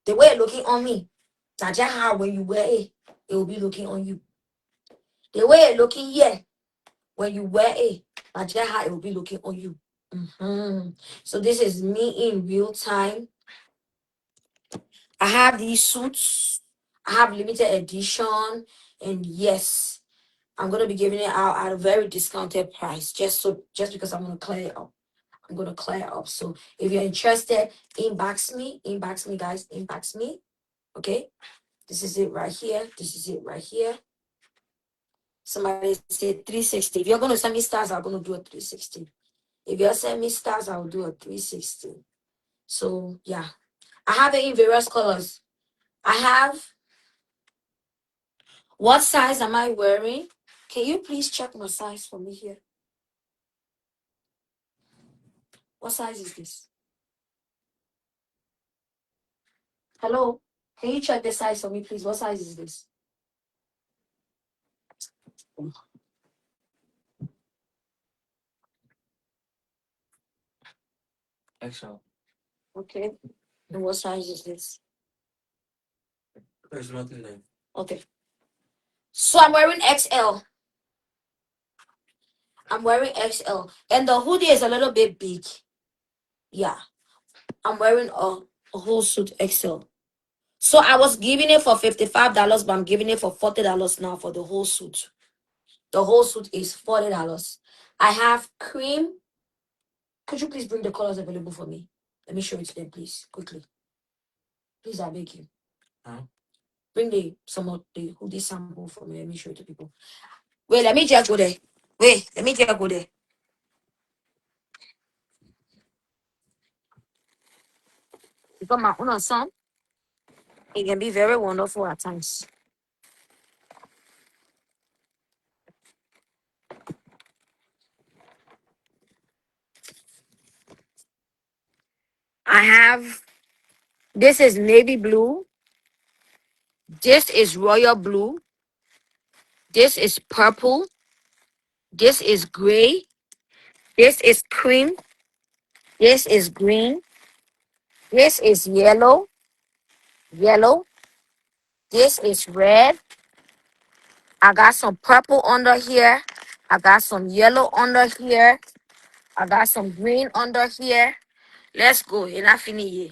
the way it looking on me, that's just how when you wear it will be looking on you. The way it looking here, when you wear it, that's just how it will be looking on you. Mhm. So this is me in real time. I have these suits. I have limited edition, and yes, I'm gonna be giving it out at a very discounted price, just because I'm gonna clear it up. I'm gonna clear it up. So if you're interested, inbox me, guys, inbox me. Okay, this is it right here. This is it right here. Somebody said 360. If you're gonna send me stars, I'm gonna do a 360. If you send me stars, I'll do a 360. So yeah, I have it in various colors. I have What size am I wearing? Can you please check my size for me here? What size is this? Hello? Can you check the size for me, please? What size is this? XL. Okay. And what size is this? There's nothing there. Okay. So I'm wearing XL. I'm wearing XL. And the hoodie is a little bit big. Yeah. I'm wearing a whole suit XL. So I was giving it for $55, but I'm giving it for $40 now for the whole suit. The whole suit is $40. I have cream. Could you please bring the colors available for me? Let me show it to them, please, quickly. Please, I beg you. Huh? Bring some of the hoodie sample for me. Let me show it to people. Wait, let me just go there. Wait, let me just go there. Because my own son, it can be very wonderful at times. I have, this is navy blue. This is royal blue. This is purple. This is gray. This is cream. This is green. This is yellow. Yellow. This is red. I got some purple under here. I got some yellow under here. I got some green under here. Let's go. Enough fini.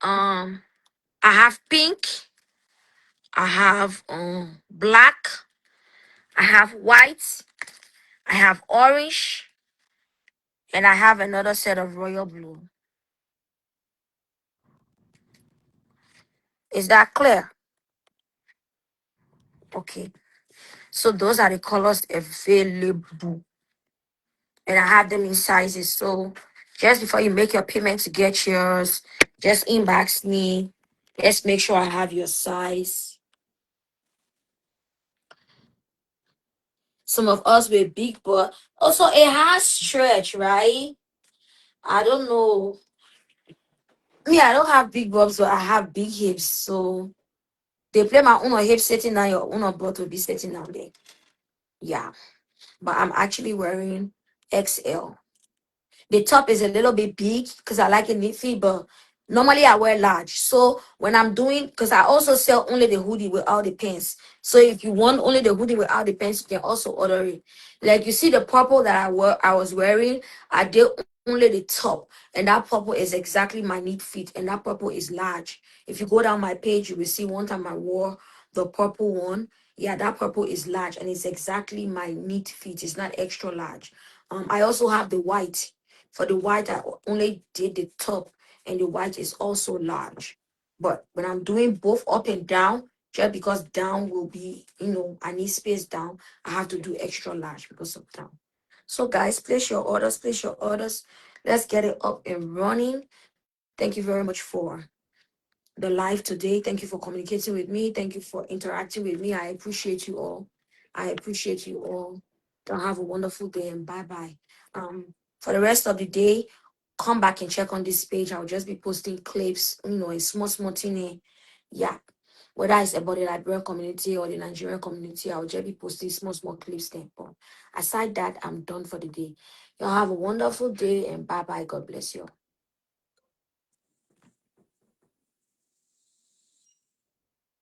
I have pink. I have black. I have white. I have orange. And I have another set of royal blue. Is that clear? Okay. So those are the colors available. And I have them in sizes. So just before you make your payment to get yours, just inbox me. Let's make sure I have your size. Some of us with big butt. Also, it has stretch, right? I don't know. Me, I don't have big bobs, but I have big hips. So they play my own hip sitting down, your own butt will be sitting down there. Yeah. But I'm actually wearing XL. The top is a little bit big because I like it neat fit, but normally I wear large. So when I'm doing, because I also sell only the hoodie without the pants. So if you want only the hoodie without the pants, you can also order it. Like you see the purple that I was wearing, I did only the top. And that purple is exactly my neat fit. And that purple is large. If you go down my page, you will see one time I wore the purple one. Yeah, that purple is large and it's exactly my neat fit. It's not extra large. I also have the white. For the white, I only did the top, and the white is also large. But when I'm doing both up and down, just because down will be, I need space down, I have to do extra large because of down. So guys, place your orders, place your orders. Let's get it up and running. Thank you very much for the live today. Thank you for communicating with me. Thank you for interacting with me. I appreciate you all. I appreciate you all. Don't have a wonderful day and bye-bye. For the rest of the day, come back and check on this page. I'll just be posting clips, a small thing here. Yeah. Whether it's about the Liberian community or the Nigerian community, I'll just be posting small clips there. But aside that, I'm done for the day. Y'all have a wonderful day and bye-bye. God bless you.